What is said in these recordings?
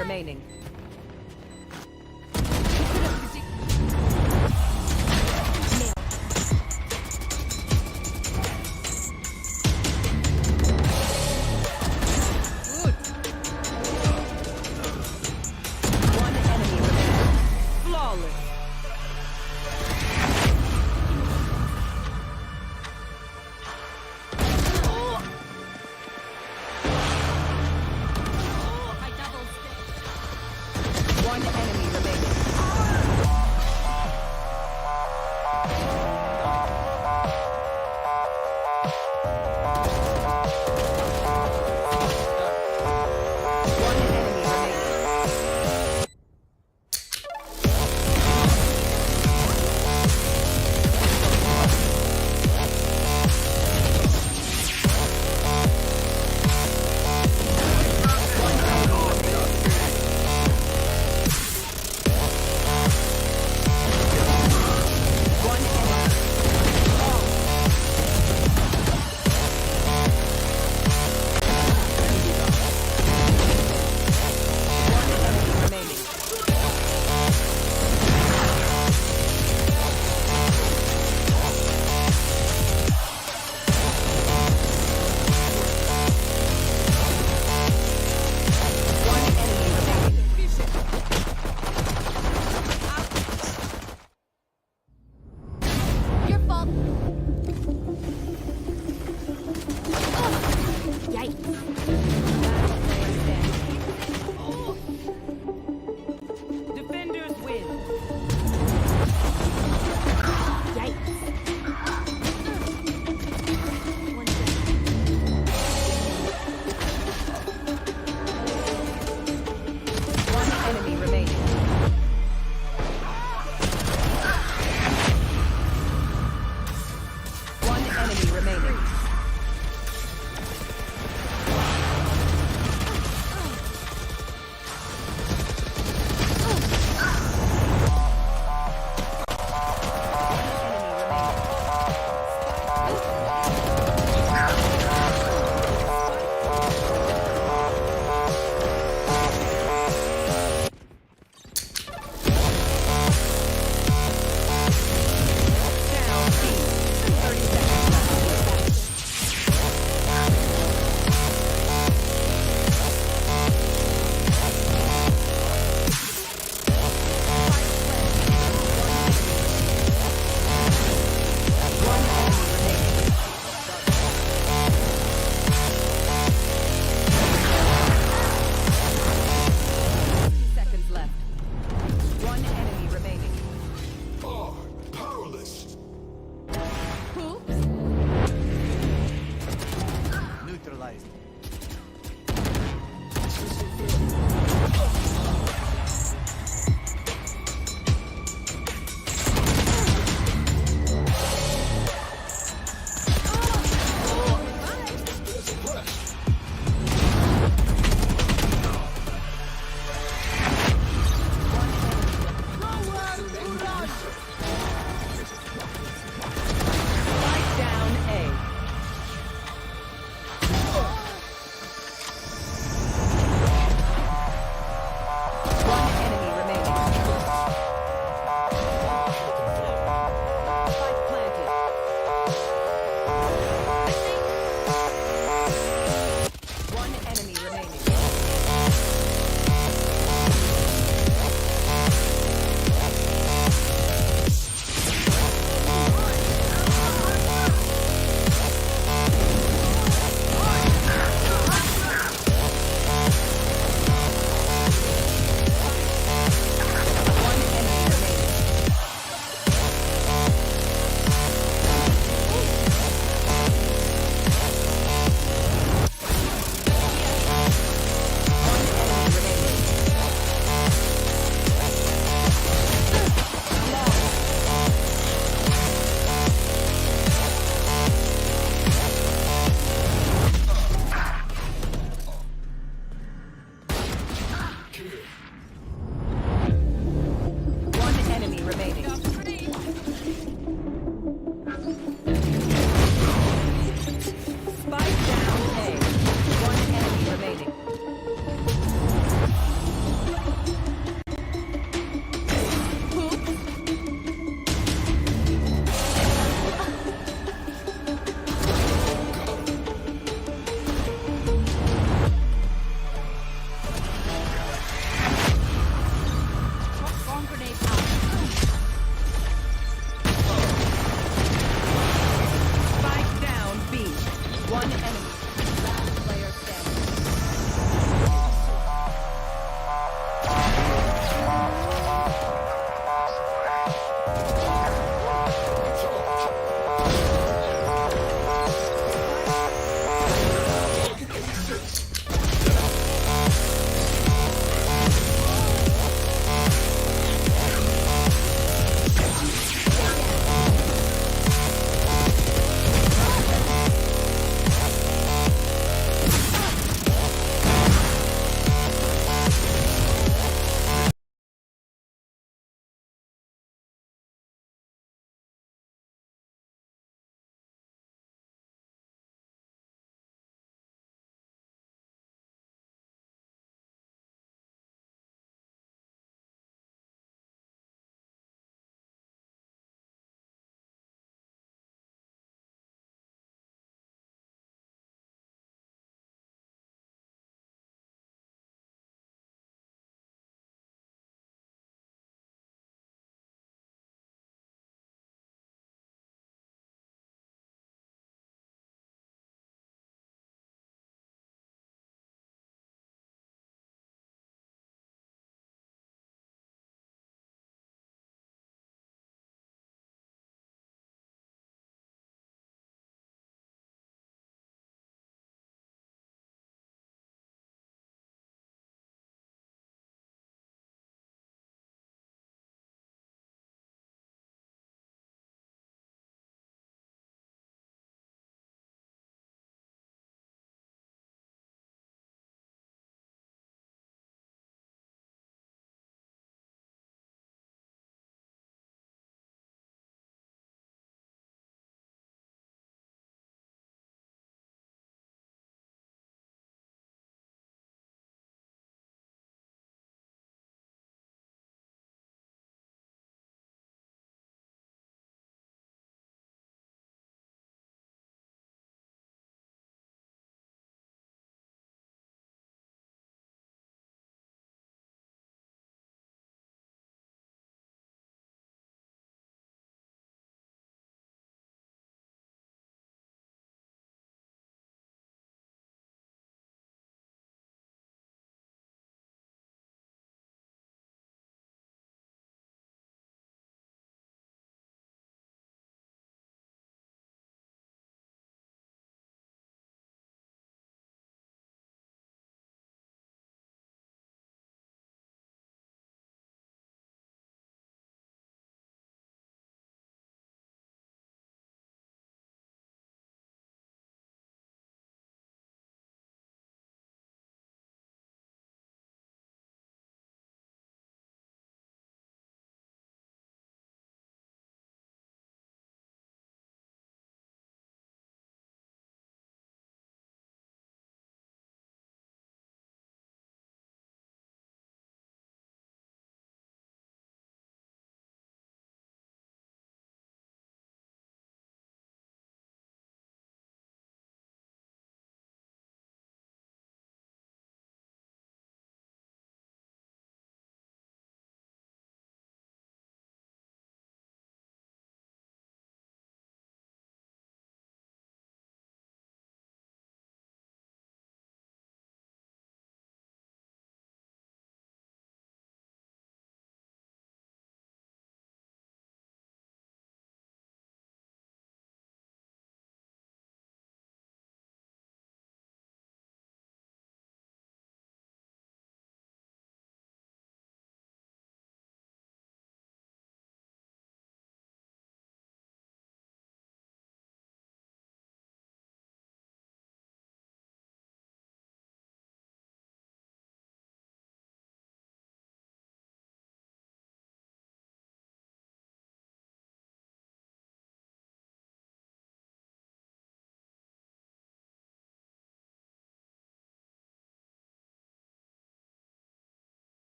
remaining. One enemy remaining. Flawless. One enemy remaining. One enemy remaining. One enemy. One enemy remaining. One enemy remaining. Your fault. Yikes. Defenders win. Yikes. One enemy remaining. One enemy remaining. Down B. 30 seconds left. One enemy remaining. Seconds left. One enemy remaining. Powerless. Oops. Neutralized. Spike down A. One enemy remaining. Spike planted. One enemy remaining.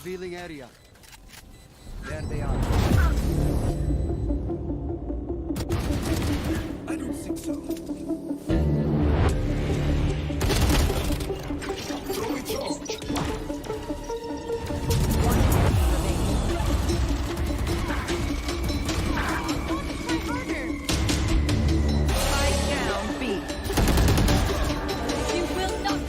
Revealing area. There they are. I don't think so. Throwing charge. One enemy remaining. Spike down B. You will not.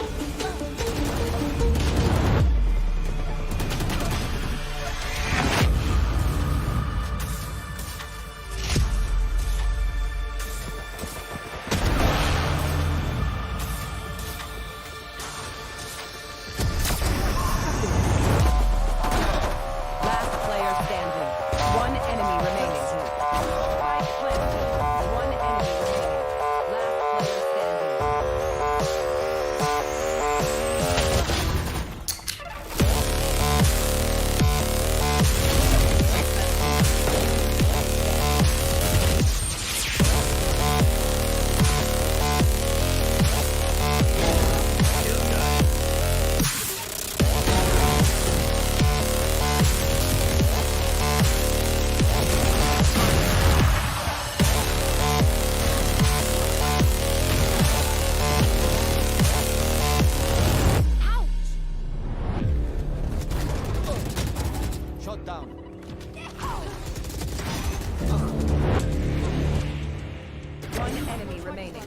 Last player standing. One enemy remaining. Spike planted. One enemy remaining. Last player standing. Shot down. One enemy remaining.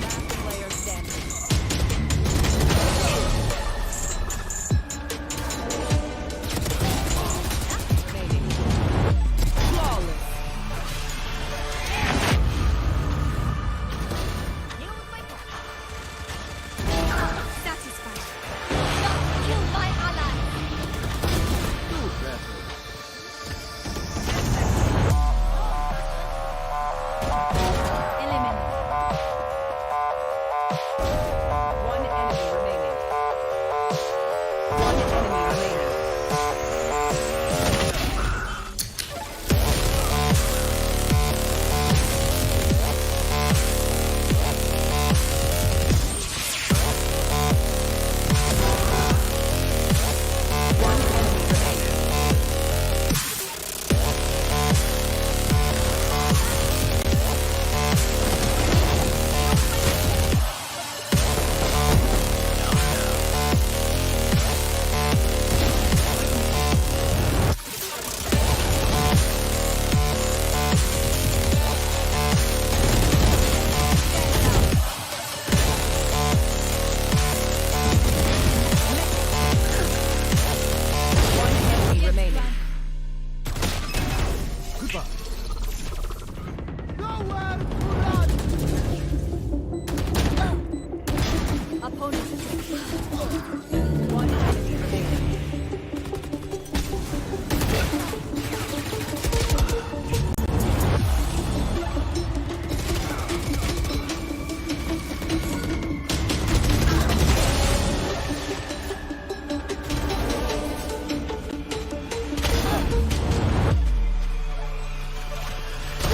Last player standing. Remaining. Flawless. Satisfied. Not kill my ally. Too better. Eliminate. One enemy remaining. One enemy remaining. One enemy remaining. One enemy remaining. Goodbye. Opponent. One enemy remaining.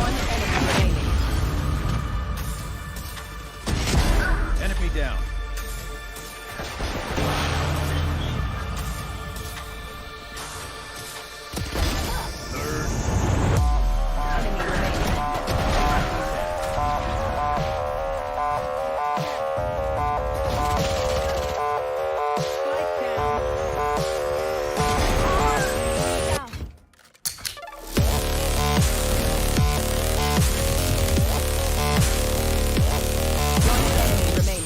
One enemy remaining. Enemy down. Enemy remaining. Spike down. Down. One enemy remaining.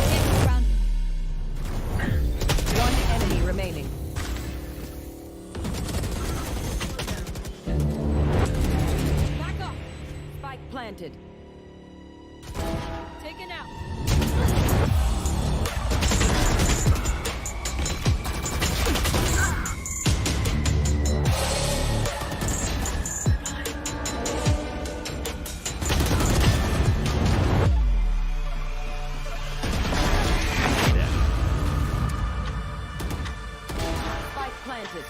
Next round. One enemy remaining. Back off. Spike planted. Taken out. planted.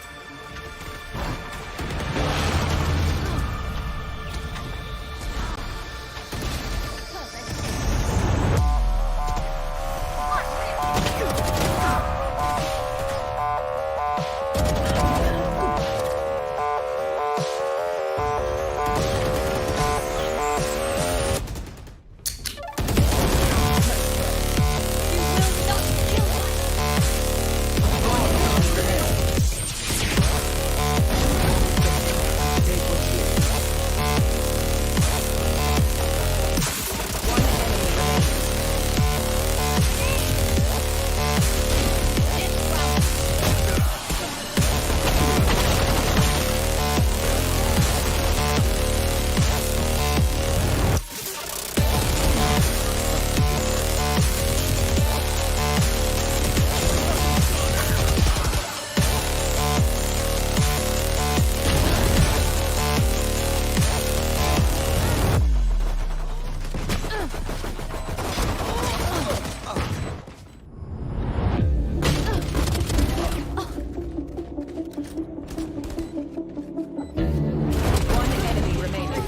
One enemy remaining.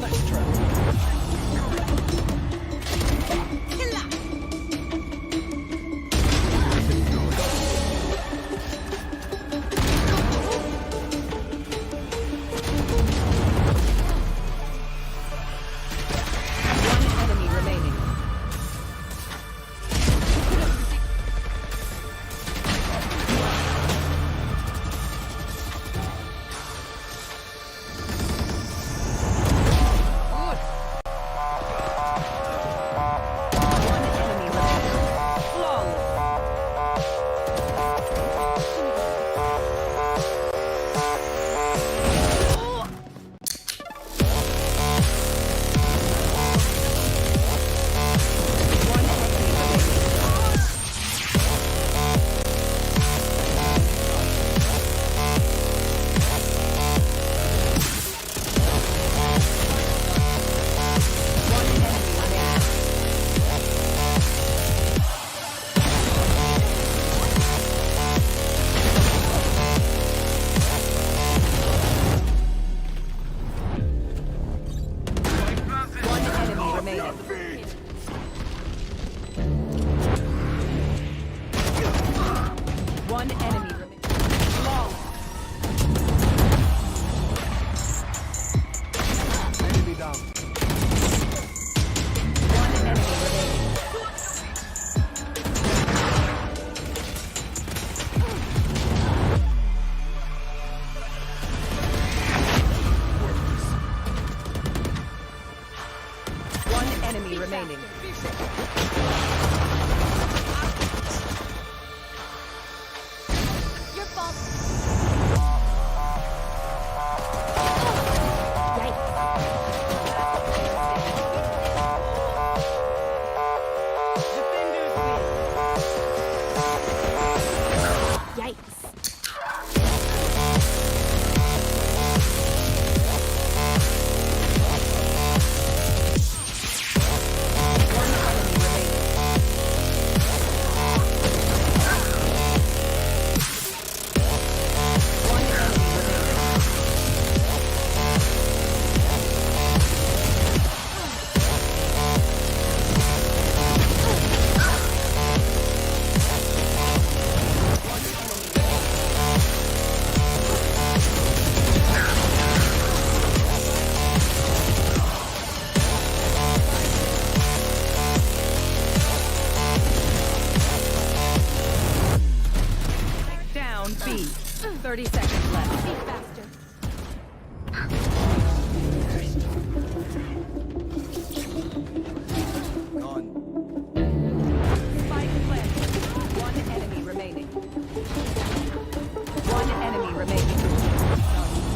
Nice try. One enemy remaining. Good. One enemy remaining. Flawless. One enemy remaining. One enemy remaining. One enemy remaining. One enemy remaining. Flawless. Enemy down. One enemy remaining. One enemy remaining. Your fault. Defenders win. Yikes. One enemy remaining. One enemy remaining. Down B. 30 seconds left. Be faster. Gone. Spike planted. One enemy remaining. One enemy remaining. One enemy remaining.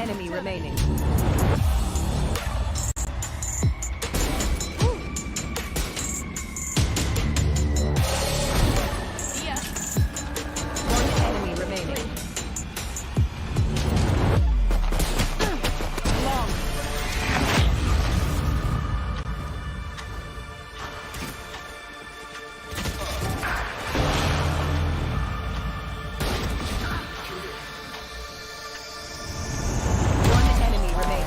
enemy remaining. One enemy remaining. Long. One enemy remaining.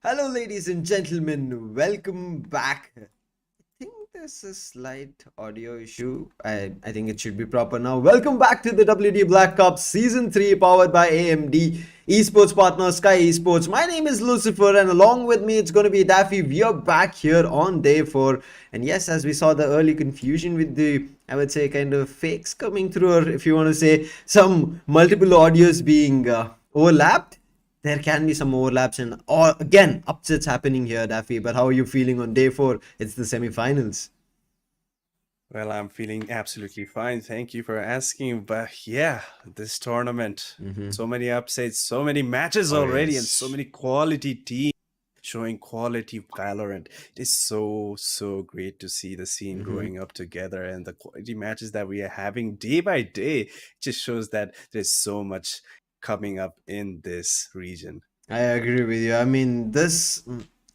Hello, ladies and gentlemen. Welcome back. I think there's a slight audio issue. I think it should be proper now. Welcome back to the WD Black Cup Season 3 powered by AMD Esports partner Sky Esports. My name is Lucifer, and along with me, it's going to be Daffy. We are back here on day 4. And yes, as we saw the early confusion with the, I would say, kind of fakes coming through, or if you want to say, some multiple audios being overlapped, there can be some overlaps and or again upsets happening here, Daffy. But how are you feeling on day 4? It's the semi-finals. Well, I'm feeling absolutely fine. Thank you for asking. But yeah, this tournament, so many upsets, so many matches Oh already, and so yes. many quality teams showing quality Valorant. It is so great to see the scene growing up together and the quality matches that we are having day by day. Just shows that there's so much coming up in this region. I agree with you. I mean, this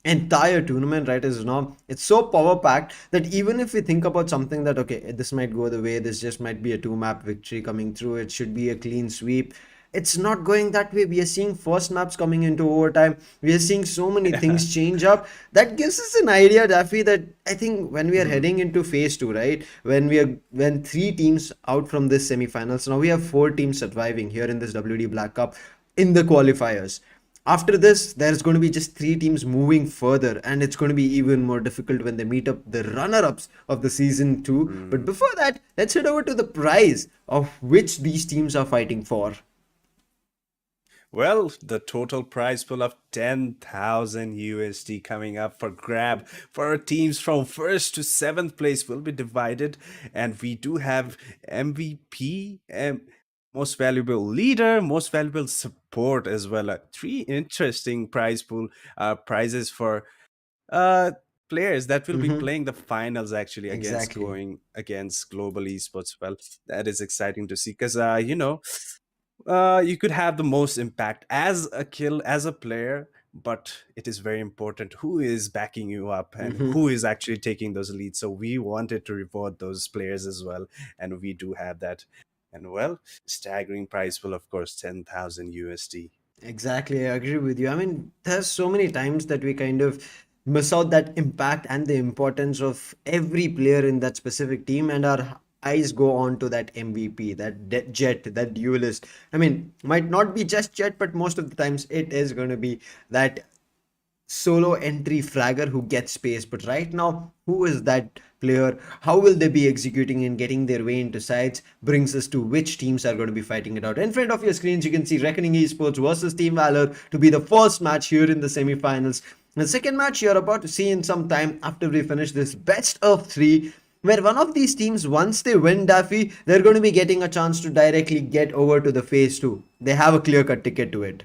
entire tournament, right, is now it's so power packed that even if we think about something that okay, this might go the way, this just might be a two map victory coming through, it should be a clean sweep. It's not going that way. We are seeing first maps coming into overtime. We are seeing so many things change up. That gives us an idea, Daffy, that I think when we are Mhm. heading into phase two, right, when three teams out from this semi-finals, now we have four teams surviving here in this WD Black Cup in the qualifiers. After this, there's going to be just three teams moving further, and it's going to be even more difficult when they meet up the runner-ups of the season 2. But Mm. before that, let's head over to the prize of which these teams are fighting for. Well, the total prize pool of 10,000 USD coming up for grab for our teams from first to seventh place will be divided. And we do have MVP, most valuable leader, most valuable support as well. Three interesting prize pool prizes for uh, players that will be Mm-hmm. playing the finals actually against Exactly. going against Global Esports. Well, that is exciting to see because, you could have the most impact as a kill as a player, but it is very important who is backing you up and Mm-hmm. who is actually taking those leads. So we wanted to reward those players as well, and we do have that. And well, staggering prize will of course 10,000 USD. Exactly, I agree with you. I mean, there's so many times that we kind of miss out that impact and the importance of every player in that specific team, and our eyes go on to that MVP, Jet, that duelist. I mean, might not be just Jet, but most of the times it is going to be that solo entry fragger who gets space. But right now, who is that player? How will they be executing and getting their way into sides? Brings us to which teams are going to be fighting it out. In front of your screens, you can see Reckoning Esports versus Team Valor to be the first match here in the semi-finals. The second match you're about to see in some time after we finish this best of three, where one of these teams, once they win Daffy, they're going to be getting a chance to directly get over to the phase two. They have a clear-cut ticket to it.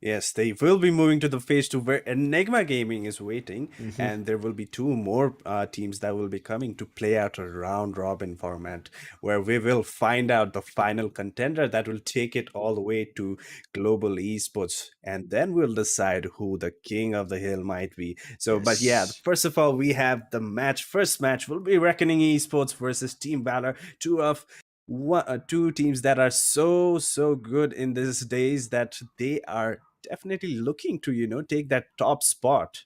Yes, they will be moving to the phase two where Enigma Gaming is waiting, and there will be two more teams that will be coming to play out a round robin format where we will find out the final contender that will take it all the way to global esports, and then we'll decide who the king of the hill might be. So, but yeah, Yes. first of all, we have the match. First match will be Reckoning Esports versus Team Valor, two teams that are so good in these days that they are definitely looking to take that top spot.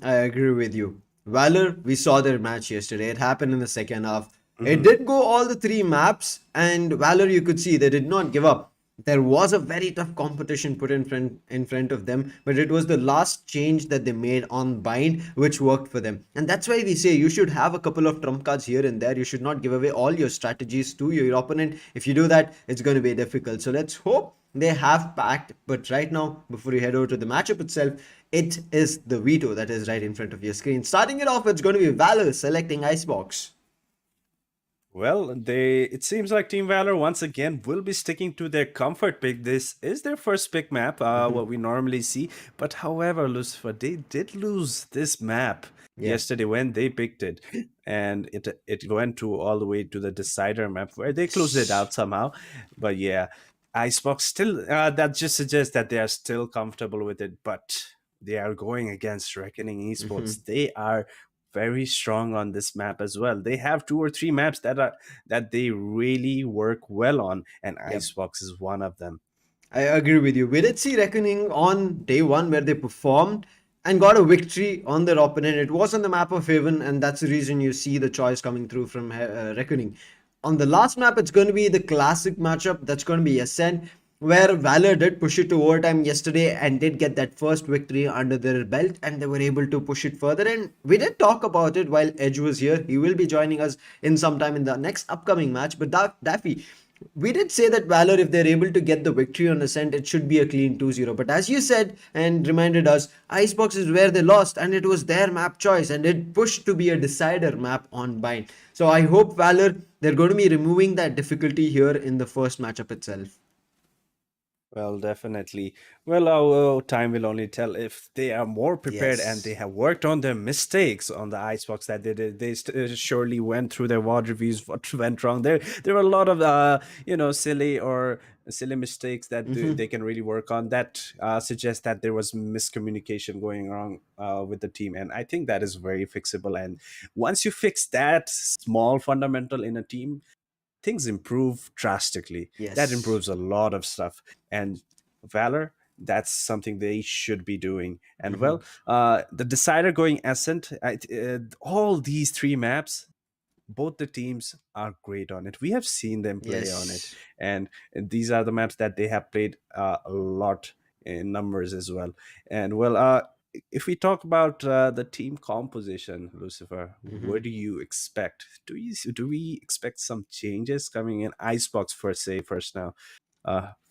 I agree with you. Valor, we saw their match yesterday. It happened in the second half. It Hmm. did go all the three maps, and Valor, you could see they did not give up. There was a very tough competition put in front of them, but it was the last change that they made on bind which worked for them. And that's why we say you should have a couple of trump cards here and there. You should not give away all your strategies to your opponent. If you do that, it's going to be difficult. So let's hope they have packed. But right now, before we head over to the matchup itself, it is the veto that is right in front of your screen. Starting it off, it's going to be Valor selecting Icebox. Well, they it seems like Team Valor once again will be sticking to their comfort pick. This is their first pick map, what we normally see. But however, Lucifer, they did lose this map Yeah. yesterday when they picked it, and it went to all the way to the decider map where they closed it out somehow. But yeah. Icebox still, that just suggests that they are still comfortable with it, but they are going against Reckoning Hmm. Esports. They are very strong on this map as well. They have two or three maps that they really work well on, and Yep. Icebox is one of them. I agree with you. We did see Reckoning on day one where they performed and got a victory on their opponent. It was on the map of Haven, and that's the reason you see the choice coming through from Reckoning. On the last map, it's going to be the classic matchup. That's going to be Ascent, where Valor did push it to overtime yesterday and did get that first victory under their belt, and they were able to push it further. And we did talk about it while Edge was here. He will be joining us in some time in the next upcoming match. But Daffy, we did say that Valor, if they're able to get the victory on Ascent, it should be a clean 2-0. But as you said and reminded us, Icebox is where they lost, and it was their map choice, and it pushed to be a decider map on Bind. So I hope Valor, they're going to be removing that difficulty here in the first matchup itself. Well, definitely. Well, time will only tell if they are more prepared and they Yes. have worked on their mistakes on the Icebox that they did. They surely went through their WOD reviews. What went wrong there? There were a lot of silly mistakes that they can really work on. That suggests that there was miscommunication going wrong with the team, and I think that is very fixable. And once you fix that small fundamental in a team, things improve drastically. That Yes. improves a lot of stuff. And Valor, that's something they should be doing. And Hmm. well, the decider going Ascent, all these three maps, both the teams are great on it. We have seen them play on it, Yes. and these are the maps that they have played a lot in numbers as well. And well, if we talk about the team composition, Lucifer, Hmm. what do you expect? Do we expect some changes coming in? Icebox per se first now,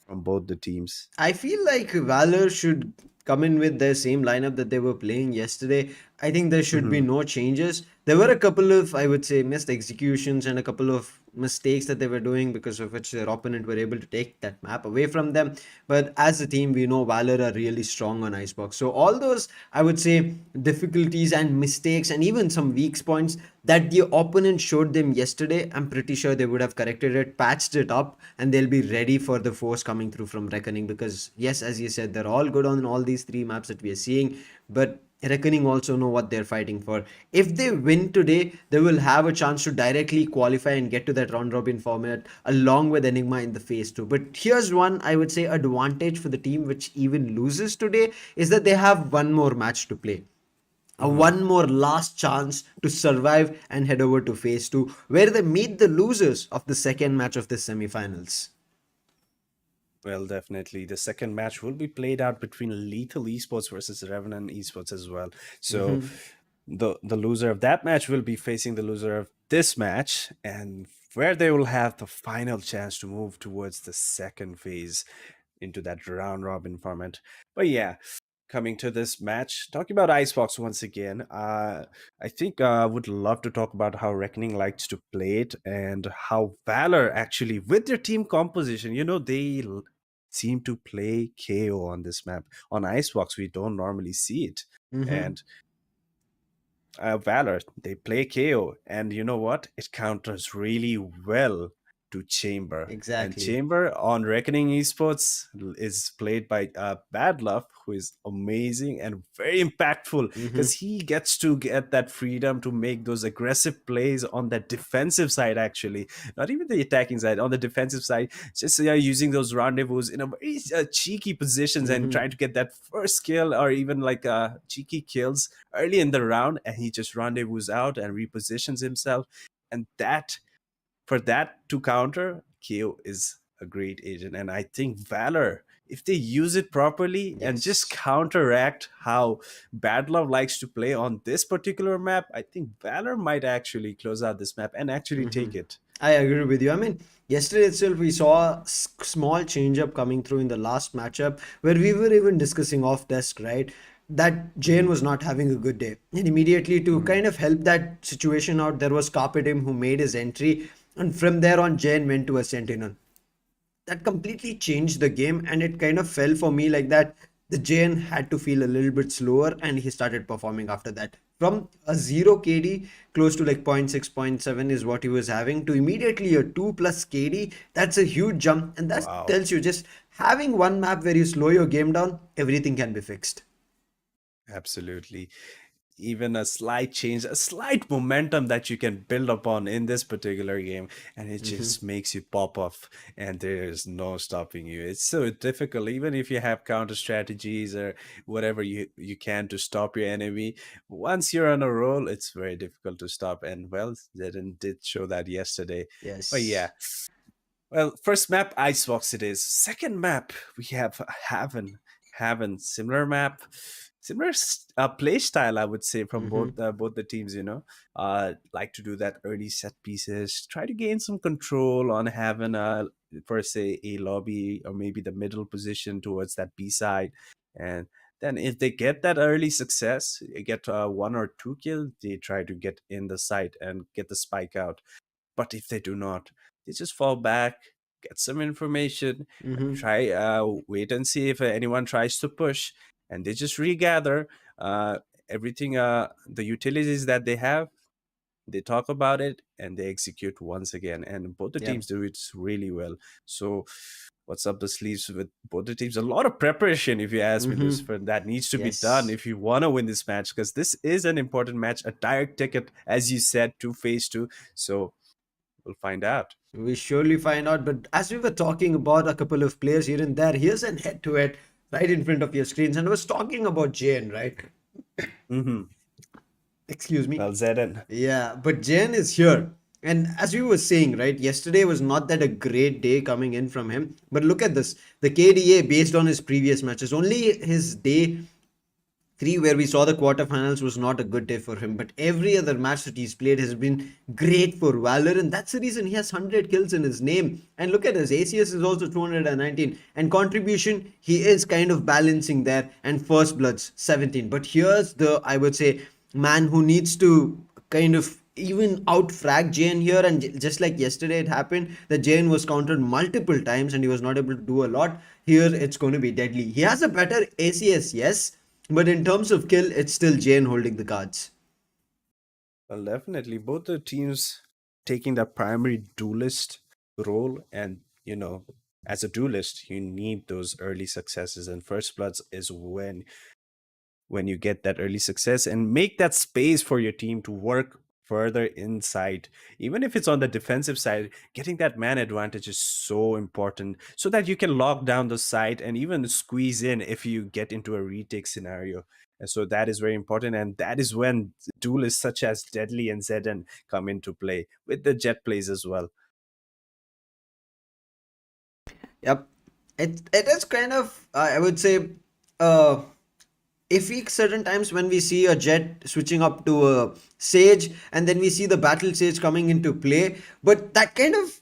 from both the teams. I feel like Valor should come in with their same lineup that they were playing yesterday. I think there should be Hmm. no changes. There were a couple of, I would say, missed executions and a couple of mistakes that they were doing because of which their opponent were able to take that map away from them. But as a team, we know Valor are really strong on Icebox. So all those, I would say, difficulties and mistakes and even some weak points that the opponent showed them yesterday, I'm pretty sure they would have corrected it, patched it up, and they'll be ready for the force coming through from Reckoning. Because yes, as you said, they're all good on all these three maps that we are seeing, but Reckoning also know what they're fighting for. If they win today, they will have a chance to directly qualify and get to that round robin format along with Enigma in the phase 2. But here's one, I would say, advantage for the team which even loses today is that they have one more match to play, a Hmm. one more last chance to survive and head over to phase 2 where they meet the losers of the second match of the semifinals. Well, definitely. The second match will be played out between Lethal Esports versus Revenant Esports as well. So Hmm. the loser of that match will be facing the loser of this match, and where they will have the final chance to move towards the second phase into that round robin format. But yeah, coming to this match, talking about Icebox once again, I think I would love to talk about how Reckoning likes to play it and how Valor actually, with their team composition, they seem to play KO on this map. On Icebox, we don't normally see it. Hmm. And Valor, they play KO, and you know what? It counters really well to Chamber. And Exactly. Chamber on Reckoning Esports is played by Bad Love, who is amazing and very impactful because Hmm. he gets to get that freedom to make those aggressive plays on that defensive side, actually. Not even the attacking side, on the defensive side, just using those rendezvous in a very cheeky positions and Hmm. trying to get that first kill or even like cheeky kills early in the round, and he just rendezvous out and repositions himself. And that, for that to counter, KO is a great agent. And I think Valor, if they use it properly and just Yes. counteract how Bad Love likes to play on this particular map, I think Valor might actually close out this map and actually Hmm. take it. I agree with you. I mean, yesterday itself we saw a small change up coming through in the last matchup where we were even discussing off desk, right? That Jane Mhm, was not having a good day. And immediately to mhm. kind of help that situation out, there was Carpetim who made his entry. And from there on, Jane went to a Sentinel. That completely changed the game, and it kind of fell for me like that the Jane had to feel a little bit slower and he started performing after that. from a 0 KD close to like zero point 0.6, zero point 0.7 is what he was having to immediately a 2 plus KD. That's a huge jump. And that Wow. tells you just having one map where you slow your game down, everything can be fixed. Absolutely. Even a slight change, a slight momentum that you can build upon in this particular game, and it Hmm. just makes you pop off, and there is no stopping you. It's so difficult, even if you have counter strategies or whatever you can to stop your enemy. Once you're on a roll, it's very difficult to stop. And well, Zedin did show that yesterday. But yeah, Yes. well, first map, Icebox it is. Second map, we have Haven. Haven, similar map, similar play style, I would say, from Hmm. both the teams. Like to do that early set pieces, try to gain some control on Haven, for say a lobby or maybe the middle position towards that B side, and then if they get that early success, get one or two kills, they try to get in the site and get the spike out. But if they do not, they just fall back, get some information, Hmm. try wait and see if anyone tries to push, and they just regather everything, the utilities that they have. They talk about it and they execute once again. And both the Yep. teams do it really well. So what's up the sleeves with both the teams? A lot of preparation, if you ask me, Hmm. Lucifer, that needs to be done Yes. if you want to win this match, because this is an important match, a direct ticket, as you said, to phase two. So we'll find out. We surely find out. But as we were talking about a couple of players here and there, here's an head to head right in front of your screens. And I was talking about Jane, right? Hmm. Excuse me. Well, Zedden. Yeah, but Jane is here. And as we were saying, right, yesterday was not that a great day coming in from him. But look at this. The KDA based on his previous matches, only his day three where we saw the quarterfinals was not a good day for him, but every other match that he's played has been great for Valor, and that's the reason he has 100 kills in his name. And look at his ACS is also 219, and contribution he is kind of balancing there, and first bloods 17. But here's the, I would say, man who needs to kind of even out frag Jane here, and just like yesterday it happened that Jane was countered multiple times and he was not able to do a lot. Here it's going to be deadly. He has a better ACS, yes, but in terms of kill, it's still Jane holding the cards. Well, definitely. Both the teams taking the primary duelist role. And, as a duelist, you need those early successes. And First Bloods is when you get that early success and make that space for your team to work further inside. Even if it's on the defensive side, getting that man advantage is so important so that you can lock down the site and even squeeze in if you get into a retake scenario. And so that is very important, and that is when duelists such as Deadly and Zedden come into play with the jet plays as well. Yep. It is kind of I would say uh iffy certain times when we see a jet switching up to a sage and then we see the battle sage coming into play, but that kind of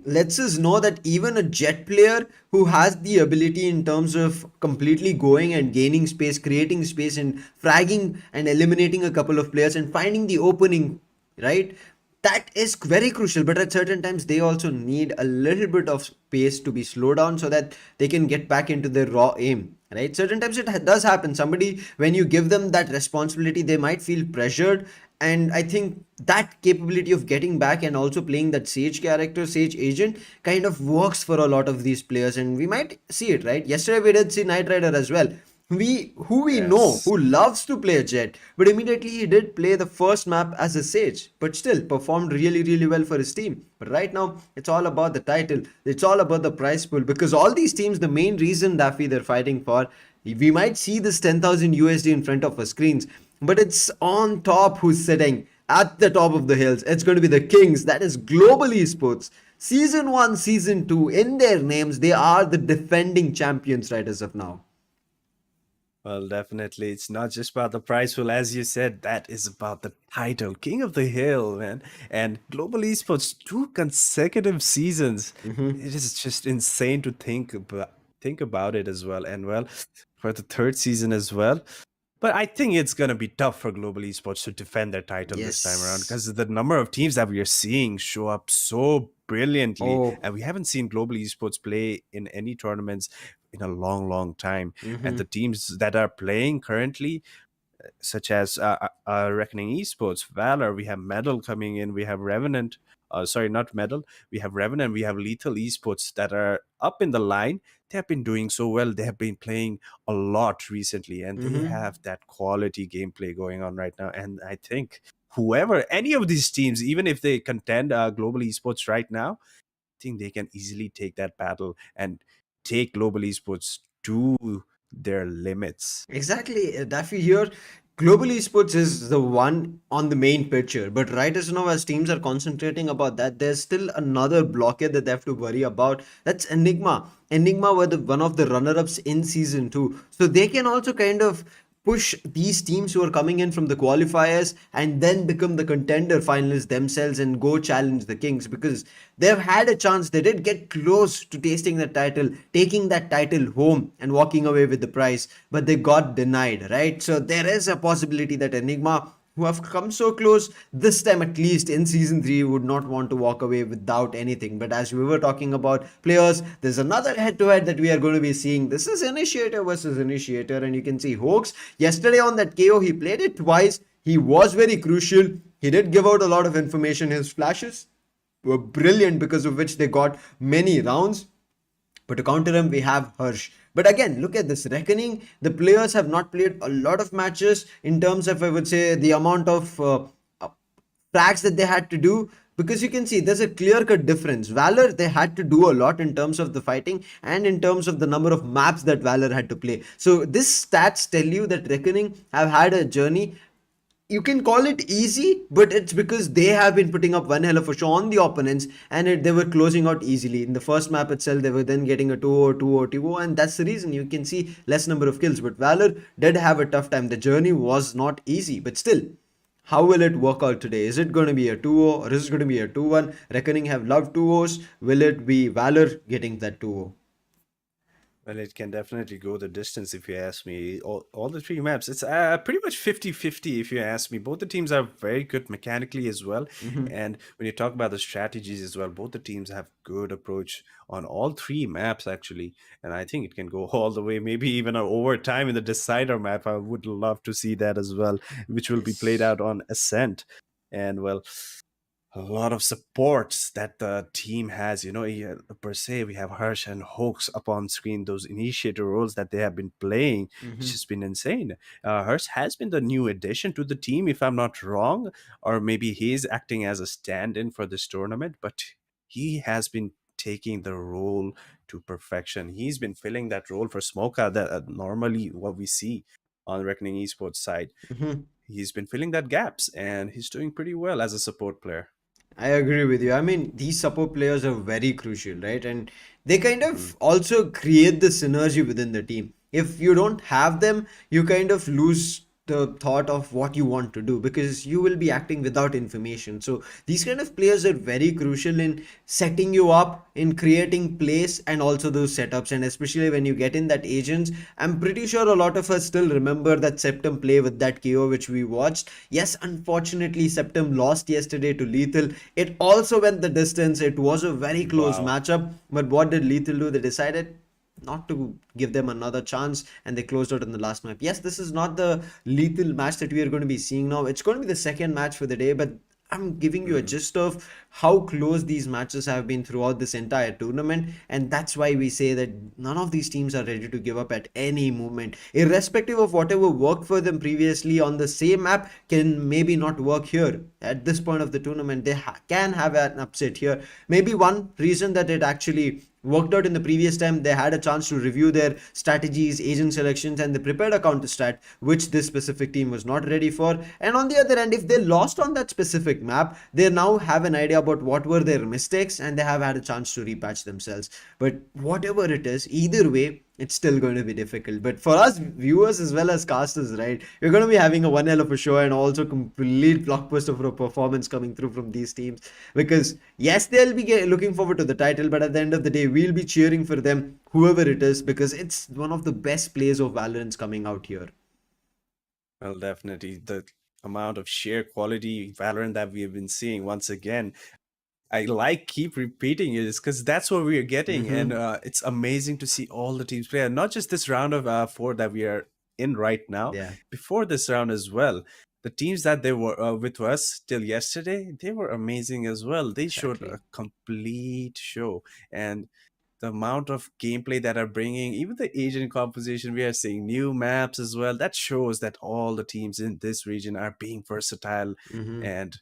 lets us know that even a jet player who has the ability in terms of completely going and gaining space, creating space, and fragging and eliminating a couple of players and finding the opening, right? That is very crucial, but at certain times they also need a little bit of space to be slowed down so that they can get back into their raw aim, right? Certain times it does happen. Somebody, when you give them that responsibility, they might feel pressured, and I think that capability of getting back and also playing that sage character, sage agent, kind of works for a lot of these players, and we might see it, right? Yesterday we did see Knight Rider as well, we know Yes. who loves to play Jet, but immediately he did play the first map as a Sage, but still performed really well for his team. But right now, it's all about the title, it's all about the prize pool, because all these teams, the main reason Daffy they're fighting for, we might see this 10,000 USD in front of our screens, but it's on top who's sitting at the top of the hills. It's going to be the Kings, that is Global Esports. Season 1, Season 2, in their names, they are the defending champions right as of now. Well, definitely. It's not just about the prize pool, as you said, that is about the title, King of the Hill, man. And Global Esports, 2 consecutive seasons. It is just insane to think about it as well. And well, for the third season as well. But I think it's going to be tough for Global Esports to defend their title this time around, Yes. because the number of teams that we are seeing show up so brilliantly. Oh. And we haven't seen Global Esports play in any tournaments in a long, long time. And the Hmm. teams that are playing currently, such as Reckoning Esports, Valor. We have Medal coming in. We have Revenant. Sorry, not Medal. We have Revenant. We have Lethal Esports that are up in the line. They have been doing so well. They have been playing a lot recently, and they Mm-hmm. have that quality gameplay going on right now. And I think whoever, any of these teams, even if they contend Global Esports right now, I think they can easily take that battle and take Global Esports to their limits. Exactly, Daffy here. Global Esports is the one on the main picture, but right as now, as teams are concentrating about that, there's still another blockade that they have to worry about. That's Enigma. Enigma were one of the runner-ups in season two, so they can also kind of push these teams who are coming in from the qualifiers and then become the contender finalists themselves and go challenge the Kings, because they've had a chance. They did get close to tasting the title, taking that title home and walking away with the prize, but they got denied, right? So there is a possibility that Enigma, who have come so close this time, at least in season 3, would not want to walk away without anything. But as we were talking about players, there's another head to head that we are going to be seeing. This is Initiator versus Initiator, and you can see Hoax yesterday on that KO, he played it twice. He was very crucial. He did give out a lot of information. His flashes were brilliant, because of which they got many rounds. But to counter him, we have Hirsch. But again, look at this reckoning. The players have not played a lot of matches in terms of, I would say, the amount of tracks that they had to do. Because you can see there's a clear cut difference. Valor, they had to do a lot in terms of the fighting and in terms of the number of maps that Valor had to play. So, this stats tell you that Reckoning have had a journey. You can call it easy, but it's because they have been putting up one hell of a show on the opponents, and they were closing out easily. In the first map itself, they were then getting a 2-0, 2-0, 2-0, and that's the reason you can see less number of kills. But Valor did have a tough time. The journey was not easy, but still, how will it work out today? Is it going to be a 2-0 or is it going to be a 2-1? Reckoning have loved 2-0s. Will it be Valor getting that 2-0? Well, it can definitely go the distance if you ask me. All the three maps, it's pretty much 50-50 if you ask me. Both the teams are very good mechanically as well. And when you talk about the strategies as well, both the teams have good approach on all three maps actually. And I think it can go all the way, maybe even overtime in the decider map. I would love to see that as well, which will be played Yes. out on Ascent. And well, a lot of supports that the team has. Yeah, per se, we have Hirsch and Hoax up on screen. Those initiator roles that they have been playing, it's just been insane. Hirsch has been the new addition to the team, if I'm not wrong, or maybe he's acting as a stand-in for this tournament. But he has been taking the role to perfection. He's been filling that role for Smoka that normally what we see on Reckoning Esports side. He's been filling that gaps, and he's doing pretty well as a support player. I agree with you. I mean, these support players are very crucial, right? And they kind Mhm. of also create the synergy within the team. If you don't have them, you kind of lose the thought of what you want to do, because you will be acting without information. So these kind of players are very crucial in setting you up, in creating plays, and also those setups. And especially when you get in that agents, I'm pretty sure a lot of us still remember that Septum play with that KO which we watched. Yes, unfortunately, Septum lost yesterday to Lethal. It also went the distance. It was a very close Wow. matchup. But what did Lethal do? They decided not to give them another chance, and they closed out in the last map. Yes, this is not the Lethal match that we are going to be seeing now. It's going to be the second match for the day, but I'm giving you a Mhm. gist of how close these matches have been throughout this entire tournament, and that's why we say that none of these teams are ready to give up at any moment. Irrespective of whatever worked for them previously on the same map, can maybe not work here. At this point of the tournament, they can have an upset here. Maybe one reason that it actually worked out in the previous time, they had a chance to review their strategies, agent selections, and they prepared a counter strat which this specific team was not ready for. And on the other end, if they lost on that specific map, they now have an idea about what were their mistakes, and they have had a chance to repatch themselves. But whatever it is, either way, it's still going to be difficult. But for us viewers as well as casters, right, we're going to be having a one hell of a show, and also complete blockbuster for a performance coming through from these teams. Because yes, they'll be looking forward to the title, but at the end of the day, we'll be cheering for them, whoever it is, because it's one of the best plays of Valorant's coming out here. Well, definitely the amount of sheer quality Valorant that we have been seeing once again. I like keep repeating it is because that's what we are getting, and Mm-hmm. it's amazing to see all the teams play, and not just this round of four that we are in right now. Yeah, Before this round as well, the teams that they were with us till yesterday, they were amazing as well. They showed exactly. a complete show, and the amount of gameplay that are bringing, even the Asian composition, we are seeing new maps as well. That shows that all the teams in this region are being versatile, Mm-hmm. and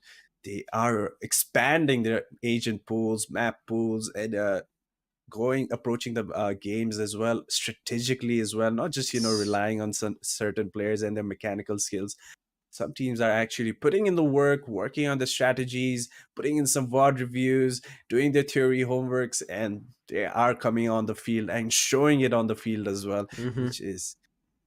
they are expanding their agent pools, map pools, and going approaching the games as well strategically as well, not just relying on some certain players and their mechanical skills. Some teams are actually putting in the work, working on the strategies, putting in some VOD reviews, doing their theory homeworks, and they are coming on the field and showing it on the field as well, Mm-hmm. which is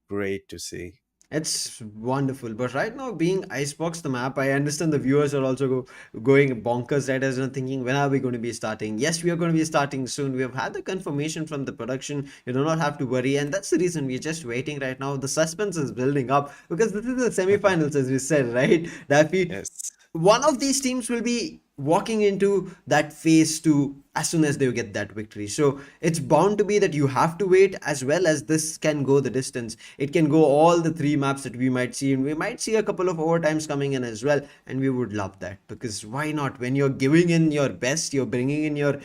great to see. It's wonderful. But right now, being Icebox the map, I understand the viewers are also going bonkers right as well, thinking, when are we going to be starting? Yes, we are going to be starting soon. We have had the confirmation from the production. You do not have to worry. And that's the reason we're just waiting right now. The suspense is building up because this is the semi-finals, as we said, right? Daffy, Yes. one of these teams will be walking into that phase two as soon as they get that victory. So it's bound to be that you have to wait, as well as this can go the distance. It can go all the three maps that we might see, and we might see a couple of overtimes coming in as well. And we would love that, because why not? When you're giving in your best, you're bringing in your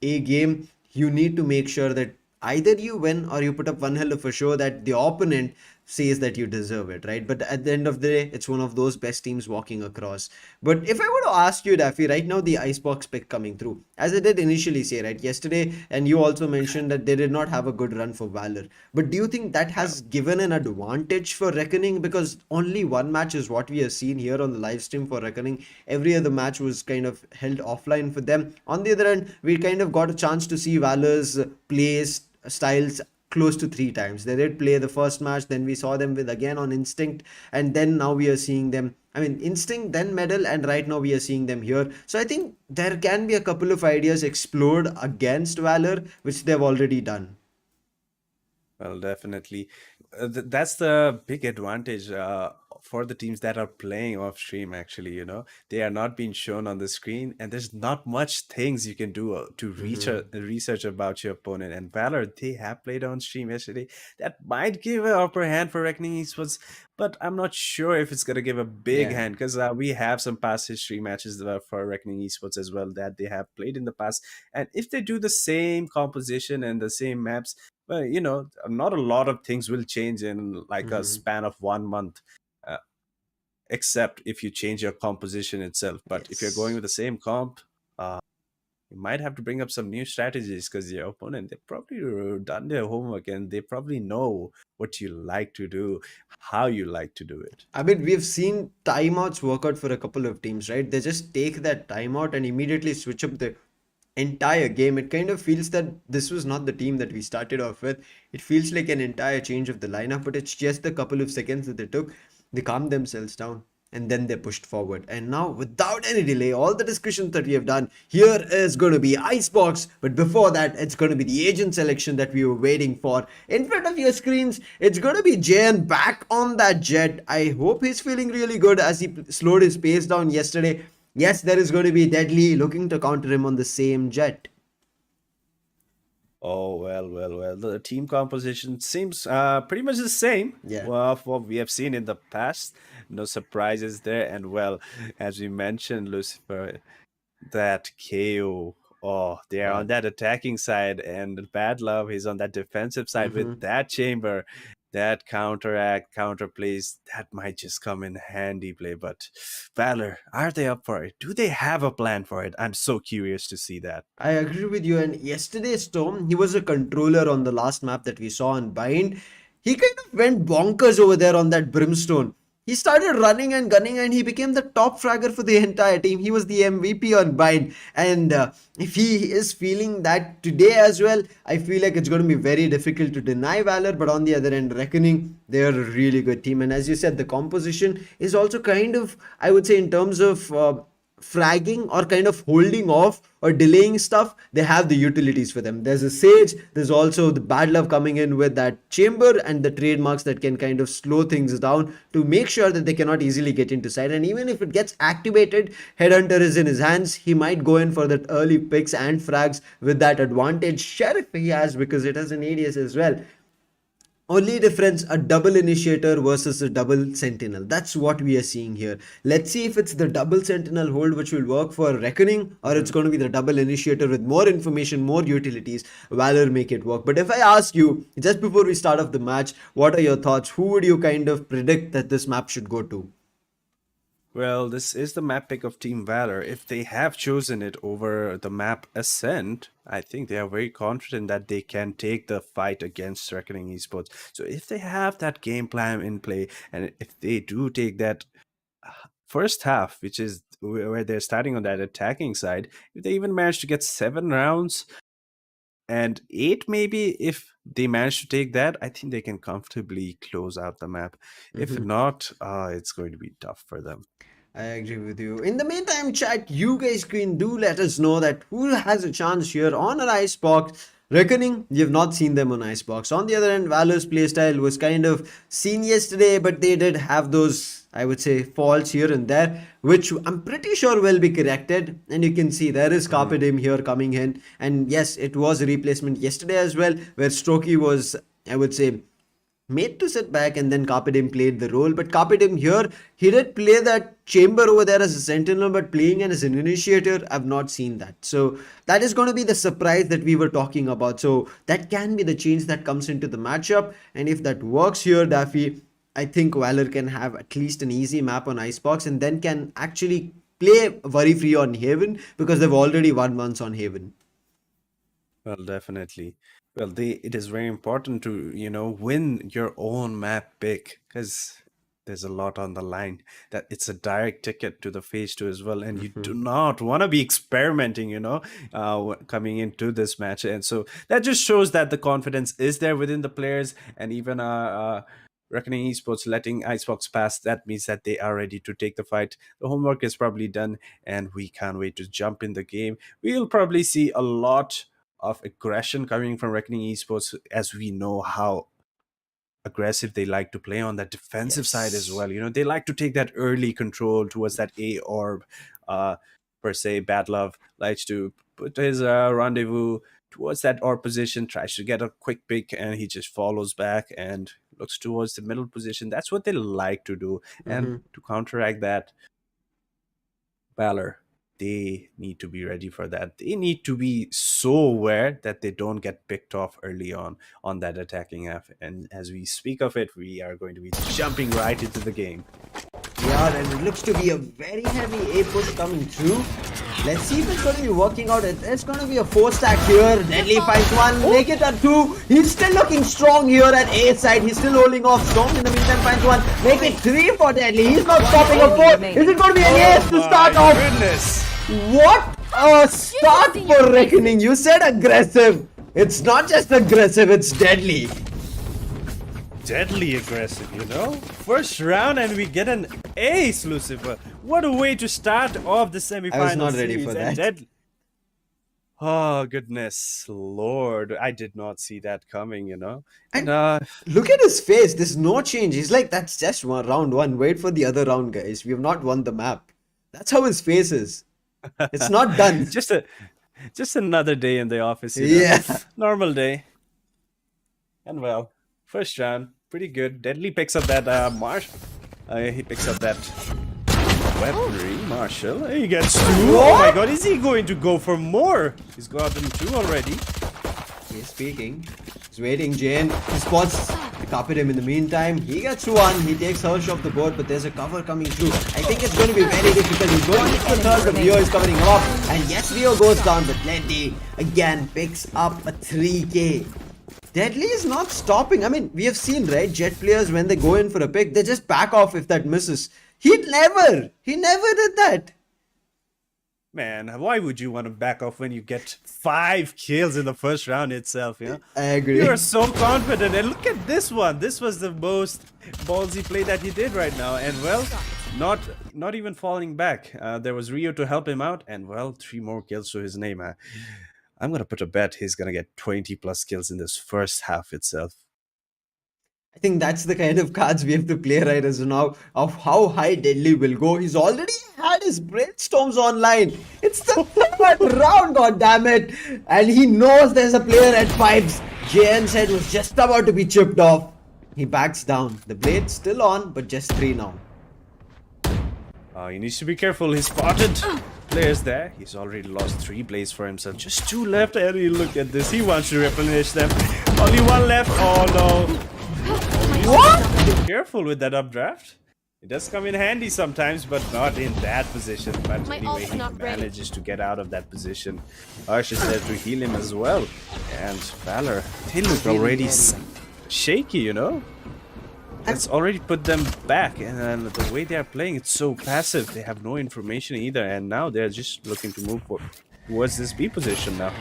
A game, you need to make sure that either you win or you put up one hell of a show that the opponent says that you deserve it, right? But at the end of the day, it's one of those best teams walking across. But if I were to ask you, Daffy, right now the Icebox pick coming through, as I did initially say, right, yesterday, and you also mentioned that they did not have a good run for Valor. But do you think that Well, has given an advantage for Reckoning? Because only one match is what we have seen here on the live stream for Reckoning. Every other match was kind of held offline for them. On the other hand, we kind of got a chance to see Valor's plays styles close to three times. They did play the first match, then we saw them with again on Instinct, and then now we are seeing them. I mean, Instinct, then Medal, and right now we are seeing them here. So I think there can be a couple of ideas explored against Valor, which they've already done. well, definitely. That's the big advantage for the teams that are playing off stream. Actually, they are not being shown on the screen, and there's not much things you can do to Mm-hmm. research about your opponent. And Valor, they have played on stream yesterday. That might give an upper hand for Reckoning Esports, but I'm not sure if it's gonna give a big Yeah. hand, because we have some past history matches for Reckoning Esports as well that they have played in the past. And if they do the same composition and the same maps, well, not a lot of things will change in like a Mm-hmm. span of 1 month, uh, except if you change your composition itself. But if you're going Yes. with the same comp, uh, you might have to bring up some new strategies, because your opponent, they probably done their homework, and they probably know what you like to do, how you like to do it. I mean, we've seen timeouts work out for a couple of teams, right? They just take that timeout and immediately switch up the entire game. It kind of feels that this was not the team that we started off with. It feels like an entire change of the lineup, but it's just the couple of seconds that they took. They calmed themselves down and then they pushed forward. And now, without any delay, all the discussions that we have done, here is going to be Icebox. But before that, it's going to be the agent selection that we were waiting for. In front of your screens, it's going to be Jayan back on that jet. I hope he's feeling really good as he slowed his pace down yesterday. Yes, there is going to be Deadly looking to counter him on the same jet. Oh, well, well, well. The team composition seems pretty much the same, Yeah. of what we have seen in the past. No surprises there. And well, as we mentioned, Lucifer, that KO, oh, they are Yeah. on that attacking side, and Bad Love is on that defensive side with Mm-hmm. that chamber. That counteract, counterplays, that might just come in handy play. But Valor, are they up for it? Do they have a plan for it? I'm so curious to see that. I agree with you. And yesterday, Storm, he was a controller on the last map that we saw on Bind. He kind of went bonkers over there on that Brimstone. He started running and gunning, and he became the top fragger for the entire team. He was the MVP on Bind. And if he is feeling that today as well, I feel like it's going to be very difficult to deny Valor. But on the other end, Reckoning, they're a really good team. And as you said, the composition is also kind of, I would say, in terms of fragging or kind of holding off or delaying stuff, they have the utilities for them. There's a Sage, there's also the Bad Love coming in with that chamber and the trademarks that can kind of slow things down to make sure that they cannot easily get into sight. And even if it gets activated, Headhunter is in his hands. He might go in for that early picks and frags with that advantage Sheriff he has, because it has an ADS as well. Only difference, a double initiator versus a double sentinel. That's what we are seeing here. Let's see if it's the double sentinel hold which will work for reckoning, or it's going to be the double initiator with more information, more utilities. Valor make it work. But if I ask you just before we start off the match, what are your thoughts? Who would you kind of predict that this map should go to? Well, this is the map pick of Team Valor. If they have chosen it over the map Ascent, I think they are very confident that they can take the fight against Reckoning Esports. So if they have that game plan in play, and if they do take that first half, which is where they're starting on that attacking side, if they even manage to get 7 rounds and 8 maybe, if they manage to take that, I think they can comfortably close out the map. If not, it's going to be tough for them. I agree with you. In the meantime, chat, you guys can do let us know that who has a chance here on an Icebox. Reckoning, you've not seen them on Icebox. On the other end, Valor's playstyle was kind of seen yesterday, but they did have those, I would say, faults here and there, which I'm pretty sure will be corrected. And you can see there is Carpe Diem here coming in. And yes, it was a replacement yesterday as well, where Strokey was, I would say, made to sit back, and then Carpe Diem played the role. But Carpe Diem here, he did play that chamber over there as a sentinel, but playing as an initiator, I've not seen that. So that is going to be the surprise that we were talking about. So that can be the change that comes into the matchup. And if that works here, Daffy, I think Valor can have at least an easy map on Icebox and then can actually play worry free on Haven, because they've already won once on Haven. Well, definitely. Well, it is very important to, win your own map pick, because there's a lot on the line. That it's a direct ticket to the phase 2 as well, and you do not want to be experimenting, coming into this match. And so that just shows that the confidence is there within the players, and even Reckoning Esports letting Icebox pass, that means that they are ready to take the fight. The homework is probably done, and we can't wait to jump in the game. We'll probably see a lot of aggression coming from Reckoning Esports, as we know how aggressive they like to play on that defensive side as well. They like to take that early control towards that A orb. Per se, Bad Love likes to put his rendezvous towards that orb position, tries to get a quick pick, and he just follows back and looks towards the middle position. That's what they like to do. And to counteract that, Valor, they need to be ready for that. They need to be so aware that they don't get picked off early on that attacking half. And as we speak of it, we are going to be jumping right into the game. Yeah, and it looks to be a very heavy A push coming through. Let's see if it's going to be working out. It's going to be a 4-stack here. Deadly finds one, make it a 2. He's still looking strong here at A side. He's still holding off. Storm in the meantime finds one. Make it 3 for Deadly. He's not stopping a 4. Is it going to be an ace to start off? Goodness! What a start for Reckoning. You said aggressive. It's not just aggressive, it's deadly. Deadly aggressive, First round and we get an ace, Lucifer. What a way to start off the semifinal. I was not ready series. for And that. Oh, goodness Lord. I did not see that coming, And Look at his face. There's no change. He's like, that's just round one. Wait for the other round, guys. We have not won the map. That's how his face is. It's not done. just another day in the office. Yeah. Normal day. And well, first round, pretty good. Deadly picks up that he picks up that weaponry, Marshall. He gets 2. Oh my god, is he going to go for more? He's gotten 2 already. He's speaking. He's waiting, Jane. He spots the Carpe Diem in the meantime. He gets 1. He takes Hirsch off the board, but there's a cover coming through. I think it's going to be very difficult. He's going to hit the third, but Rio is covering him up. And yes, Rio goes down, but Lendy again picks up a 3K. Deadly is not stopping. I mean, we have seen, right? Jet players, when they go in for a pick, they just back off if that misses. He never did that. Man, why would you want to back off when you get 5 kills in the first round itself, I agree. You are so confident. And look at this one. This was the most ballsy play that he did right now. And well, not even falling back. There was Rio to help him out. And well, 3 more kills to his name. I'm going to put a bet he's going to get 20 plus kills in this first half itself. I think that's the kind of cards we have to play right as now, of how high Deadly will go. He's already had his brainstorms online. It's the 3rd round, goddammit. And he knows there's a player at 5s. JN's head was just about to be chipped off. He backs down. The blade's still on, but just 3 now. He needs to be careful. He spotted players there. He's already lost 3 blades for himself. Just 2 left. And look at this. He wants to replenish them. Only 1 left. Oh no. What? Be careful with that updraft. It does come in handy sometimes, but not in that position. But My anyway, ult's he not ready. manages to get out of that position. Arsh is there to heal him as well. And Valor, they look already shaky, you know? It's already put them back, and the way they are playing, it's so passive. They have no information either, and now they're just looking to move towards this B position now.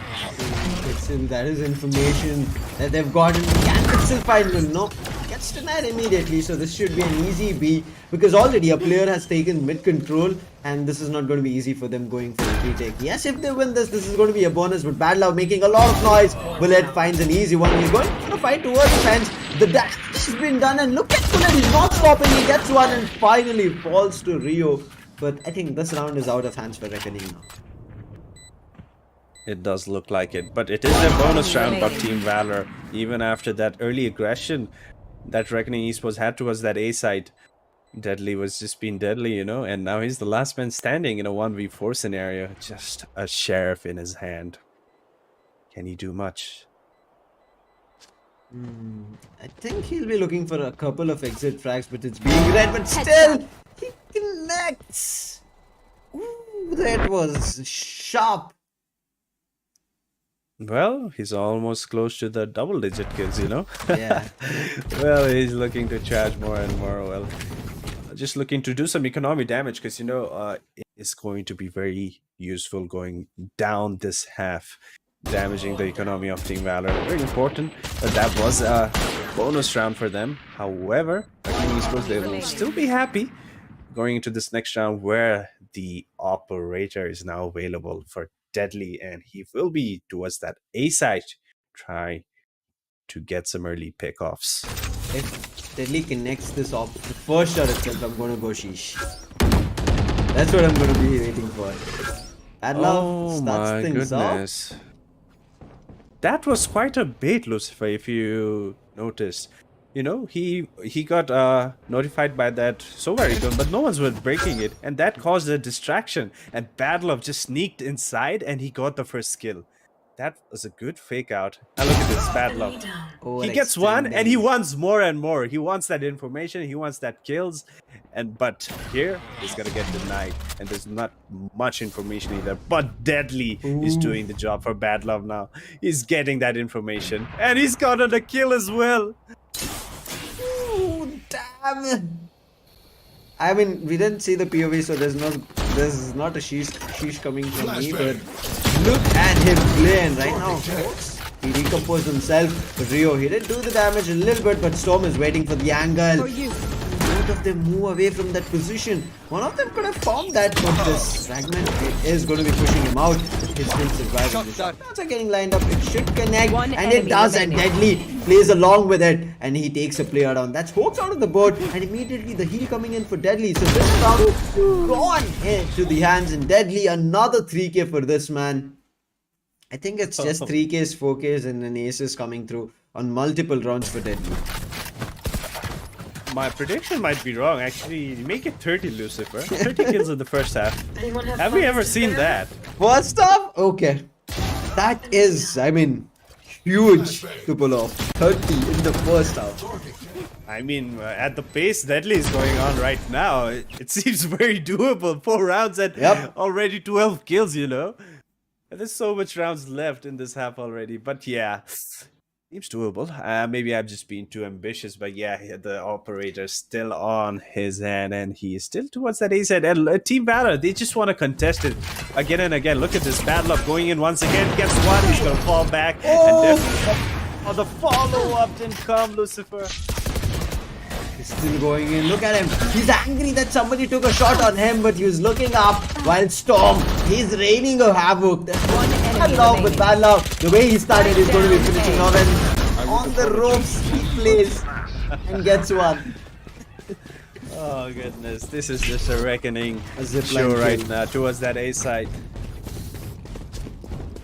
That is information that they've gotten. Can still find him? No. Gets denied immediately, so this should be an easy B because already a player has taken mid control, and this is not going to be easy for them going for a retake. Yes, if they win this is going to be a bonus, but Bad Love making a lot of noise. Bullet finds an easy one. He's going for a fight towards the fence. The dash has been done, and look at Bullet. He's not stopping. He gets one and finally falls to Rio. But I think this round is out of hands for Reckoning now. It does look like it, but it is their bonus round by Team Valor. Even after that early aggression that Reckoning Esports had towards that A side, Deadly was just being deadly, you know, and now he's the last man standing in a 1v4 scenario. Just a sheriff in his hand. Can he do much? I think he'll be looking for a couple of exit frags, but it's being read, but still, he connects. Ooh, that was sharp. Well, he's almost close to the double-digit kills, you know? Yeah. Well, he's looking to charge more and more. Well, just looking to do some economic damage because, you know, it is going to be very useful going down this half, damaging the economy of Team Valor. Very important, but that was a bonus round for them. However, Reckoning Esports, they will still be happy going into this next round where the operator is now available for Deadly, and he will be towards that A side, try to get some early pickoffs. If Deadly connects this off the first shot itself, I'm going to go sheesh. That's what I'm going to be waiting for. Bad Love starts things off. That was quite a bait, Lucifer, if you noticed. You know, he got notified by that Sovari gun, but no one's was breaking it, and that caused a distraction. And Bad Love just sneaked inside, and he got the first kill. That was a good fake out. Now look at this, Bad Love. He gets one, and he wants more and more. He wants that information. He wants that kills, but here he's gonna get denied, and there's not much information either. But Deadly is doing the job for Bad Love now. He's getting that information, and he's gotten a kill as well. Ooh, damn it. I mean, we didn't see the POV, so there's not a sheesh coming from me, but look at him playing right now, folks. He recomposed himself, but Rio, he did do the damage a little bit, but Storm is waiting for the angle. Both of them move away from that position. One of them could have formed that, but this fragment is going to be pushing him out. He's still surviving. The shots are getting lined up. It should connect, and it does, and Deadly plays along with it, and he takes a player down. That's Hawks out of the board, and immediately the heal coming in for Deadly. So this round gone into the hands, and Deadly, another 3k for this man. I think it's just 3Ks, 4Ks, and then aces coming through on multiple rounds for Deadly. My prediction might be wrong. Actually, make it 30, Lucifer. 30 kills in the first half. Have we ever seen that? First off, okay. That is, I mean, huge to pull off. 30 in the first half. I mean, at the pace Deadly is going on right now, it seems very doable. 4 rounds and already 12 kills, you know? And there's so much rounds left in this half already. But yeah, seems doable. Maybe I'm just being too ambitious, but yeah, the operator's still on his hand, and he is still towards that A side. And Team Valor, they just want to contest it again and again. Look at this, Bad Luck going in once again. Gets one, he's gonna fall back, and definitely the follow-up didn't come, Lucifer. He's still going in. Look at him. He's angry that somebody took a shot on him, but he was looking up while Storm, he's raining a havoc. That's one enemy along with Bad Luck. The way he started, he's going to be finishing off, and on the ropes he plays and gets one. Oh goodness, this is just a reckoning zipline show right now towards that A side.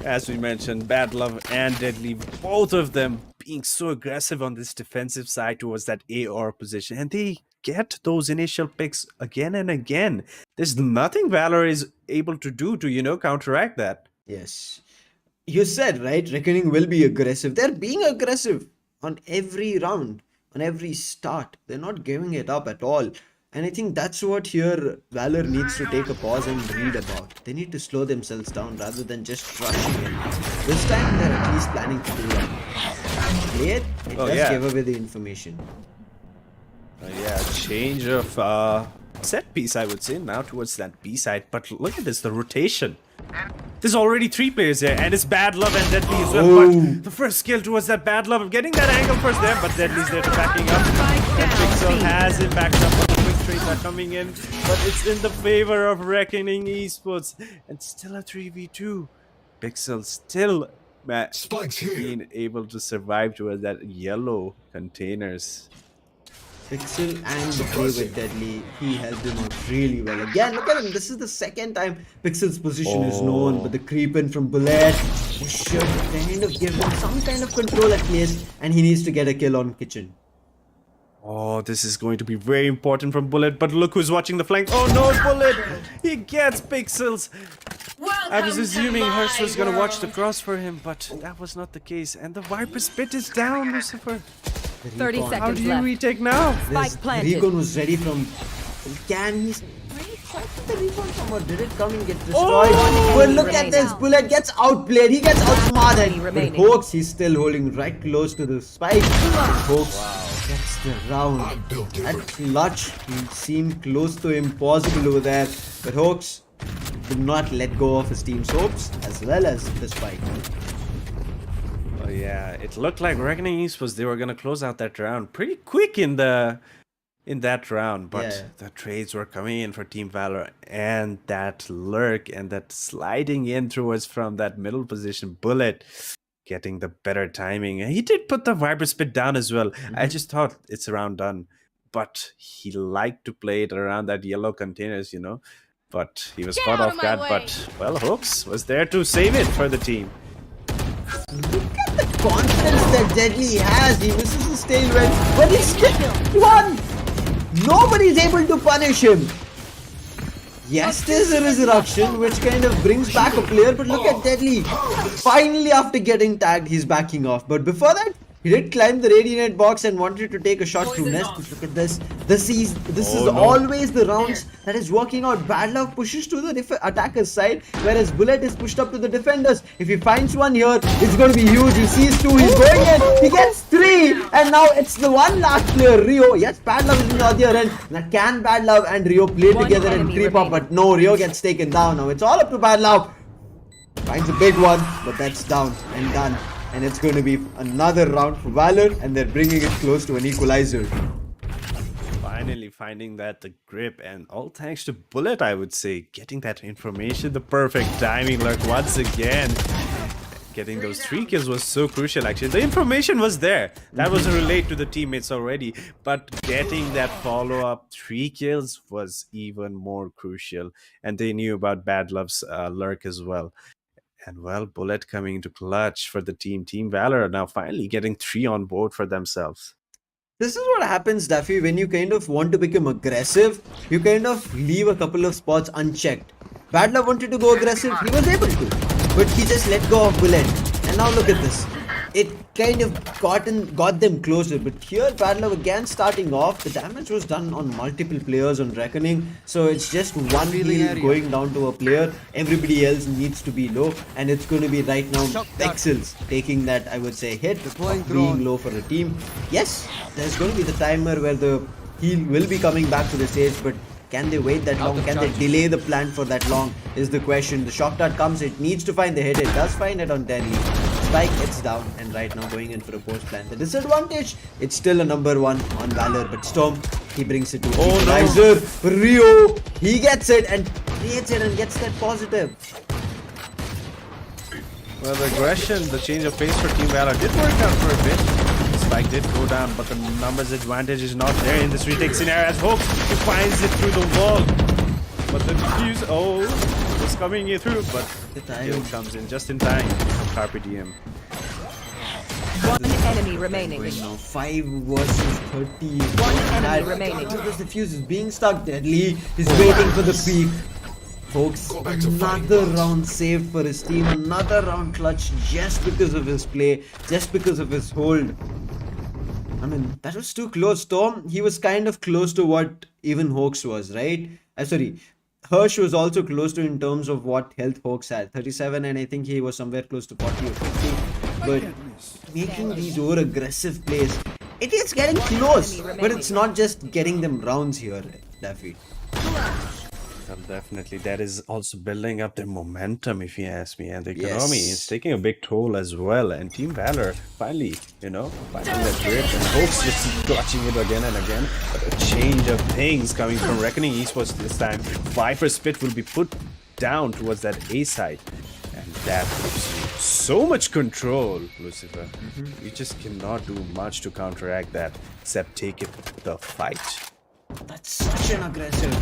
As we mentioned, Bad Love and Deadly, both of them being so aggressive on this defensive side towards that AR position, and they get those initial picks again and again. There's nothing Valor is able to do to, counteract that. Yes. You said, right? Reckoning will be aggressive. They're being aggressive on every round, on every start. They're not giving it up at all. And I think that's what here Valor needs to take a pause and read about. They need to slow themselves down rather than just rushing in. This time they're at least planning to do that. Play it, it Oh, does yeah. give away the information. Yeah, change of set piece, I would say, now towards that B side. But look at this, the rotation. There's already 3 players there, and it's Bad Love and Deadly as well. Oh. But the first skill towards that Bad Love, getting that angle first there, but Deadly's there to backing up. And Pixel has it backed up. The quick trades are coming in, but it's in the favor of Reckoning Esports. And still a 3v2. Pixel still Spikes here. being able to survive towards that yellow containers. Pixel and the play with Deadly, he helped him out really well. Again, look at him. This is the second time Pixel's position is known, but the creep in from Bullet should kind of give him some kind of control at least, and he needs to get a kill on Kitchen. Oh, this is going to be very important from Bullet, but look who's watching the flank. Oh no, Bullet! He gets Pixels! I was assuming Hurst was gonna watch the cross for him, but that was not the case. And the Viper Spit is down, Lucifer. 30 Recon. How seconds do you left. retake now? Spike planted. Recon was ready from... Can he... the Recon from or did it come and get destroyed? Oh! But look at this, Remaining. Bullet gets outplayed, he gets outsmarted. But remaining. Hoax, he's still holding right close to the spike. Hoax gets the round. That clutch seemed close to impossible over there. But Hoax did not let go of his team's hopes as well as the spike. Oh yeah, it looked like Reckoning Esports, they were gonna close out that round pretty quick in that round, but Yeah. the trades were coming in for Team Valor, and that lurk and that sliding in towards from that middle position, Bullet getting the better timing. And he did put the Viper Spit down as well. I just thought it's a round done, but he liked to play it around that yellow containers, but he was caught off guard. But well, Hooks was there to save it for the team. Confidence that Deadly has, he misses his tail well, but he's still won! Nobody's able to punish him. Yes, there's a resurrection which kind of brings back a player, but look at Deadly. Finally, after getting tagged, he's backing off. But before that, he did climb the Radiant box and wanted to take a shot through Nest. But look at this. This is no. always the rounds that is working out. Bad Love pushes to the attacker's side, whereas Bullet is pushed up to the defenders. If he finds one here, it's going to be huge. He sees 2, he's going in, he gets 3, and now it's the one last player, Rio. Yes, Bad Love is in the other end. Now can Bad Love and Rio play One together and enemy creep up? remaining. But no, Rio gets taken down. Now it's all up to Bad Love. Finds a big one, but that's down and done. And it's going to be another round for Valor, and they're bringing it close to an equalizer. Finally finding that the grip, and all thanks to Bullet, I would say, getting that information, the perfect timing lurk once again. Getting those 3 kills was so crucial actually. The information was there. That was relayed to the teammates already. But getting that follow-up 3 kills was even more crucial. And they knew about Bad Love's lurk as well. And well, Bullet coming into clutch for the team. Team Valor are now finally getting 3 on board for themselves. This is what happens, Daffy, when you kind of want to become aggressive. You kind of leave a couple of spots unchecked. Bad Love wanted to go aggressive, he was able to. But he just let go of Bullet. And now look at this. It kind of got them closer. But here, Bad Love again starting off. The damage was done on multiple players on Reckoning. So it's just one heal going down to a player. Everybody else needs to be low. And it's going to be right now Pixels taking that, I would say, hit. Being low for the team. Yes, there's going to be the timer where the heal will be coming back to the stage. But can they wait that long? Can they delay the plant for that long? Is the question. The shock dart comes, it needs to find the hit. It does find it on Deadly. Spike gets down, and right now going in for a post plant. The disadvantage, it's still a number 1 on Valor, but Storm, he brings it to equalizer. Rio, he gets it and creates it and gets that positive. Well, the aggression, the change of pace for Team Valor did work out for a bit. Spike did go down, but the numbers advantage is not there in this retake scenario as Hope he finds it through the wall. But the fuse, was coming in through, but the kill comes in just in time. Carpe diem. One enemy remaining. Going now 5 versus 30. One enemy That- remaining. The fuse is being stuck. Deadly is waiting for the peak. Folks, another round saved for his team. Another round clutch just because of his play, just because of his hold. I mean, that was too close. Tom, he was kind of close to what even Hawks was, right? Sorry, Hirsch was also close to in terms of what health Hawks had. 37, and I think he was somewhere close to 40 or 50. But making these over aggressive plays, it is getting close. But it's not just getting them rounds here, Daffy. Well, definitely, that is also building up their momentum, if you ask me, and the economy Yes. is taking a big toll as well. And Team Valor finally, finding that grip, and Hawks just clutching it again and again. But a change of things coming from Reckoning Esports this time. Viper Spit will be put down towards that A side, and that gives you so much control, Lucifer. You just cannot do much to counteract that, except take it the fight. That's such an aggressive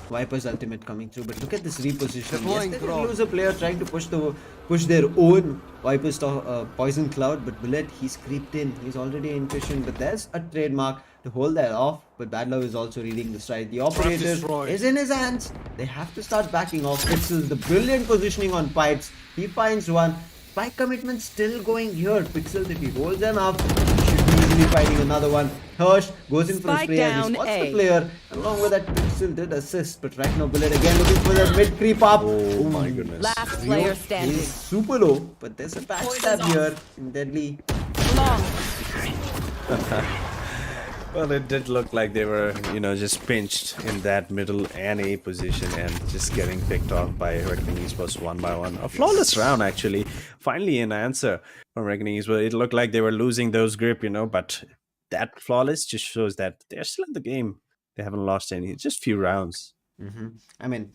Viper's ultimate coming through, but look at this repositioning. Deploying Yes, they drone. did lose a player trying to push their own Viper's poison cloud, but Bullet, he's creeped in. He's already in cushion, but there's a trademark to hold that off. But Bad Love is also reading the stride. The operator destroyed. is in his hands. They have to start backing off. Pixels, the brilliant positioning on pipes. He finds one. Spike commitment still going here. Pixels, if he holds enough, he should be easily finding another one. Hirsch goes in for a Spike spray and he down spots A. the player. Along with that, Pixel did assist, but right now Bullet again looking for that mid creep up. Oh my goodness. Last player standing. He's super low, but there's a backstab here in Deadly. Long. Well, it did look like they were, just pinched in that middle and A position and just getting picked off by Reckoning Esports one by one. A flawless round, actually. Finally, an answer from Reckoning Esports. It looked like they were losing those grip, but that flawless just shows that they're still in the game. They haven't lost any, just few rounds. I mean,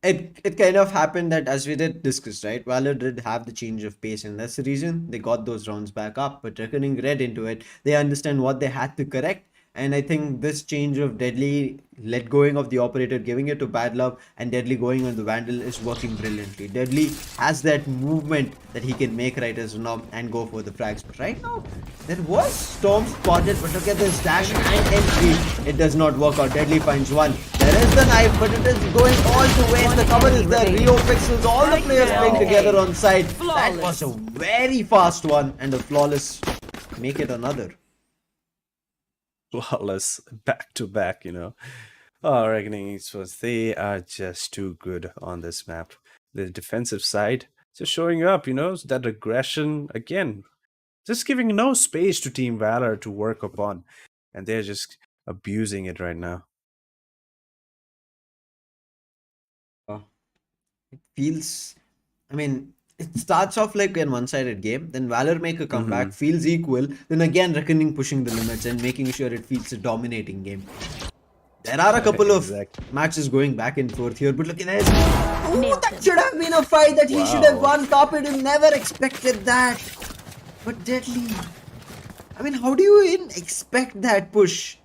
it kind of happened that as we did discuss, right? Valor did have the change of pace, and that's the reason they got those rounds back up. But Reckoning read into it. They understand what they had to correct. And I think this change of Deadly let going of the operator, giving it to Bad Love, and Deadly going on the Vandal is working brilliantly. Deadly has that movement that he can make right as now and go for the frags. But right now, there was Storm spotted, but look at this dash and entry. It does not work out. Deadly finds one. There is the knife, but it is going all to waste. The cover is there. Rio Pixels, all the players playing together on side. That was a very fast one, and a flawless make it another. Flawless back to back, Oh, Reckoning Esports, they are just too good on this map. The defensive side just showing up, that aggression again, just giving no space to Team Valor to work upon, and they're just abusing it right now. It feels, I mean, it starts off like a one-sided game, then Valor make a comeback, feels equal, then again Reckoning pushing the limits and making sure it feels a dominating game. There are a couple of Exactly. matches going back and forth here, but look at this. Ooh, that should have been a fight that he should have won. Carpet never expected that. But Deadly, I mean, how do you even expect that push?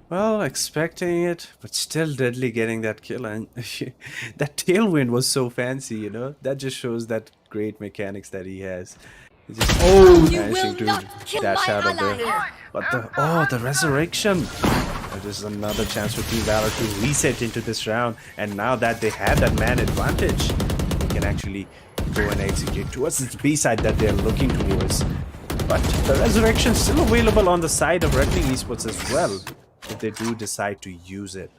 Well, expecting it, but still Deadly getting that kill, and that tailwind was so fancy, That just shows that great mechanics that he has. He's just managing to dash out of there. But the resurrection! That is another chance for Team Valor to reset into this round, and now that they have that man advantage, they can actually go and execute towards this B side that they're looking towards. But the resurrection is still available on the side of Reckoning Esports as well, if they do decide to use it.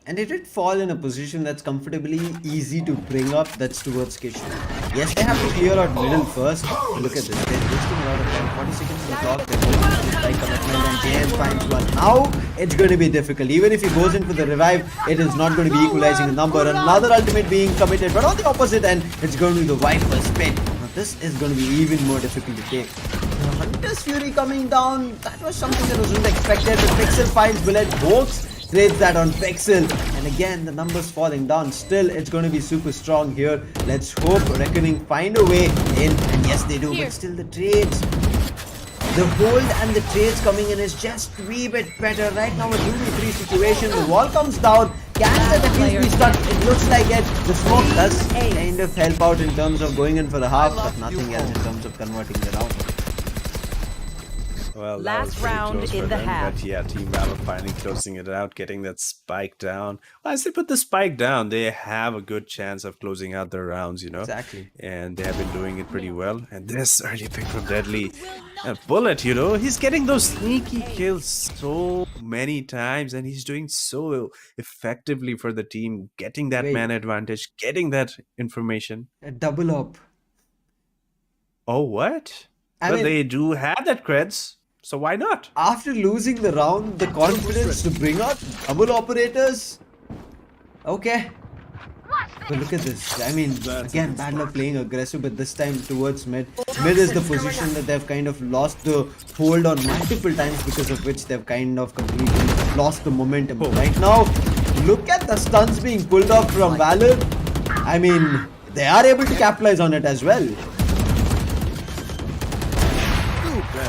And it did fall in a position that's comfortably easy to bring up, that's towards Kitchen. Yes, they have to clear out middle first. But look at this, they're wasting a lot of time. 40 seconds on the clock, they're going to strike commitment, and JM finds one. Now, it's going to be difficult. Even if he goes in for the revive, it is not going to be equalizing the number. Another ultimate being committed, but on the opposite end, it's going to be the Viper spin. Now, this is going to be even more difficult to take. The Hunter's Fury coming down, that was something that wasn't expected. The Pixel finds Bullet, Hawks trades that on Pixel, and again the numbers falling down. Still, it's going to be super strong here. Let's hope Reckoning find a way in, and yes they do, but still the trades, the hold and the trades coming in is just a wee bit better. Right now a 2v3 situation, the wall comes down. Can the defuse be stuck? It looks like it. The smoke does kind of help out in terms of going in for the half, but nothing else in terms of converting the round. Well, that was Last pretty round close in for the them, half. but yeah, Team Valor finally closing it out, getting that spike down. Once they put the spike down, they have a good chance of closing out their rounds, Exactly. and they have been doing it pretty well. And this early pick from Deadly, Bullet, he's getting those sneaky kills so many times, and he's doing so effectively for the team, getting that man Wait, advantage, getting that information. a double up. Oh, what? I Well, mean, they do have that creds, so why not? after losing the round, the confidence to bring out double operators. Okay. But look at this. I mean, again, Bad Luck playing aggressive, but this time towards mid. Mid is the position that they've kind of lost the hold on multiple times, because of which they've kind of completely lost the momentum. Right now, look at the stuns being pulled off from Valor. I mean, they are able to capitalize on it as well.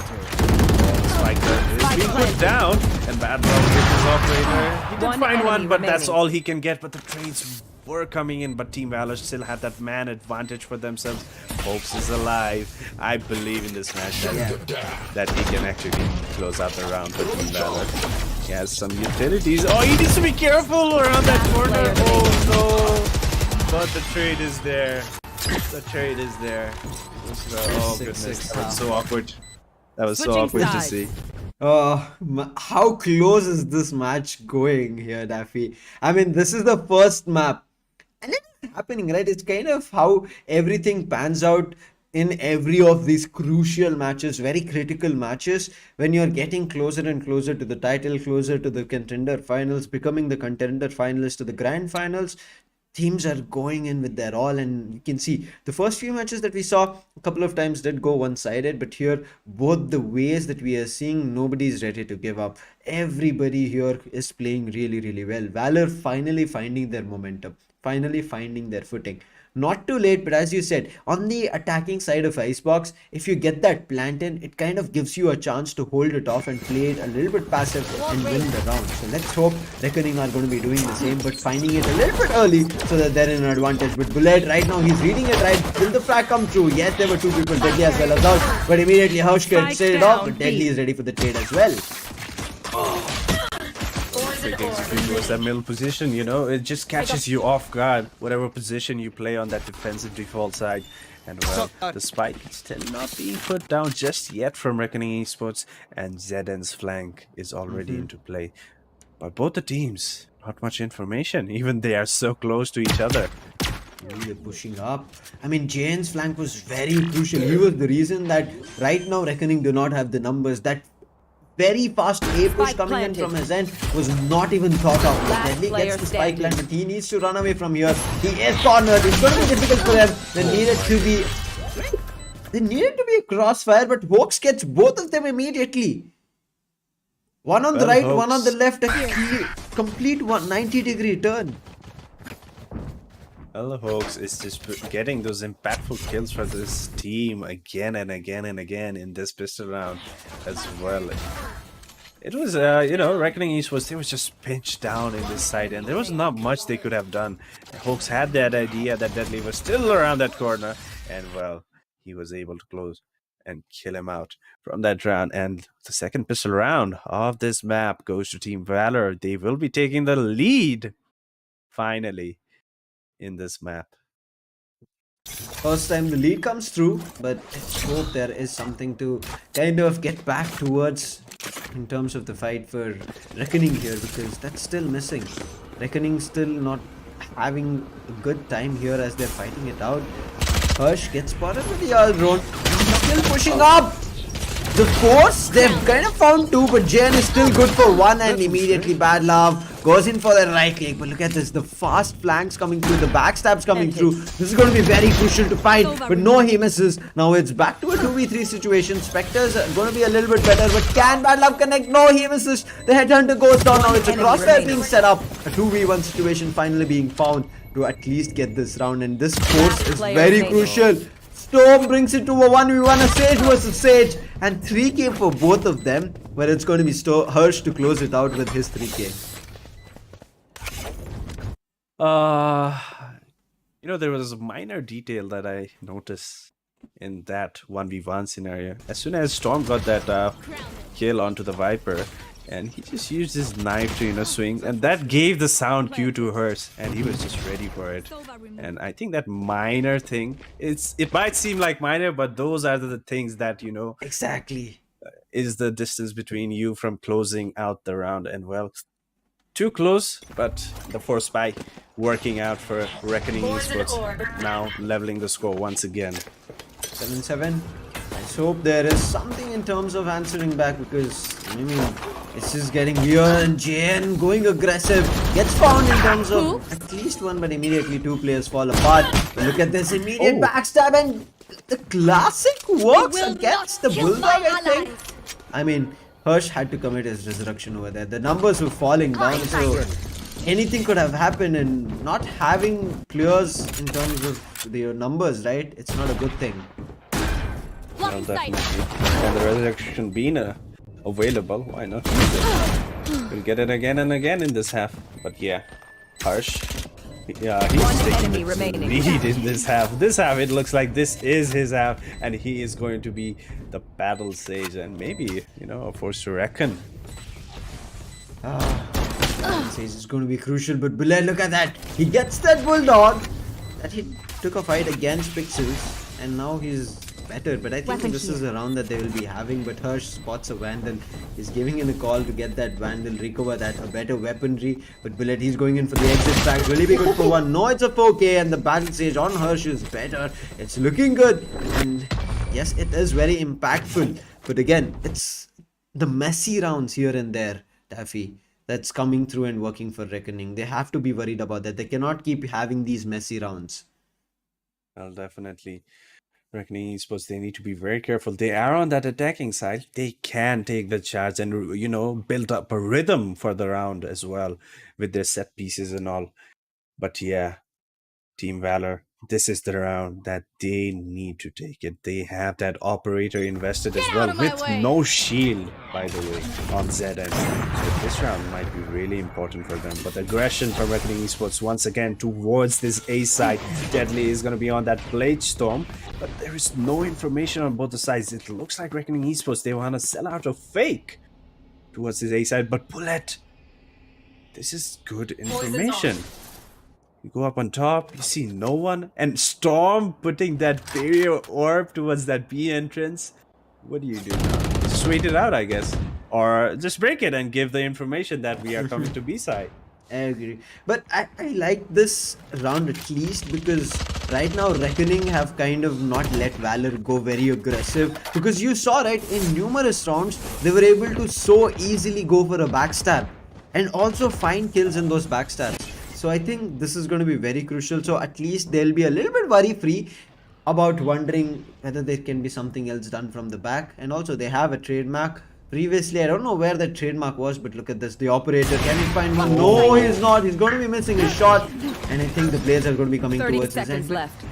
Spike is being put down, and Bad Luck with his operator. He did One find one, enemy but that's remaining. all he can get. But the trades were coming in, but Team Valor still had that man advantage for themselves. Hopes is alive. I believe in this match that he can actually close out the round for Team Valor. He has some utilities. Oh, he needs to be careful around that corner. Oh no! But the trade is there. The trade is there. Oh goodness, that was so awkward. That was so Switching awkward to sides. see. How close is this match going here, Daffy? I mean, this is the first map. And it's happening, right? It's kind of how everything pans out in every of these crucial matches, very critical matches, when you're getting closer and closer to the title, closer to the contender finals, becoming the contender finalist to the grand finals. Teams are going in with their all, and you can see the first few matches that we saw a couple of times did go one-sided, but here both the ways that we are seeing, nobody's ready to give up. Everybody here is playing really, really well. Valor finally finding their momentum, finally finding their footing. Not too late, but as you said, on the attacking side of Icebox, if you get that plant in, it kind of gives you a chance to hold it off and play it a little bit passive and win the round. So let's hope Reckoning are going to be doing the same, but finding it a little bit early so that they're in an advantage. But Bullet, right now, he's reading it right. Will the frag come through? Yes, there were two people, Deadly as well as Hush, but immediately Hush gets it off, but Deadly is ready for the trade as well. Big execute was that middle position, it just catches you off guard, whatever position you play on that defensive default side. And well, the spike is still not being put down just yet from Reckoning Esports, and ZN's flank is already into play. But both the teams, not much information, even they are so close to each other. They're pushing up. I mean, Jane's flank was very crucial. He was the reason that right now Reckoning do not have the numbers. That very fast A push Spike coming in planted. from his end was not even thought of. But Last Deadly player gets the spike standing. land, but he needs to run away from here. He is cornered. It's going to be difficult for them. They needed to be a crossfire, but Hawks gets both of them immediately. One on the Well, right, one on Hawks. the left. A complete 190-degree turn. Well, Hawks is just getting those impactful kills for this team again and again and again in this pistol round as well. It was, Reckoning East they was just pinched down in this side, and there was not much they could have done. Hawks had that idea that Deadly was still around that corner, and well, he was able to close and kill him out from that round. And the second pistol round of this map goes to Team Valor. They will be taking the lead finally in this map. First time the lead comes through, but let's hope there is something to kind of get back towards in terms of the fight for Reckoning here, because that's still missing. Reckoning still not having a good time here as they're fighting it out. Hush gets spotted with the all drone. Still pushing up. The force, they've kind of found two, but Jen is still good for one, and immediately Bad Love goes in for the right click. But look at this, the fast flanks coming through, the backstabs coming through. This is going to be very crucial to fight, but no, he misses. Now it's back to a 2v3 situation. Spectre's going to be a little bit better, but can Bad Love connect? No, he misses. The headhunter goes down. Now it's a crossfire being set up. A 2v1 situation finally being found to at least get this round, and this force is very crucial. Storm brings it to a 1v1, a Sage versus Sage, and 3k for both of them, where it's going to be Hirsch to close it out with his 3k. There was a minor detail that I noticed in that 1v1 scenario. As soon as Storm got that kill onto the Viper, and he just used his knife to swing, and that gave the sound cue to hers, and he was just ready for it. And I think that minor thing, it might seem like minor, but those are the things that Exactly. is the distance between you from closing out the round. And well, too close, but the force spike working out for Reckoning Esports, now leveling the score once again. 7-7. Let's hope there is something in terms of answering back, because I mean it's just getting weird. And JN going aggressive gets found in terms of at least one, but immediately two players fall apart. But look at this immediate backstab, and the classic works against the Bulldog, I think. I mean, Hirsch had to commit his resurrection over there. The numbers were falling down, so anything could have happened, and not having clears in terms of the numbers, right? It's not a good thing. Well, definitely. And the resurrection being available, why not use it? We'll get it again and again in this half. But yeah, Harsh. Yeah, he's One taking enemy the remaining. lead in this half. This half, it looks like this is his half, and he is going to be the battle sage, and maybe, a force to reckon. Says it's going to be crucial, but Bullet, look at that. He gets that Bulldog that he took a fight against Pixels, and now he's better. But I think this is a round that they will be having. But Hirsch spots a Vandal. He's giving in a call to get that Vandal, recover that, a better weaponry. But Bullet, he's going in for the exit track. Really be good for one. No, it's a 4K, and the battle stage on Hirsch is better. It's looking good. And yes, it is very impactful. But again, it's the messy rounds here and there, Taffy, that's coming through and working for Reckoning. They have to be worried about that. They cannot keep having these messy rounds. Well, definitely. Reckoning Esports, they need to be very careful. They are on that attacking side. They can take the charge and, build up a rhythm for the round as well with their set pieces and all. But yeah, Team Valor, this is the round that they need to take it. They have that operator invested as well with no shield, by the way, on ZN. So this round might be really important for them. But aggression from Reckoning Esports once again towards this A side. Deadly is going to be on that Blade Storm, but there is no information on both the sides. It looks like Reckoning Esports, they want to sell out a fake towards this A side, but Bullet, this is good information. You go up on top, you see no one, and Storm putting that barrier orb towards that B entrance. What do you do now? Just wait it out, I guess. Or just break it and give the information that we are coming to B side. I agree. But I like this round at least, because right now Reckoning have kind of not let Valor go very aggressive. Because you saw, right, in numerous rounds, they were able to so easily go for a backstab and also find kills in those backstabs. So I think this is going to be very crucial. So at least they'll be a little bit worry free about wondering whether there can be something else done from the back. And also they have a trademark. Previously, I don't know where that trademark was, but look at this. The operator, can he find one? No, he's not. He's going to be missing his shot. And I think the players are going to be coming 30 towards his seconds end. left.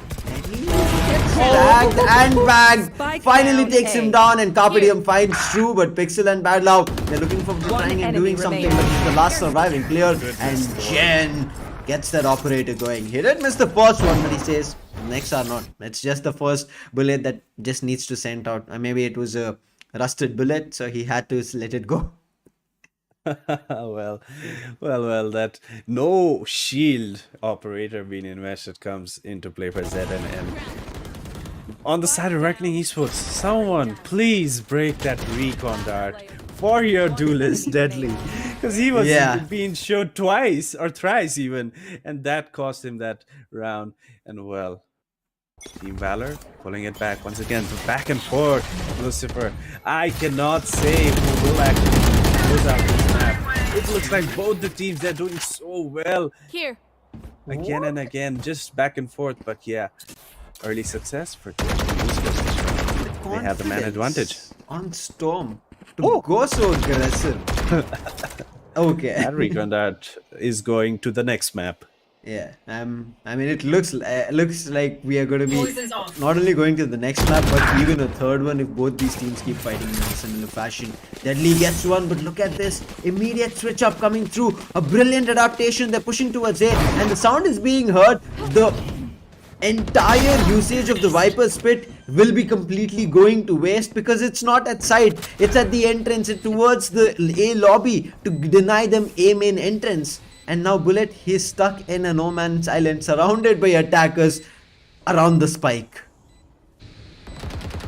Tagged and bagged. Finally takes him down, and Carpe Diem finds True, but Pixel and Badlau, they're looking for trying and doing something, but he's the last surviving player. And Jen gets that operator going. He did miss the first one, but he says next are not. It's just the first bullet that just needs to send out. Maybe it was a rusted bullet, so he had to let it go. well, that no shield operator being invested comes into play for ZN. And on the side of Reckoning Esports, someone please break that recon dart for your duelist Deadly, because he was being showed twice or thrice even, and that cost him that round. And well, Team Valor pulling it back once again, back and forth. Lucifer, I cannot say who will actually close out this map. It looks like both the teams, they're doing so well. Here. Again and again, just back and forth. But yeah, early success for Team Esports. They have the man advantage. On Storm to go so aggressive. Okay. That recon that is going to the next map. Yeah, I mean, it looks like we are going to be not only going to the next map, but even a third one if both these teams keep fighting in a similar fashion. Deadly gets one, but look at this immediate switch up coming through. A brilliant adaptation. They're pushing towards A, and the sound is being heard. The entire usage of the Viper Spit will be completely going to waste because it's not at site, it's at the entrance, it's towards the A lobby to deny them A main entrance. And now Bullet, he's stuck in a no man's island surrounded by attackers around the spike.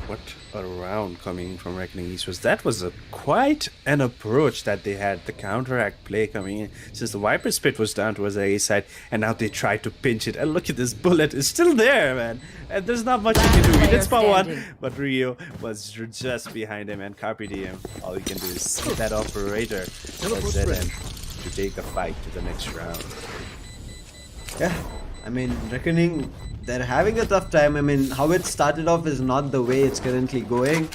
What a round coming from Reckoning Esports. That was quite an approach that they had. The counteract play coming in. Since the Viper Spit was down towards the A side, and now they tried to pinch it. And look at this Bullet, is still there, man. And there's not much he can do. He did spawn one, but Rio was just behind him. And Carpe Diem, all he can do is see that operator for ZN to take the fight to the next round. Yeah, I mean, Reckoning, they're having a tough time. I mean, how it started off is not the way it's currently going,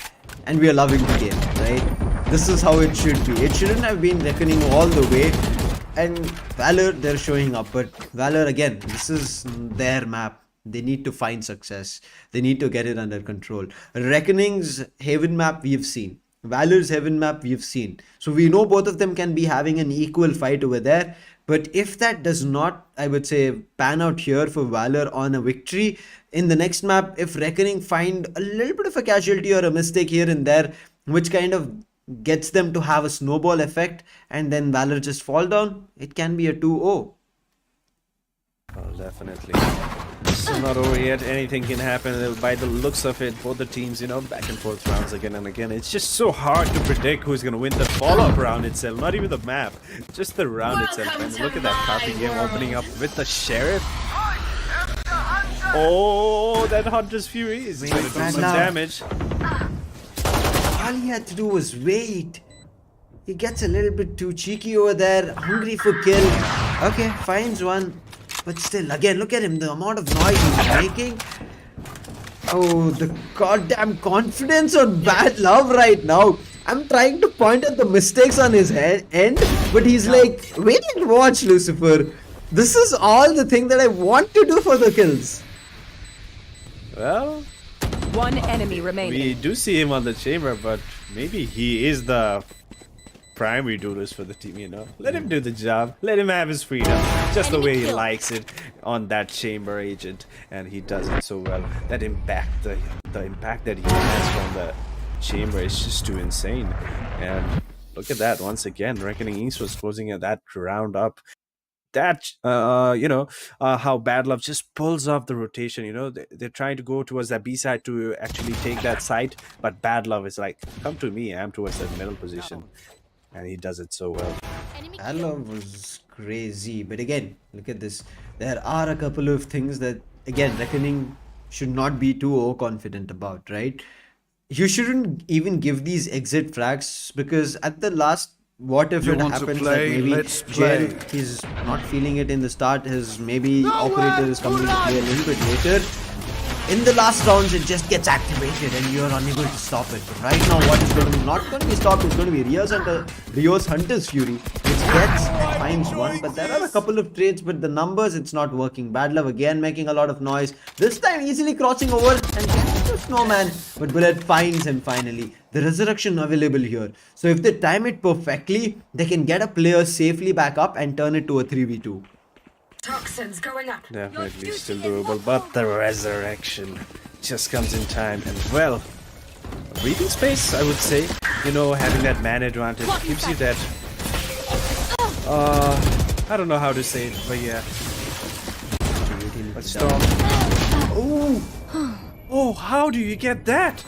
and we are loving the game, right? This is how it should be. It shouldn't have been Reckoning all the way. And Valor, they're showing up, but Valor, again, this is their map. They need to find success. They need to get it under control. Reckoning's Haven map, we've seen. Valor's Heaven map we've seen. So we know both of them can be having an equal fight over there. But if that does not, I would say, pan out here for Valor on a victory, in the next map, if Reckoning find a little bit of a casualty or a mistake here and there, which kind of gets them to have a snowball effect, and then Valor just fall down, it can be a 2-0. Well, definitely. Still not over yet. Anything can happen. By the looks of it, both the teams, back and forth rounds again and again. It's just so hard to predict who's going to win the follow-up round itself. Not even the map, just the round itself. And look at that Carpe game opening up with the Sheriff. Oh, that Hunter's Fury is going to do some damage. All he had to do was wait. He gets a little bit too cheeky over there, hungry for kill. Okay, finds one. But still, again, look at him, the amount of noise he's making. Oh, the goddamn confidence on Bad Love right now. I'm trying to point at the mistakes on his end, but he's like, wait and watch, Lucifer. This is all the thing that I want to do for the kills. Well, One enemy remaining. we do see him on the chamber, but maybe he is the primary duelist for the team, Let him do the job. Let him have his freedom. Just the way he likes it on that chamber agent. And he does it so well. That impact, the impact that he has from the chamber is just too insane. And look at that once again. Reckoning Esports closing that round up. That how Bad Love just pulls off the rotation. They're trying to go towards that B side to actually take that site, but Bad Love is like, come to me, I'm towards that middle position, and he does it so well. Bad Love was crazy, but again, look at this. There are a couple of things that, again, Reckoning should not be too overconfident about, right? You shouldn't even give these exit frags because at the last, what if You it want to happens play? that maybe Let's Jail, play. he's not feeling it in the start, his maybe operator is coming to play a little bit later. In the last rounds, it just gets activated and you're unable to stop it. But right now, what is going to be not going to be stopped is going to be Rio's Hunter's Fury, which gets finds one. But there are a couple of trades, but the numbers, it's not working. Bad Love again making a lot of noise. This time easily crossing over and gets to Snowman. But Bullet finds him finally. The resurrection available here. So if they time it perfectly, they can get a player safely back up and turn it to a 3v2. Toxins going up. Definitely still doable, but the resurrection just comes in time. And well, breathing space, I would say. Having that man advantage gives you that. I don't know how to say it, but yeah. But Storm. Oh, how do you get that?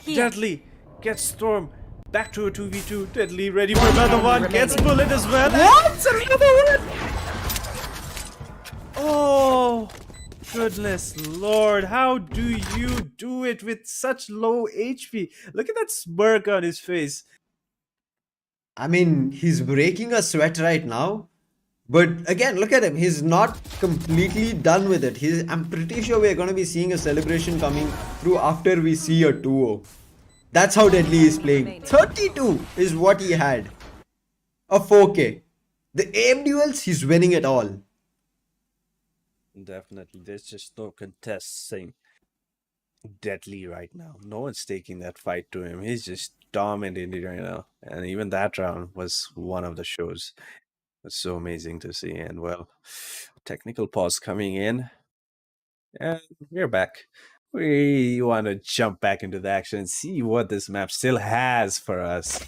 Deadly gets Storm back to a 2v2. Deadly ready for another one. Gets Bullet as well. What? Another one. Oh, goodness Lord, how do you do it with such low HP? Look at that smirk on his face. I mean, he's breaking a sweat right now. But again, look at him. He's not completely done with it. I'm pretty sure we're going to be seeing a celebration coming through after we see a 2-0. That's how deadly he's playing. 32 is what he had. A 4K. The aim duels, he's winning it all. Definitely, there's just no contesting Deadly right now. No one's taking that fight to him. He's just dominating right now. And even that round was one of the shows. It's so amazing to see. And well, technical pause coming in. And we're back. We want to jump back into the action and see what this map still has for us.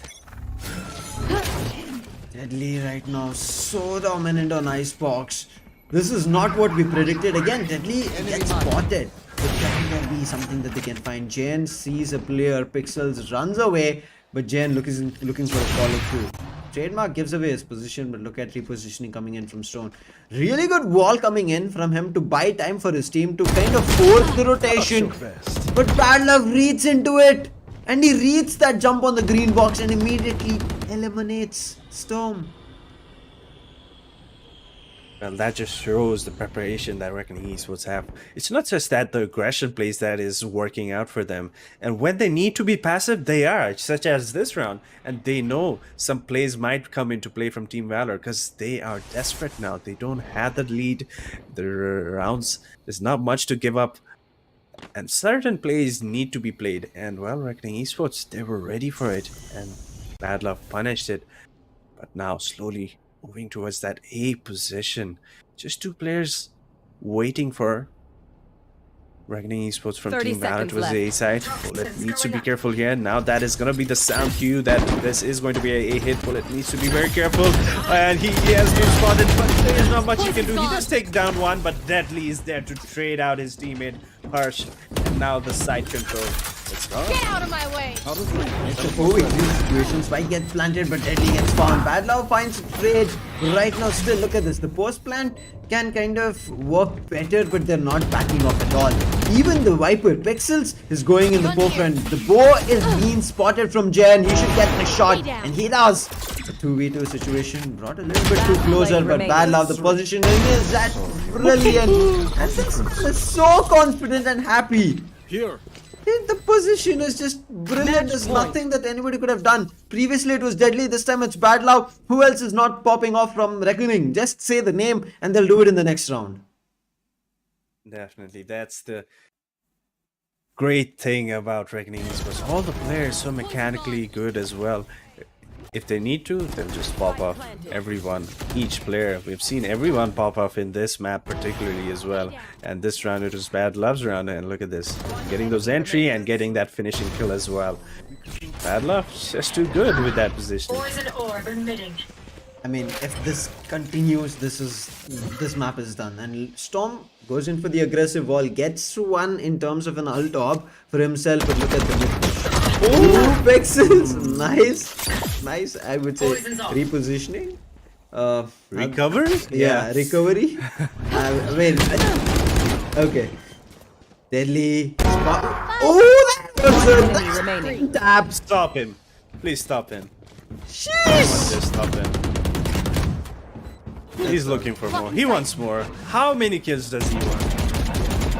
Deadly right now, so dominant on Icebox. This is not what we predicted. Again, Deadly gets spotted. But can there be something that they can find? Jane sees a player, Pixels runs away, but Jane looking for a follow through. Trademark gives away his position, but look at repositioning coming in from Stone. Really good wall coming in from him to buy time for his team to kind of force the rotation. But Bad Love reads into it. And he reads that jump on the green box and immediately eliminates Storm. Well, that just shows the preparation that Reckoning Esports have. It's not just that the aggression plays that is working out for them. And when they need to be passive, they are, such as this round. And they know some plays might come into play from Team Valor because they are desperate now. They don't have the lead. The rounds, there's not much to give up. And certain plays need to be played. And well, Reckoning Esports, they were ready for it. And Bad Love punished it. But now slowly moving towards that A position. Just two players waiting for Reckoning Esports from 30 Team Valor seconds towards the A side. Bullet needs to be careful here. Now that is going to be the sound cue that this is going to be a hit. Bullet needs to be very careful. And he has been spotted, but there's not much he can do. He does take down one, but Deadly is there to trade out his teammate, Harsh. And now the side control. It's gone. Get out of my way! It's a 4v3 situation. Spike gets planted, but Deadly gets found. Bad Love finds a trade. Right now, still look at this. The post plant can kind of work better, but they're not backing off at all. Even the Viper, Pixels, is going in the forefront. The bow is being spotted from Jen. He should get the shot, and he does. The 2v2 situation brought a little bit too closer, but Bad Love, the positioning is that brilliant. And this man is so confident and happy. Here. The position is just brilliant. There's nothing that anybody could have done. Previously it was Deadly, this time it's Bad Love. Who else is not popping off from Reckoning? Just say the name and they'll do it in the next round. Definitely. That's the great thing about Reckoning Esports. All the players so mechanically good as well. If they need to, they'll just pop off everyone, each player. We've seen everyone pop off in this map particularly as well. And this round it was Bad Love's round, and look at this. Getting those entry and getting that finishing kill as well. Bad Love just too good with that position. Poison orb emitting. I mean, if this continues, this map is done. And Storm goes in for the aggressive wall, gets one in terms of an ult orb for himself, but look at the mid. Oh, Pixels! Nice, I would say repositioning. Recovery? Yeah, recovery. I mean, okay. Deadly. Oh, that was a Remaining. tap. Stop him. Please stop him. Jeez. Just stop him. He's looking for more. He wants more. How many kills does he want?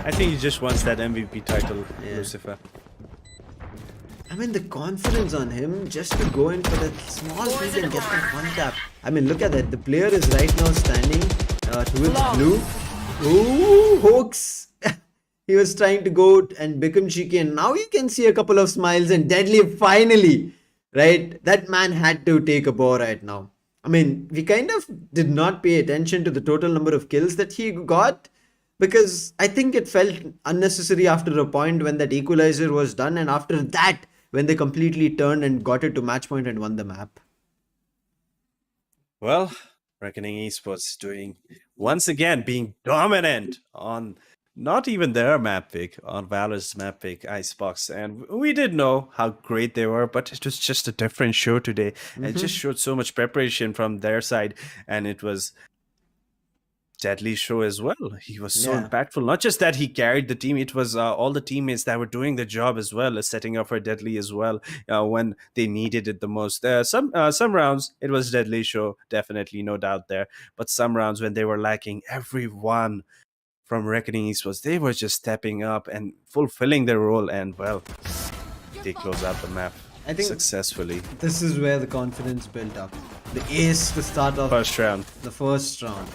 I think he just wants that MVP title, Lucifer. I mean, the confidence on him just to go in for that small thing and get that one tap. I mean, look at that. The player is right now standing towards blue. Ooh, hooks. He was trying to go and become cheeky, and now you can see a couple of smiles, and Deadly finally, right? That man had to take a bow right now. I mean, we kind of did not pay attention to the total number of kills that he got, because I think it felt unnecessary after a point when that equalizer was done, and after that, when they completely turned and got it to match point and won the map. Well, Reckoning Esports doing once again being dominant on not even their map pick, on Valor's map pick, Icebox. And we did know how great they were, but it was just a different show today. And it just showed so much preparation from their side. And it was Deadly show as well. He was so impactful. Not just that he carried the team, it was all the teammates that were doing the job as well, setting up for Deadly as well when they needed it the most. Some rounds it was Deadly show, definitely, no doubt there. But some rounds when they were lacking, everyone from Reckoning Esports, they were just stepping up and fulfilling their role, and well, they close out the map. I think successfully. This is where the confidence built up. The ace to start off First round. the first round.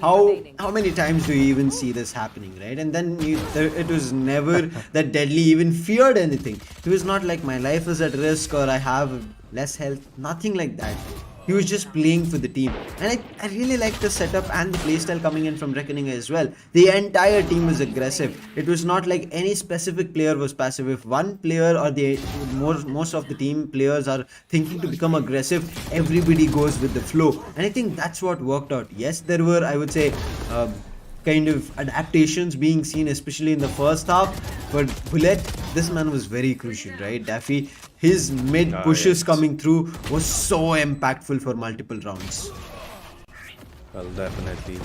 How many times do you even see this happening, right? And then it was never that Deadly even feared anything. It was not like my life is at risk or I have less health. Nothing like that. He was just playing for the team. And I really like the setup and the playstyle coming in from Reckoning as well. The entire team was aggressive. It was not like any specific player was passive. If one player or the most of the team players are thinking to become aggressive, everybody goes with the flow. And I think that's what worked out. Yes, there were, I would say, kind of adaptations being seen, especially in the first half. But Bullet, this man was very crucial, right? Daffy, his mid pushes yes. coming through was so impactful for multiple rounds. Well, definitely.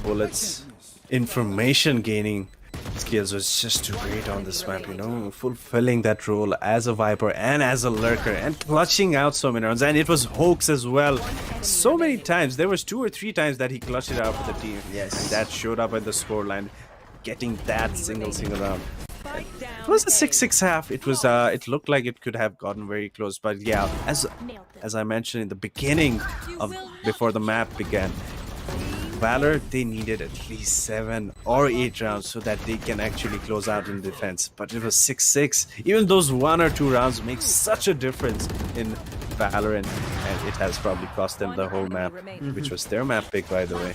Bullets, information gaining skills was just too great on this map, you know, fulfilling that role as a Viper and as a lurker and clutching out so many rounds. And it was Hoax as well. So many times, there was 2 or 3 times that he clutched it out for the team. Yes. And that showed up in the scoreline, getting that single round. It was a 6-6 half. It was it looked like it could have gotten very close, but yeah, as I mentioned in the beginning of before the map began, Valor, they needed at least 7 or 8 rounds so that they can actually close out in defense. But it was 6-6. Even those 1 or 2 rounds make such a difference in Valorant, and it has probably cost them the whole map, which was their map pick, by the way.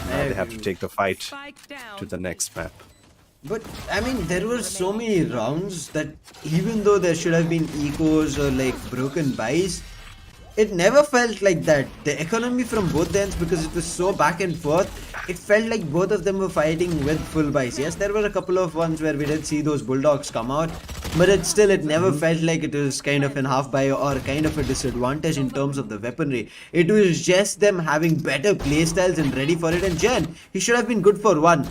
Now they have to take the fight to the next map. But I mean, there were so many rounds that even though there should have been ecos or like broken buys, it never felt like that. The economy from both ends, because it was so back and forth, it felt like both of them were fighting with full buys. Yes, there were a couple of ones where we did see those bulldogs come out, but it never felt like it was kind of an half buy or kind of a disadvantage in terms of the weaponry. It was just them having better playstyles and ready for it. And Jen, he should have been good for 1.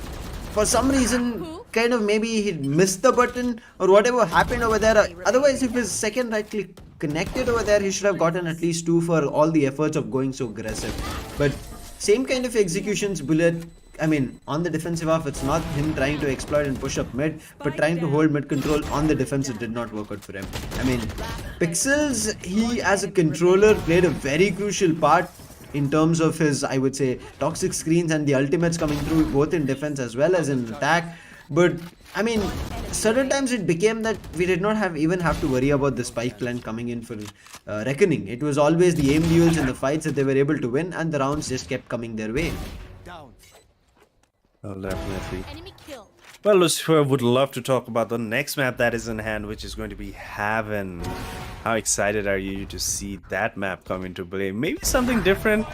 For some reason, kind of maybe he missed the button or whatever happened over there. Otherwise, if his second right click connected over there, he should have gotten at least 2 for all the efforts of going so aggressive. But same kind of executions, Bullet. I mean, on the defensive half, it's not him trying to exploit and push up mid, but trying to hold mid control on the defense. It did not work out for him. I mean, Pixels, he as a controller played a very crucial part in terms of his, I would say, toxic screens and the ultimates coming through both in defense as well as in attack. But I mean, certain times it became that we did not even have to worry about the spike plant coming in for Reckoning. It was always the aim duels and the fights that they were able to win, and the rounds just kept coming their way. Down. Oh, definitely. Well, Lucifer would love to talk about the next map that is in hand, which is going to be Heaven. How excited are you to see that map come into play? Maybe something different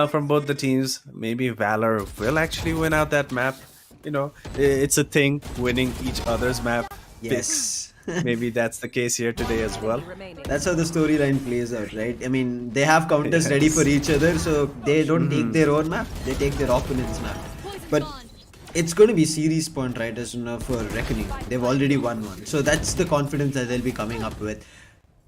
from both the teams. Maybe Valor will actually win out that map. You know, it's a thing, winning each other's map Yes. picks. Maybe that's the case here today as well. That's how the storyline plays out, right? I mean, they have counters ready for each other, so they don't take their own map, they take their opponent's map. But it's going to be series point, right, as enough for Reckoning. They've already won one, so that's the confidence that they'll be coming up with.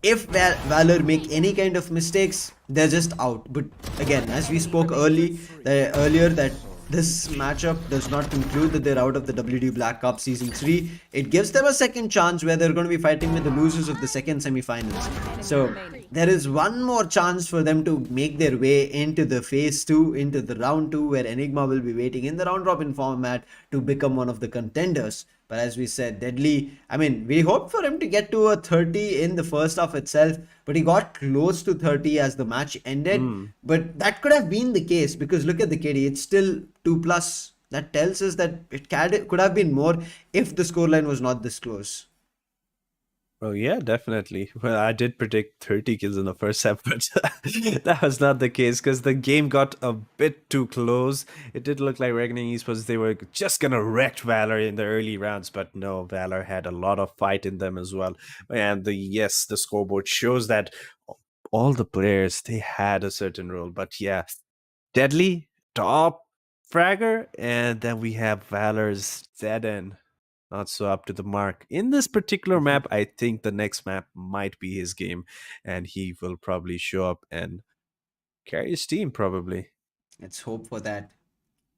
If Valor make any kind of mistakes, they're just out. But again, as we spoke earlier, that this matchup does not conclude that they're out of the WD Black Cup Season 3. It gives them a second chance where they're going to be fighting with the losers of the second semi-finals. So there is one more chance for them to make their way into the phase 2, into the round 2, where Enigma will be waiting in the round robin format to become one of the contenders. But as we said, Deadly, I mean, we hoped for him to get to a 30 in the first half itself, but he got close to 30 as the match ended. But that could have been the case, because look at the KD, it's still 2+. That tells us that it could have been more if the scoreline was not this close. Oh yeah, definitely. Well, I did predict 30 kills in the first half, but that was not the case because the game got a bit too close. It did look like Reckoning Esports, they were just gonna wreck Valor in the early rounds, but no, Valor had a lot of fight in them as well. And the scoreboard shows that all the players, they had a certain role. But yeah, Deadly, top fragger, and then we have Valor's Zedden. Not so up to the mark. In this particular map, I think the next map might be his game, and he will probably show up and carry his team, probably. Let's hope for that.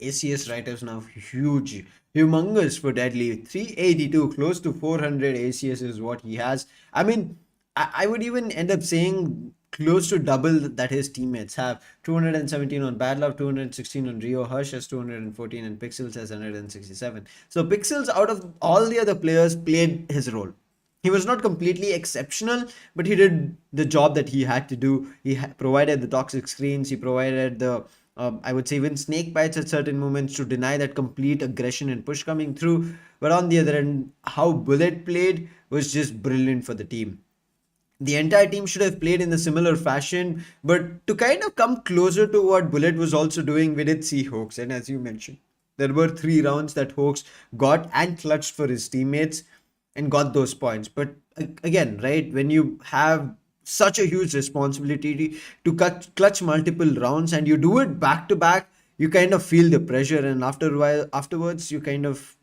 ACS writers now huge, humongous for Deadly. 382, close to 400 ACS is what he has. I mean, I would even end up saying close to double that his teammates have. 217 on Bad Love, 216 on Rio. Hush has 214 and Pixels has 167. So Pixels, out of all the other players, played his role. He was not completely exceptional, but he did the job that he had to do. He provided the toxic screens, he provided the I would say even snake bites at certain moments to deny that complete aggression and push coming through. But on the other end, how Bullet played was just brilliant for the team. The entire team should have played in a similar fashion, but to kind of come closer to what Bullet was also doing, we did see Hawks. And as you mentioned, there were 3 rounds that Hawks got and clutched for his teammates and got those points. But again, right, when you have such a huge responsibility to clutch multiple rounds and you do it back to back, you kind of feel the pressure, and after a while, afterwards, you kind of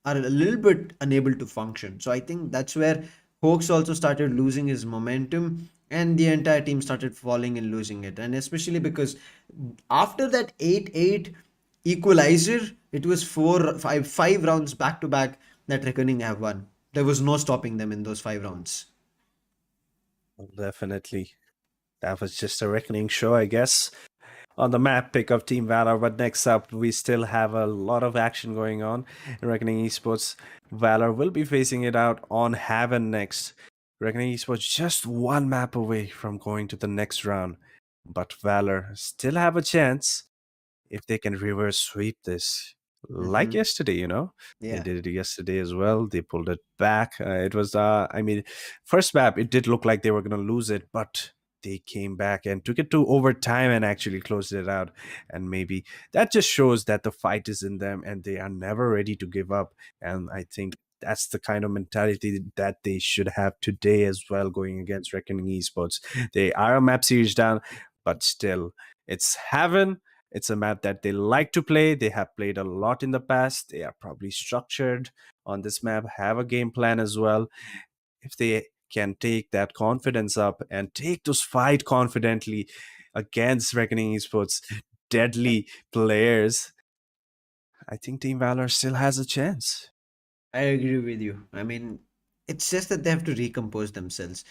are a little bit unable to function. So I think that's where Hawks also started losing his momentum and the entire team started falling and losing it. And especially because after that 8-8 equalizer, it was 5 rounds back to back that Reckoning have won. There was no stopping them in those 5 rounds. Well, definitely. That was just a reckoning show, I guess. On the map, pick up Team Valor. But next up, we still have a lot of action going on in Reckoning Esports. Valor will be facing it out on Haven next. Reckoning Esports just one map away from going to the next round. But Valor still have a chance if they can reverse sweep this. Like Mm-hmm. yesterday, they Yeah. did it yesterday as well. They pulled it back. It was, I mean, first map, it did look like they were going to lose it, but they came back and took it to overtime and actually closed it out. And maybe that just shows that the fight is in them and they are never ready to give up. And I think that's the kind of mentality that they should have today as well, going against Reckoning Esports. They are a map series down, but still, it's Haven. It's a map that they like to play. They have played a lot in the past. They are probably structured on this map, have a game plan as well. If they can take that confidence up and take those fight confidently against Reckoning Esports, deadly players, I think Team Valor still has a chance. I agree with you. I mean, it's just that they have to recompose themselves.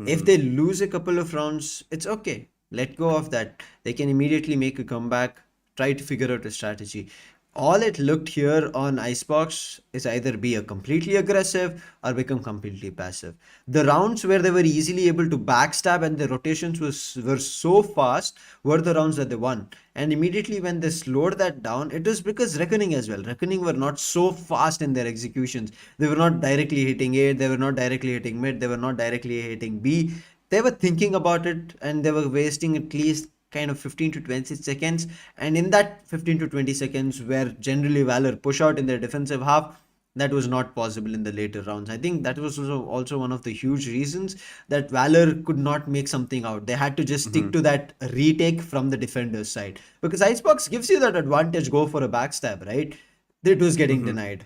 If Hmm. they lose a couple of rounds, it's okay. Let go of that. They can immediately make a comeback, try to figure out a strategy. All it looked here on Icebox is either be a completely aggressive or become completely passive. The rounds where they were easily able to backstab and the rotations were so fast were the rounds that they won. And immediately when they slowed that down, it was because Reckoning as well. Reckoning were not so fast in their executions. They were not directly hitting A, they were not directly hitting mid, they were not directly hitting B. They were thinking about it and they were wasting at least kind of 15 to 20 seconds. And in that 15 to 20 seconds, where generally Valor push out in their defensive half, that was not possible in the later rounds. I think that was also one of the huge reasons that Valor could not make something out. They had to just stick Hmm. to that retake from the defender's side because Icebox gives you that advantage, go for a backstab, right? It was getting Hmm. denied.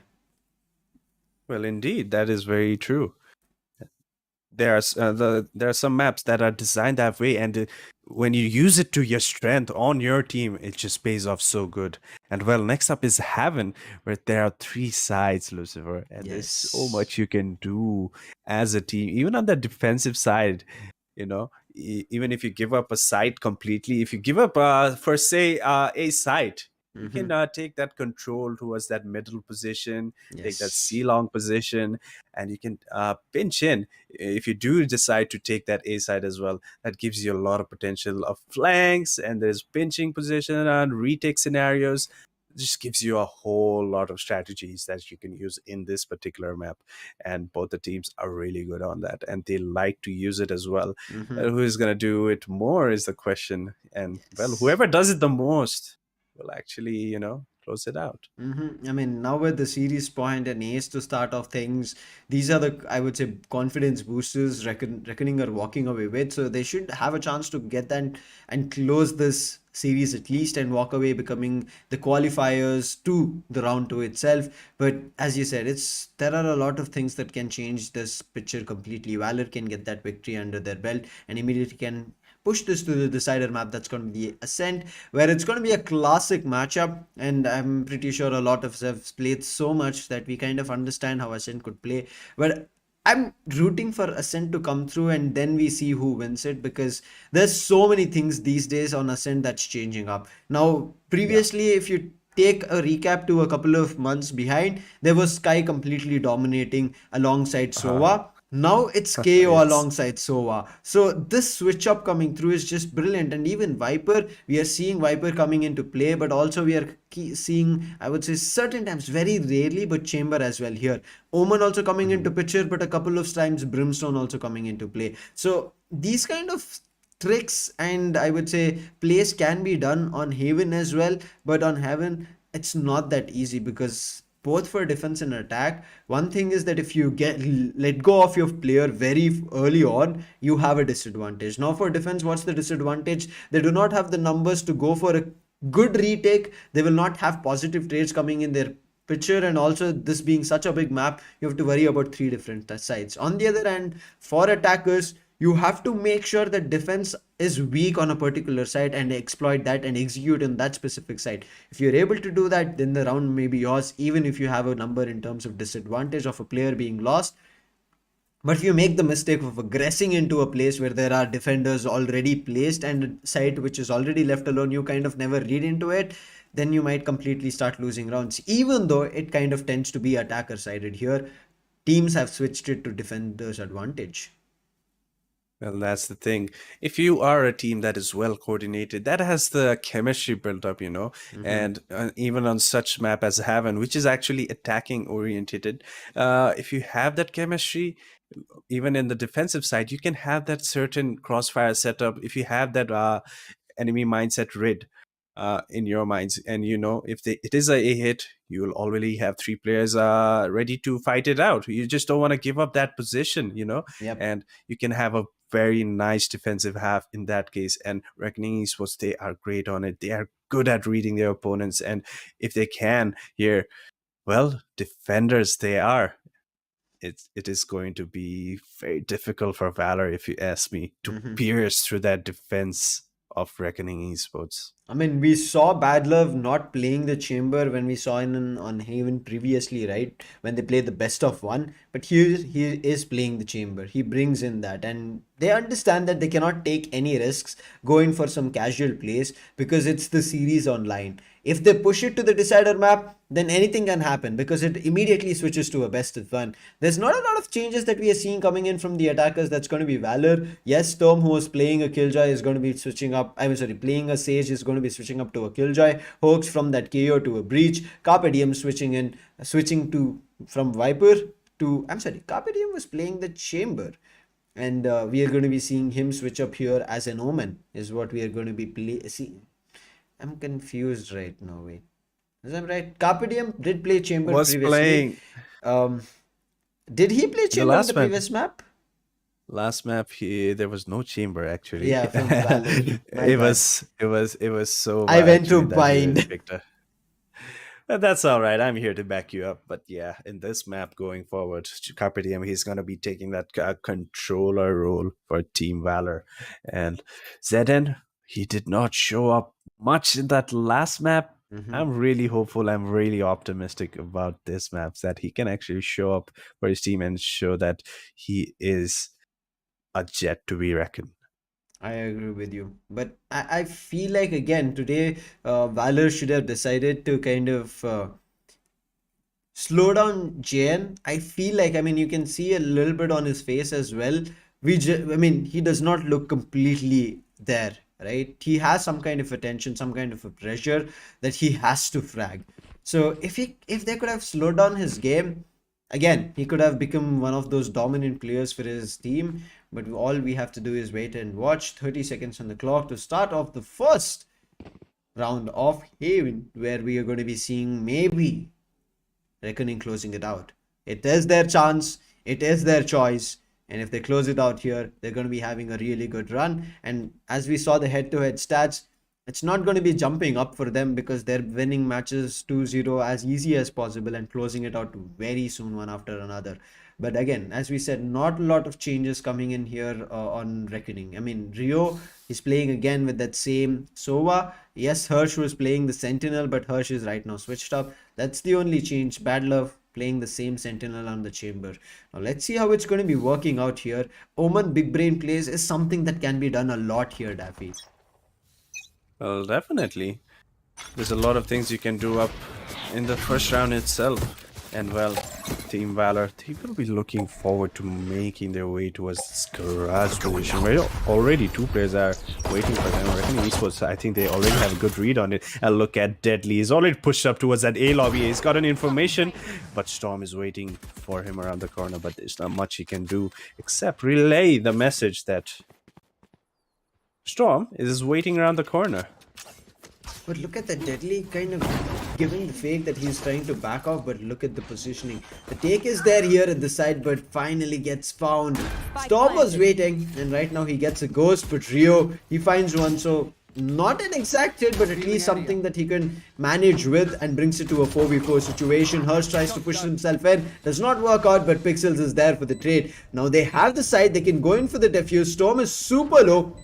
Well, indeed, that is very true. There are some maps that are designed that way, and when you use it to your strength on your team, it just pays off so good. And well, next up is Heaven, where there are 3 sides, Lucifer, and there's so Yes. much you can do as a team, even on the defensive side. Even if you give up a site completely, if you give up for say a site, you can Hmm. take that control towards that middle position, take that Yes. C long position, and you can pinch in. If you do decide to take that A side as well, that gives you a lot of potential of flanks, and there's pinching position and retake scenarios. It just gives you a whole lot of strategies that you can use in this particular map, and both the teams are really good on that, and they like to use it as well. Hmm. Who is going to do it more is the question, and well, Yes. whoever does it the most will actually close it out. I mean, now with the series point and ace to start off things, these are the, I would say, confidence boosters Reckoning are walking away with. So they should have a chance to get that and close this series at least and walk away becoming the qualifiers to the round two itself. But as you said, there are a lot of things that can change this picture completely. Valor can get that victory under their belt and immediately can push this to the decider map. That's going to be Ascent, where it's going to be a classic matchup. And I'm pretty sure a lot of us have played so much that we kind of understand how Ascent could play. But I'm rooting for Ascent to come through and then we see who wins it because there's so many things these days on Ascent that's changing up. Now, Yeah. previously, if you take a recap to a couple of months behind, there was Sky completely dominating alongside Uh-huh. Sova. Now it's KO It's alongside Sova. So this switch up coming through is just brilliant. And even Viper, we are seeing Viper coming into play, but also we are seeing, I would say, certain times, very rarely, but Chamber as well here. Omen also coming into Mhm. picture, but a couple of times Brimstone also coming into play. So these kind of tricks and I would say plays can be done on Haven as well, but on Heaven it's not that easy because both for defense and attack, one thing is that if you get let go of your player very early on, you have a disadvantage. Now for defense, what's the disadvantage? They do not have the numbers to go for a good retake. They will not have positive trades coming in their picture, and also this being such a big map, you have to worry about three different sides. On the other hand, for attackers, you have to make sure that defense is weak on a particular side and exploit that and execute in that specific side. If you're able to do that, then the round may be yours, even if you have a number in terms of disadvantage of a player being lost. But if you make the mistake of aggressing into a place where there are defenders already placed and a site which is already left alone, you kind of never read into it, then you might completely start losing rounds. Even though it kind of tends to be attacker sided here, teams have switched it to defenders' advantage. Well, that's the thing. If you are a team that is well coordinated, that has the chemistry built up, Hmm. and even on such map as Haven, which is actually attacking oriented, if you have that chemistry, even in the defensive side, you can have that certain crossfire setup. If you have that enemy mindset rid in your minds, and if it is a hit, you will already have three players ready to fight it out. You just don't want to give up that position, Yep. and you can have a very nice defensive half in that case. And Reckoning Esports, they are great on it. They are good at reading their opponents, and if they can here, well, defenders they are. It is going to be very difficult for Valor, if you ask me, to Hmm. pierce through that defense of Reckoning Esports. I mean, we saw Bad Love not playing the chamber when we saw in on Haven previously, right? When they played the best of one. But he is playing the chamber. He brings in that, and they understand that they cannot take any risks going for some casual plays because it's the series online. If they push it to the decider map, then anything can happen because it immediately switches to a best of one. There's not a lot of changes that we are seeing coming in from the attackers. That's going to be Valor. Yes, Storm, who was playing a Killjoy, is going to be switching up. I mean, sorry, playing a Sage is going to be switching up to a Killjoy. Hoax from that KO to a Breach. Carpe Diem switching to from Viper to. I'm sorry, Carpe Diem was playing the Chamber, and we are going to be seeing him switch up here as an Omen. Is what we are going to be see. I'm confused right now. Wait. Is that right? Carpe Diem did play Chamber Was previously. playing Um, did he play in the Chamber in the last map. previous map? Last map, there was no chamber actually. Yeah, from Valor. My it bad. was it was it was I Sova went to actually that bind. picked up. That's all right. I'm here to back you up. But yeah, in this map going forward, Carpe Diem, he's going to be taking that controller role for Team Valor. And Zeden, he did not show up much in that last map. Hmm. I'm really hopeful. I'm really optimistic about this map that he can actually show up for his team and show that he is a jet to be reckoned. I agree with you. But I feel like, again, today, Valor should have decided to kind of slow down Jan. I feel like, I mean, you can see a little bit on his face as well. I mean, he does not look completely there, right? He has some kind of attention, some kind of a pressure that he has to frag. So if they could have slowed down his game, again, he could have become one of those dominant players for his team. But all we have to do is wait and watch. 30 seconds on the clock to start off the first round of Haven, where we are going to be seeing maybe Reckoning closing it out. It is their chance, it is their choice, and if they close it out here, they're going to be having a really good run. And as we saw the head to head stats, it's not going to be jumping up for them because they're winning matches 2-0 as easy as possible and closing it out very soon, one after another. But again, as we said, not a lot of changes coming in here on Reckoning. I mean, Rio is playing again with that same Sova. Yes, Hirsch was playing the Sentinel, but Hirsch is right now switched up. That's the only change. Bad Love playing the same Sentinel on the Chamber. Now let's see how it's going to be working out here. Omen Big Brain plays is something that can be done a lot here, Daffy. Well, definitely. There's a lot of things you can do up in the first round itself. And well, Team Valor, they will be looking forward to making their way towards this garage position where already two players are waiting for them. Reckoning Esports, I think they already have a good read on it. And look at Deadly, he's already pushed up towards that A lobby. He's got an information, but Storm is waiting for him around the corner. But there's not much he can do except relay the message that Storm is waiting around the corner. But look at the Deadly kind of giving the fake that he's trying to back off, but look at the positioning. The take is there here at the side, but finally gets found. Storm was waiting, and right now he gets a ghost, but Rio, he finds one, so not an exact hit, but at least something that he can manage with and brings it to a 4v4 situation. Hurst tries to push himself in, does not work out, but Pixels is there for the trade. Now they have the side, they can go in for the defuse. Storm is super low.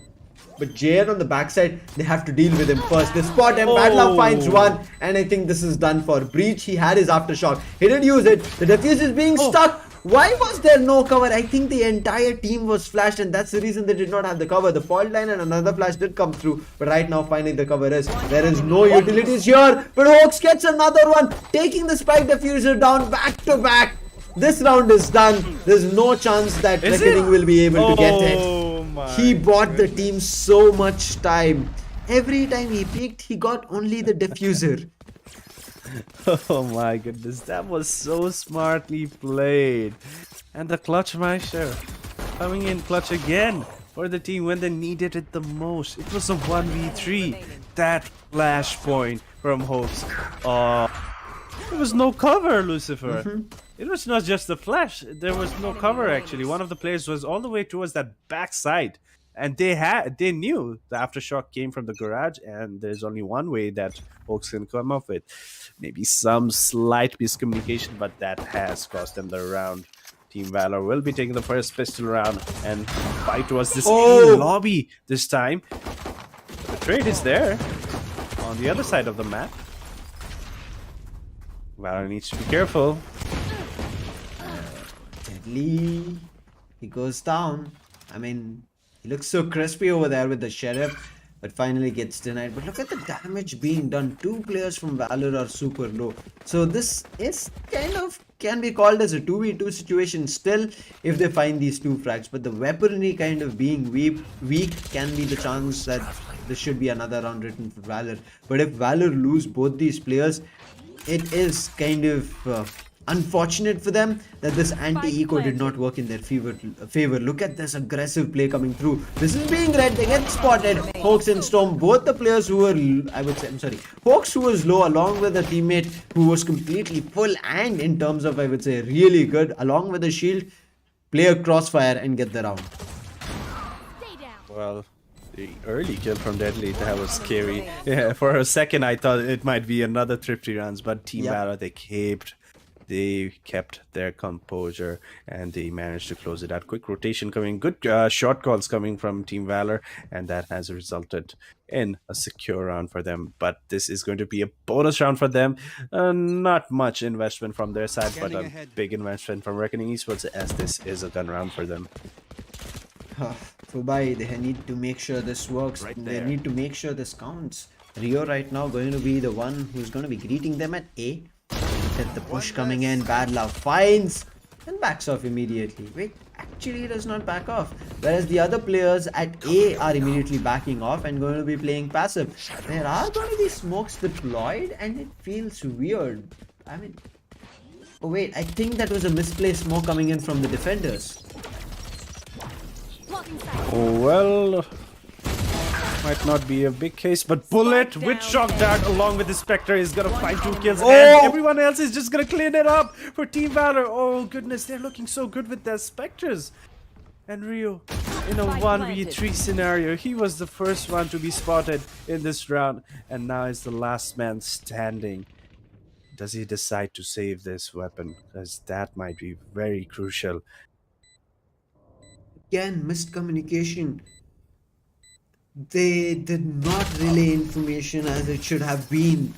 But JN on the backside, they have to deal with him first. They spot him, Bad Luck finds one, and I think this is done for. Breach, he had his aftershock. He didn't use it. The defuse is being stuck. Why was there no cover? I think the entire team was flashed, and that's the reason they did not have the cover. The fault line and another flash did come through, but right now finally the cover is. There is no utilities here, but Hawks gets another one, taking the spike diffuser down back to back. This round is done. There's no chance that Reckoning will be able to get it. He bought the team so much time. Every time he peeked, he got only the diffuser. Oh my goodness, that was so smartly played. And the clutch Meister coming in clutch again for the team when they needed it the most. It was a 1v3. That flashpoint from Hopes. There was no cover, Lucifer. It was not just the flash. There was no cover actually. One of the players was all the way towards that backside. And they knew the aftershock came from the garage, and there's only one way that Hawks can come up with. Maybe some slight miscommunication, but that has cost them the round. Team Valor will be taking the first pistol round and fight towards this lobby this time. The trade is there on the other side of the map. Valor needs to be careful. Deadly, he goes down. I mean, he looks so crispy over there with the sheriff, but finally gets denied. But look at the damage being done. Two players from Valor are super low. So this is kind of can be called as a 2v2 situation still if they find these two frags. But the weaponry kind of being weak can be the chance that there should be another round written for Valor. But if Valor lose both these players, it is kind of unfortunate for them that this anti-eco did not work in their favor. Look at this aggressive play coming through. This is being read. They get spotted. Hawks and Storm, both the players who were, Hawks who was low along with a teammate who was completely full and in terms of, I would say, really good, along with the shield, play a crossfire and get the round. Well, the early kill from Deadly, that was scary. Yeah, for a second I thought it might be another thrifty runs, but Team Valor, they kept their composure and they managed to close it out. Quick rotation coming, good short calls coming from Team Valor, and that has resulted in a secure round for them. But this is going to be a bonus round for them. Not much investment from their side, but a big investment from Reckoning Esports, as this is a gun round for them. Fubai, they need to make sure this works. They need to make sure this counts. Rio right now going to be the one who's going to be greeting them at A. At the push coming in, Bad Love finds and backs off immediately. Wait, actually he does not back off. Whereas the other players at A are immediately backing off and going to be playing passive. There are going to be smokes deployed and it feels weird. I mean, oh wait, I think that was a misplaced smoke coming in from the defenders. Oh, well, might not be a big case, but Bullet with Shock Dart along with the Spectre is gonna find 2 kills, and everyone else is just gonna clean it up for Team Valor. Oh goodness, they're looking so good with their Spectres. And Rio, in a 1v3 scenario, he was the first one to be spotted in this round, and now is the last man standing. Does he decide to save this weapon? Because that might be very crucial. Again, missed communication. They did not relay information as it should have been,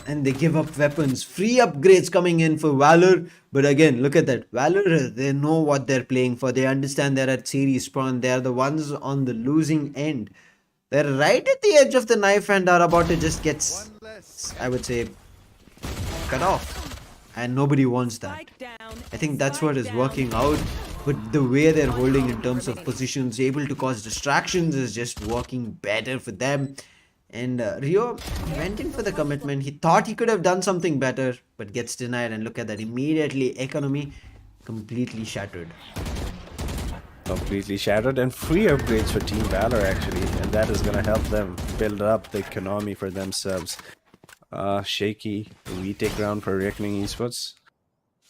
and they give up weapons. Free upgrades coming in for Valor, but again, look at that. Valor, they know what they're playing for. They understand they're at series spawn. They're the ones on the losing end. They're right at the edge of the knife and are about to just get, I would say, cut off. and nobody wants that. Spike down. I think that's what is Spike working down. out. But the way they're holding in terms of positions, able to cause distractions, is just working better for them. And Rio went in for the commitment. He thought he could have done something better, but gets denied. And look at that, immediately economy completely shattered. Completely shattered, and free upgrades for Team Valor actually, and that is gonna help them build up the economy for themselves. Shaky retake round for Reckoning Esports,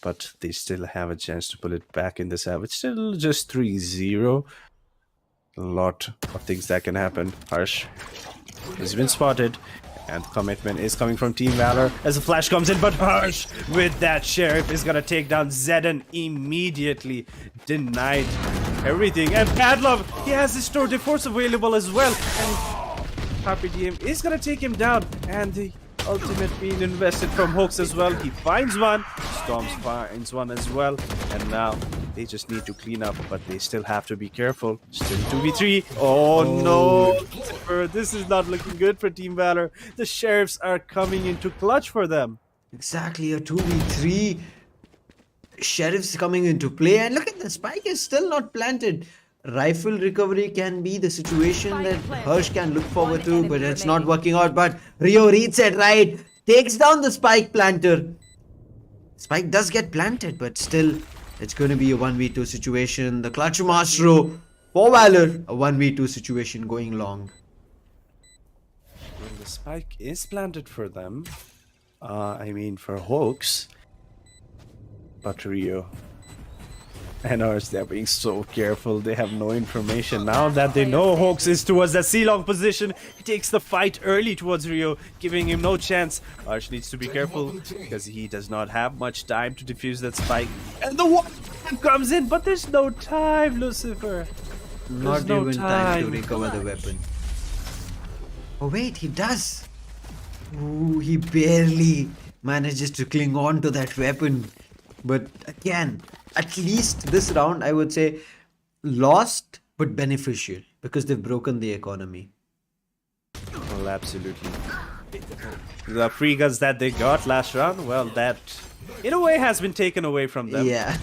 but they still have a chance to pull it back in this half. It's still just 3-0. A lot of things that can happen. Harsh has been spotted, and commitment is coming from Team Valor as the flash comes in, but Harsh with that Sheriff is gonna take down Zedden immediately. Denied everything, and Padlov, he has his Tour de Force available as well, and Happy DM is gonna take him down, and the ultimate being invested from Hooks as well. He finds one, Storms finds one as well, and now they just need to clean up, but they still have to be careful. Still 2v3. Oh no! This is not looking good for Team Valor. The Sheriffs are coming into clutch for them. Exactly, a 2v3. Sheriff's coming into play, and look at the spike is still not planted. Rifle recovery can be the situation that Harsh can look forward to, but it's not working out. But Rio reads it right, takes down the spike planter. Spike does get planted, but still, it's going to be a 1v2 situation. The Clutch Maestro for Valor, a 1v2 situation going long. Well, the spike is planted for them. For Hawks. But Rio and ours, they're being so careful. They have no information. Now that they know Hawks is towards the C-long position, he takes the fight early towards Rio, giving him no chance. Arch needs to be careful because he does not have much time to defuse that spike. And the one comes in, but there's no time, Lucifer. Not no even time to time. recover the weapon. Oh wait, he does. Ooh, he barely manages to cling on to that weapon. But again, at least this round, I would say, lost but beneficial because they've broken the economy. Well, absolutely. The free guns that they got last round, well, that in a way has been taken away from them. Yeah.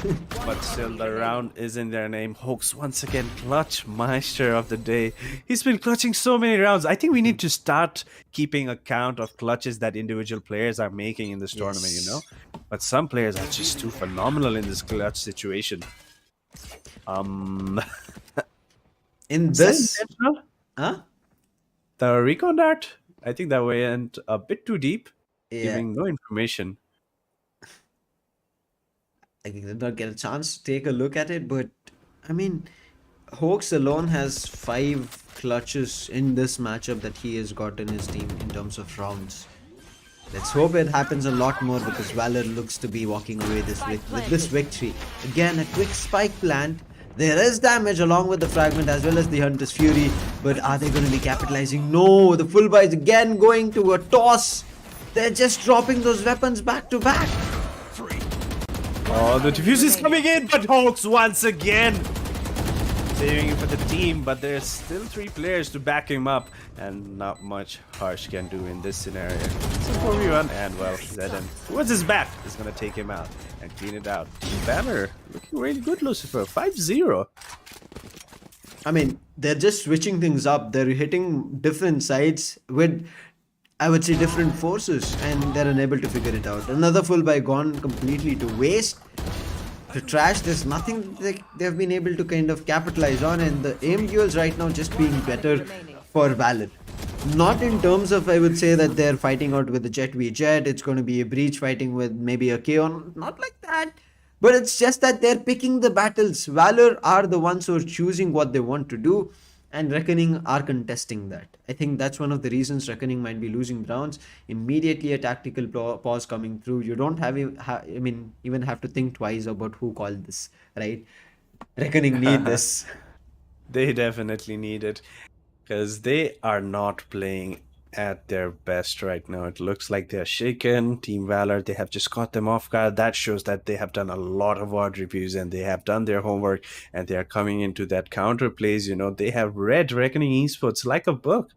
But still, the round is in their name. Hawks once again, clutch meister of the day. He's been clutching so many rounds. I think we need to start keeping account of clutches that individual players are making in this tournament, you know? But some players are just too phenomenal in this clutch situation. In Is that this, intentional? huh? The recon dart, I think that went a bit too deep, Yeah. giving no information. I did not get a chance to take a look at it, but I mean, Hawks alone has 5 clutches in this matchup that he has got in his team in terms of rounds. Let's hope it happens a lot more because Valor looks to be walking away with this victory. Again, a quick spike plant. There is damage along with the fragment as well as the Hunter's Fury, but are they going to be capitalizing? No, the full buy is again going to a toss. They're just dropping those weapons back to back. Oh, the defuse is coming in, but Hawks once again saving it for the team, but there's still 3 players to back him up, and not much Harsh can do in this scenario. So 4v1, and well, Zedden, towards his back, is gonna take him out and clean it out. Team Banner looking really good, Lucifer, 5-0. I mean, they're just switching things up. They're hitting different sides with, I would say, different forces, and they're unable to figure it out. Another full buy gone completely to waste, to trash. There's nothing they've been able to kind of capitalize on, and the aim duels right now just being better for Valor. Not in terms of, I would say, that they're fighting out with the Jet v Jet. It's going to be a Breach fighting with maybe a Kaon. Not like that. But it's just that they're picking the battles. Valor are the ones who are choosing what they want to do, and Reckoning are contesting that. I think that's one of the reasons Reckoning might be losing rounds. Immediately a tactical pause coming through. You don't even have to think twice about who called this, right? Reckoning need this. They definitely need it, because they are not playing at their best right now. It looks like they're shaken. Team Valor, they have just caught them off guard. That shows that they have done a lot of odd reviews and they have done their homework, and they are coming into that counter plays. You know, they have read Reckoning Esports like a book,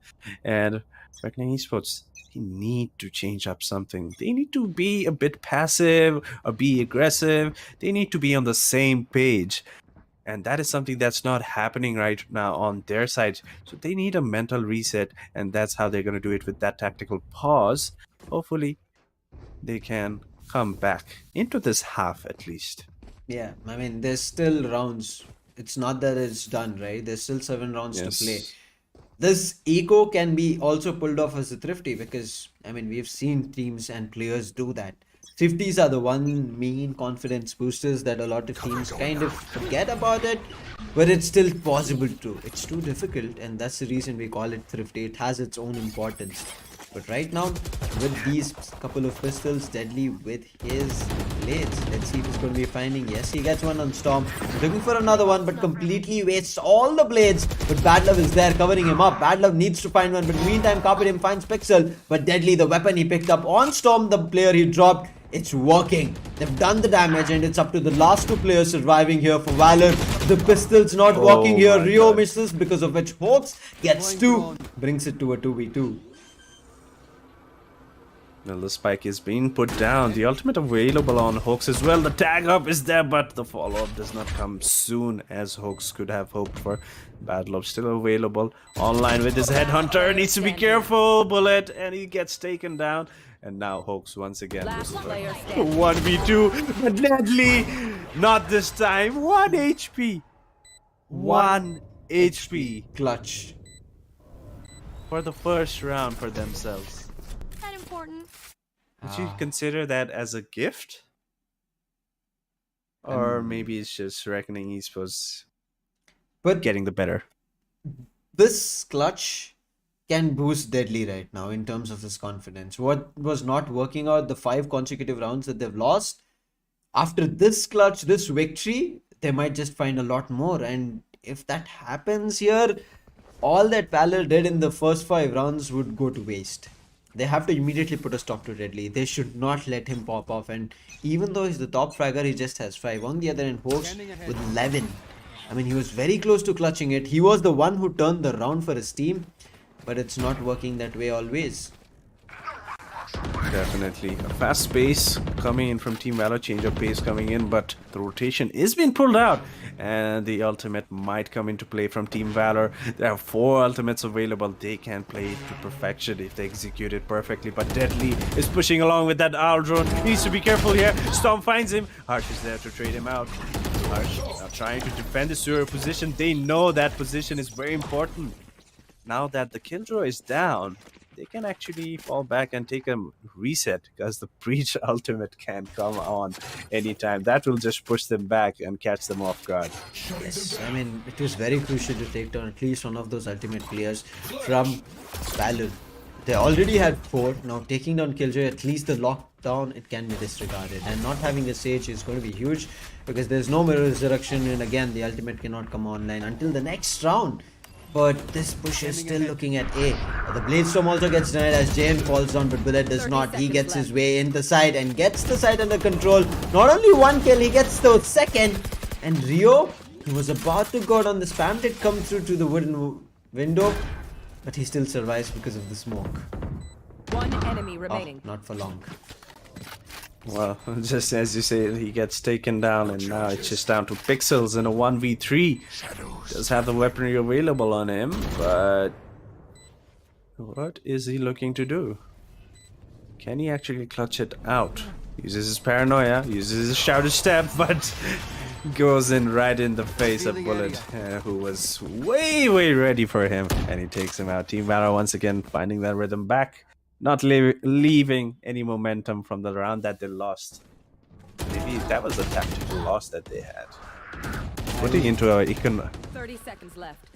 and Reckoning Esports, they need to change up something. They need to be a bit passive or be aggressive. They need to be on the same page. And that is something that's not happening right now on their side. So they need a mental reset, and that's how they're going to do it with that tactical pause. Hopefully, they can come back into this half at least. Yeah, I mean, there's still rounds. It's not that it's done, right? There's still 7 rounds to play. Yes. This eco can be also pulled off as a thrifty because, I mean, we've seen teams and players do that. Thrifties are the one main confidence boosters that a lot of teams kind of forget about it, but it's still possible to. It's too difficult, and that's the reason we call it thrifty. It has its own importance. But right now, with these couple of pistols, Deadly with his blades. Let's see if he's going to be finding. Yes, he gets one on Storm. Looking for another one, but completely wastes all the blades. But Bad Love is there covering him up. Bad Love needs to find one, but meantime, Carpet finds Pixel. But Deadly, the weapon he picked up on Storm, the player he dropped, it's working. They've done the damage, and it's up to the last 2 players surviving here for Valor. The pistol's not working here. my Rio God. misses, because of which Hawks gets 2. Brings it to a 2v2. Well, the spike is being put down. The ultimate available on Hoax as well. The tag up is there, but the follow-up does not come soon as Hoax could have hoped for. Bad Love still available. Online with his headhunter. Needs to be careful. Bullet. And he gets taken down. And now Hoax once again. Last was player standing. 1v2. But Deadly. Not this time. 1 HP. 1 HP. Clutch. For the first round for themselves. That important. Would you consider that as a gift? Or maybe it's just Reckoning Esports But getting the better. this clutch can boost Deadly right now in terms of his confidence. What was not working out, the 5 consecutive rounds that they've lost, after this clutch, this victory, they might just find a lot more. And if that happens here, all that Valor did in the first 5 rounds would go to waste. They have to immediately put a stop to Deadly. They should not let him pop off. And even though he's the top fragger, he just has 5. On the other end, Hoax with 11. I mean, he was very close to clutching it. He was the one who turned the round for his team. But it's not working that way always. Definitely. A fast pace coming in from Team Valor, change of pace coming in, but the rotation is being pulled out. And the ultimate might come into play from Team Valor. There are 4 ultimates available. They can play it to perfection if they execute it perfectly. But Deadly is pushing along with that owl drone. Needs to be careful here. Storm finds him. Harsh is there to trade him out. Harsh now trying to defend the sewer position. They know that position is very important. Now that the killjoy is down, they can actually fall back and take a reset because the breach ultimate can come on anytime. That will just push them back and catch them off guard. Yes, I mean, it was very crucial to take down at least one of those ultimate players from Valor. They already had 4. Now taking down Killjoy, at least the lockdown, it can be disregarded. And not having a Sage is going to be huge because there's no mirror resurrection, and again, the ultimate cannot come online until the next round. But this push is still looking at A. The Bladestorm also gets denied as Jane falls down, but Bullet does not. He gets his way in the side and gets the side under control. Not only 1 kill, he gets the 2nd. And Rio, he was about to go down. The spam did come through to the wooden window, but he still survives because of the smoke. 1 enemy Oh, remaining. not for long. Well, just as you say, he gets taken down, and now it's just down to Pixels in a 1v3. Does have the weaponry available on him, but what is he looking to do? Can he actually clutch it out? Uses his paranoia, uses his shouted step, but goes in right in the face of Bullet, who was way ready for him, and he takes him out. Team Valor once again finding that rhythm back. Not leaving any momentum from the round that they lost. Maybe that was a tactical loss that they had. Putting into a 30 seconds left.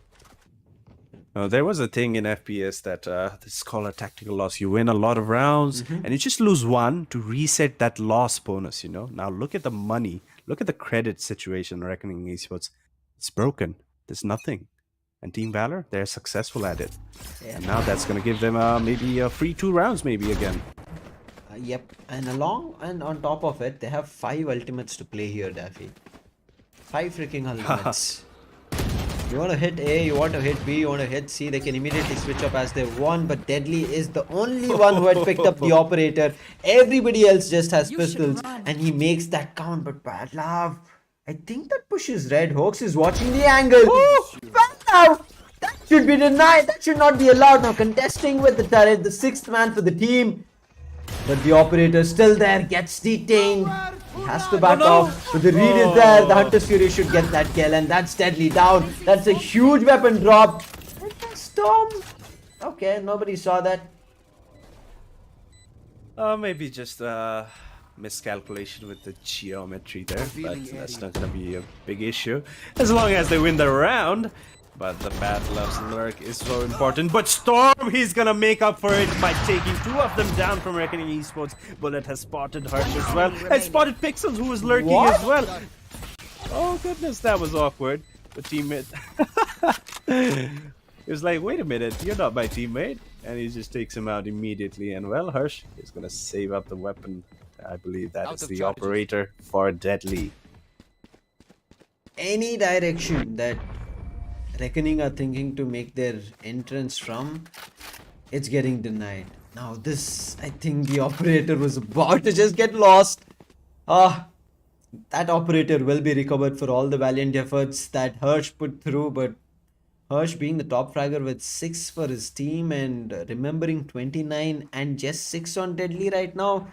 there was a thing in FPS that this is called a tactical loss. You win a lot of rounds and you just lose 1 to reset that loss bonus, you know. Now look at the money. Look at the credit situation Reckoning Esports. It's broken. There's nothing. And Team Valor, they're successful at it. And now that's going to give them maybe a free 2 rounds maybe again. Yep, and on top of it, they have 5 ultimates to play here, Daffy. 5 freaking ultimates. You want to hit A, you want to hit B, you want to hit C, they can immediately switch up as they want, but Deadly is the only one who had picked up the operator. Everybody else just has pistols, and he makes that count, but Bad Love, I think that pushes Red. Hawks is watching the angle. Bad Love! That should be denied, that should not be allowed. Now contesting with the turret, the sixth man for the team. But the operator still there, gets detained. He has to back off, but the read is there. The Hunter's Fury should get that kill, and that's Deadly down. That's a huge weapon drop. And the Storm. Okay, nobody saw that. Maybe just miscalculation with the geometry there, but that's not gonna be a big issue as long as they win the round. But the Bad Love's lurk is so important. But Storm, he's gonna make up for it by taking two of them down from Reckoning Esports. Bullet has spotted Harsh as well. And spotted Pixels, who was lurking as well. Oh goodness, that was awkward. The teammate. He was like, wait a minute, you're not my teammate. And he just takes him out immediately. And well, Harsh is gonna save up the weapon. I believe that is the operator for Deadly. Any direction that Reckoning are thinking to make their entrance from, it's getting denied. Now this, I think the operator was about to just get lost. That operator will be recovered for all the valiant efforts that Harsh put through, but Harsh being the top fragger with 6 for his team and remembering 29 and just 6 on Deadly right now,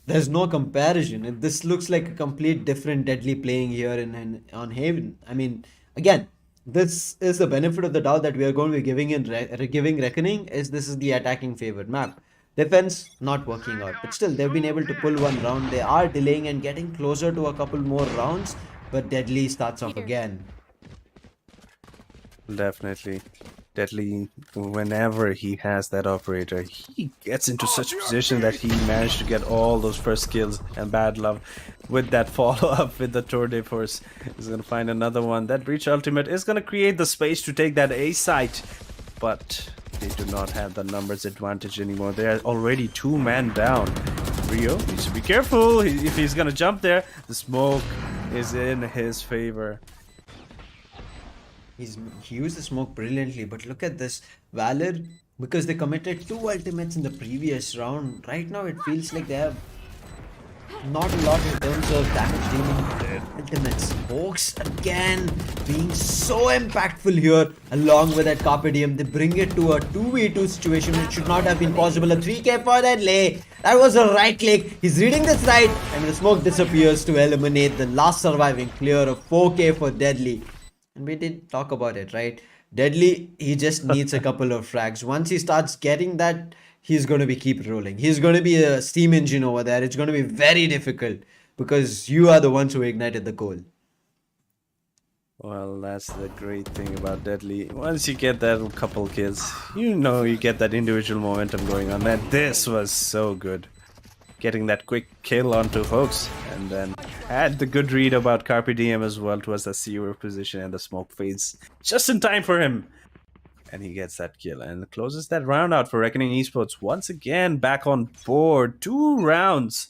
there's no comparison. This looks like a complete different Deadly playing here on Haven. I mean, again, this is the benefit of the doubt that we are going to be giving Reckoning, is this is the attacking favored map. Defense not working out, but still they've been able to pull one round. They are delaying and getting closer to a couple more rounds, but Deadly starts off again. Definitely. Deadly, whenever he has that operator, he gets into such a position that he managed to get all those first kills. And Bad Love, with that follow-up with the Tour de Force, is going to find another one. That Breach Ultimate is going to create the space to take that A site, but they do not have the numbers advantage anymore. They are already 2-man down. Rio needs to be careful. If he's going to jump there, the smoke is in his favor. He used the smoke brilliantly, but look at this. Valor, because they committed 2 ultimates in the previous round, right now it feels like they have not a lot in terms of damage dealing ultimates. Hawks again being so impactful here, along with that Carpe Diem. They bring it to a 2v2 situation which should not have been possible. A 3k for that lay. That was a right click. He's reading this right, and the smoke disappears to eliminate the last surviving clear of 4k for Deadly. And we did talk about it, right? Deadly, he just needs a couple of frags. Once he starts getting that, he's going to be keep rolling. He's going to be a steam engine over there. It's going to be very difficult because you are the ones who ignited the coal. Well, that's the great thing about Deadly. Once you get that couple kills, you know you get that individual momentum going on. And this was so good. Getting that quick kill onto Hawks, and then had the good read about Carpe Diem as well towards the zero position, and the smoke fades just in time for him. And he gets that kill and closes that round out for Reckoning Esports. Once again back on board. 2 rounds,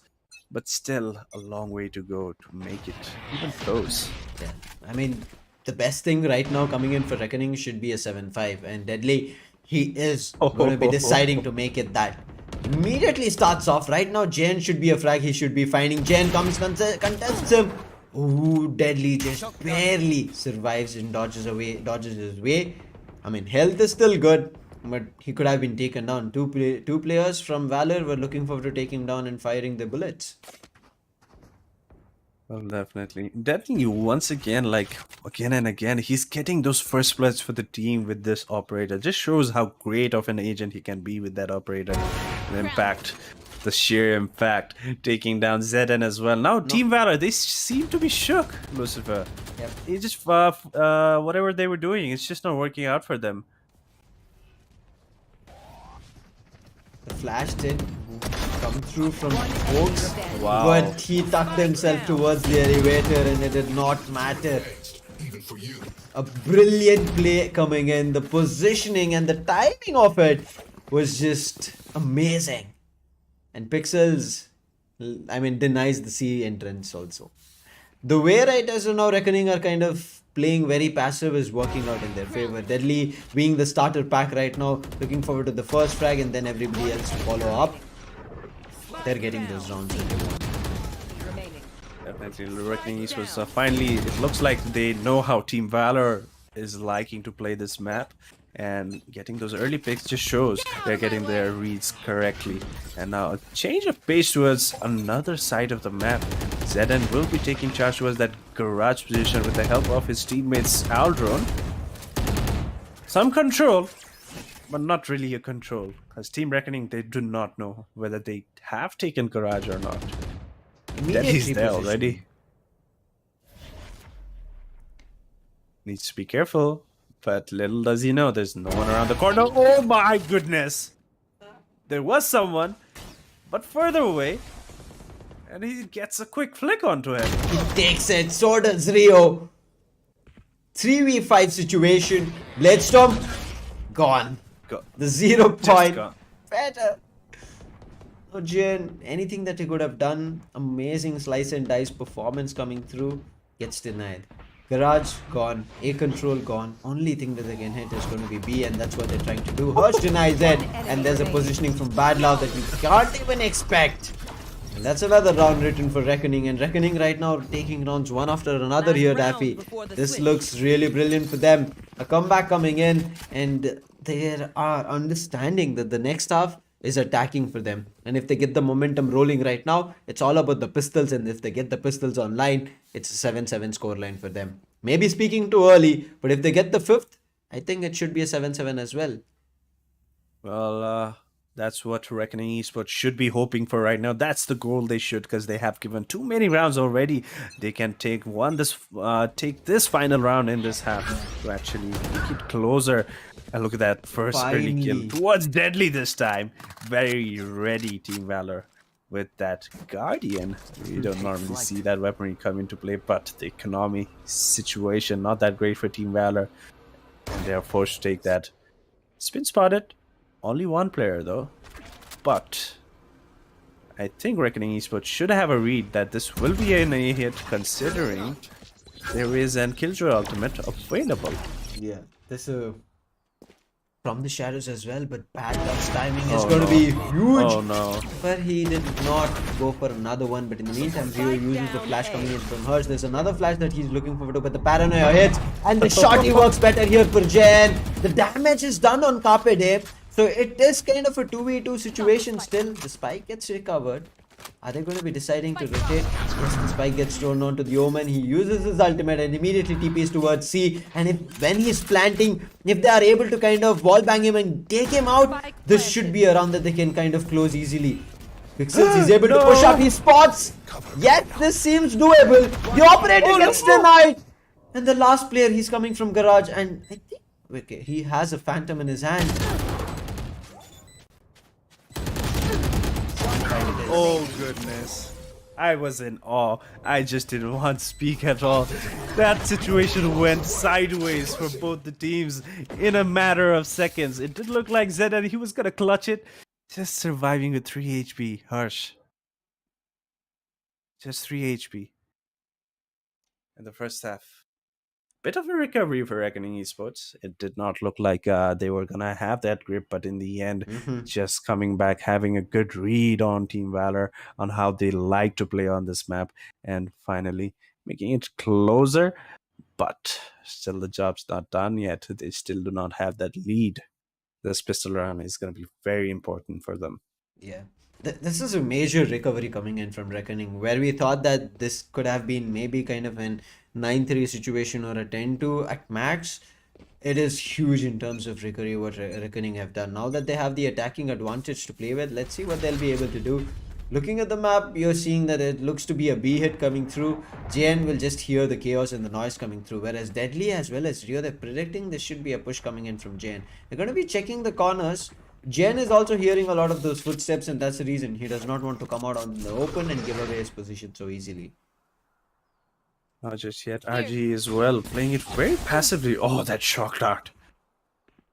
but still a long way to go to make it even close. Yeah, I mean, the best thing right now coming in for Reckoning should be a 7-5, and Deadly, he is going to be deciding to make it that. Immediately starts off. Right now, Jen should be a frag. He should be finding Jen. Comes, contests him. Ooh, Deadly just barely survives and dodges his way. I mean, health is still good, but he could have been taken down. Two players from Valor were looking forward to take him down and firing the bullets. Well, definitely. Definitely, once again, like, again and again, he's getting those first bloods for the team with this operator. Just shows how great of an agent he can be with that operator. The impact, the sheer impact, taking down Zedden as well. Now, Team Valor, they seem to be shook, Lucifer. Yep. It's just, whatever they were doing, it's just not working out for them. The flash did come through from Hawks, Wow. but he tucked himself towards the elevator and it did not matter. A brilliant play coming in. The positioning and the timing of it was just amazing. And Pixels, I mean, denies the C entrance also. The way Writers are now Reckoning are kind of playing very passive is working out in their favor. Deadly being the starter pack right now, looking forward to the first frag and then everybody else follow up. They're getting those rounds. Remaining. Definitely, Reckoning Esports finally, it looks like they know how Team Valor is liking to play this map, and getting those early picks just shows they're getting their reads correctly. And now a change of pace towards another side of the map. Zeden will be taking charge towards that garage position with the help of his teammates Aldron. Some control, but not really a control, because Team Reckoning, they do not know whether they have taken garage or not. Deadly's there already. Needs to be careful, but little does he know there's no one around the corner. Oh my goodness! There was someone, but further away, and he gets a quick flick onto him. He takes it. So does Rio. 3v5 situation. Bladestorm gone. Go. The 0 point. gone. Better. Oh, Jin, anything that he could have done. Amazing slice and dice performance coming through. Gets denied. Garage gone. A control gone. Only thing that they can hit is going to be B, and that's what they're trying to do. Hirsch denies it, and there's a positioning from Bad Love that you can't even expect. And that's another round written for Reckoning, and Reckoning right now taking rounds one after another here, Daffy. This looks really brilliant for them. A comeback coming in, and they are understanding that the next half is attacking for them. And if they get the momentum rolling right now, it's all about the pistols, and if they get the pistols online, it's a 7-7 scoreline for them. Maybe speaking too early, but if they get the fifth, I think it should be a 7-7 as well. Well, that's what Reckoning Esports should be hoping for right now. That's the goal they should, because they have given too many rounds already. They can take take this final round in this half to actually make it closer. And look at that first early kill Finally. towards Deadly this time. Very ready, Team Valor, with that Guardian. We don't normally see that weaponry come into play, but the economy situation not that great for Team Valor, and they are forced to take that. Spin spotted. Only one player though, but I think Reckoning Esports should have a read that this will be an A hit, considering there is an Killjoy ultimate available. Yeah, this from the shadows as well, but Bad Luck's timing is going to be huge. Oh no. But he did not go for another one. But in the meantime, Rio uses the flash coming in from Hirsch. There's another flash that he's looking forward to, but the paranoia hits, and the shot he works better here for Jen. The damage is done on Carpe Diem. So it is kind of a 2v2 situation still. The spike gets recovered. Are they going to be deciding to rotate? Yes, the spike gets thrown onto the Omen. He uses his ultimate and immediately TPs towards C. And when he's planting, if they are able to kind of wall bang him and take him out, this should be a round that they can kind of close easily. Since he's able to push up, he spots. Yet this seems doable. The operator gets denied. And the last player, he's coming from Garage, and I think, okay, he has a Phantom in his hand. Oh goodness. I was in awe. I just didn't want to speak at all. That situation went sideways for both the teams in a matter of seconds. It did look like Zed and he was gonna clutch it. Just surviving with 3 HP. Harsh. Just 3 HP. In the first half. Bit of a recovery for Reckoning Esports. It did not look like they were gonna have that grip, but in the end, just coming back, having a good read on Team Valor on how they like to play on this map, and finally making it closer. But still, the job's not done yet. They still do not have that lead. This pistol round is gonna be very important for them. Yeah. This is a major recovery coming in from Reckoning, where we thought that this could have been maybe kind of an 9-3 situation or a 10-2 at max. It is huge in terms of recovery what Reckoning have done. Now that they have the attacking advantage to play with, let's see what they'll be able to do. Looking at the map, you're seeing that it looks to be a B hit coming through. JN will just hear the chaos and the noise coming through, whereas Deadly as well as Rio, they're predicting there should be a push coming in from JN. They're going to be checking the corners. Jen is also hearing a lot of those footsteps, and that's the reason he does not want to come out on the open and give away his position so easily. Not just yet. RG as well, playing it very passively. Oh, that shock dart.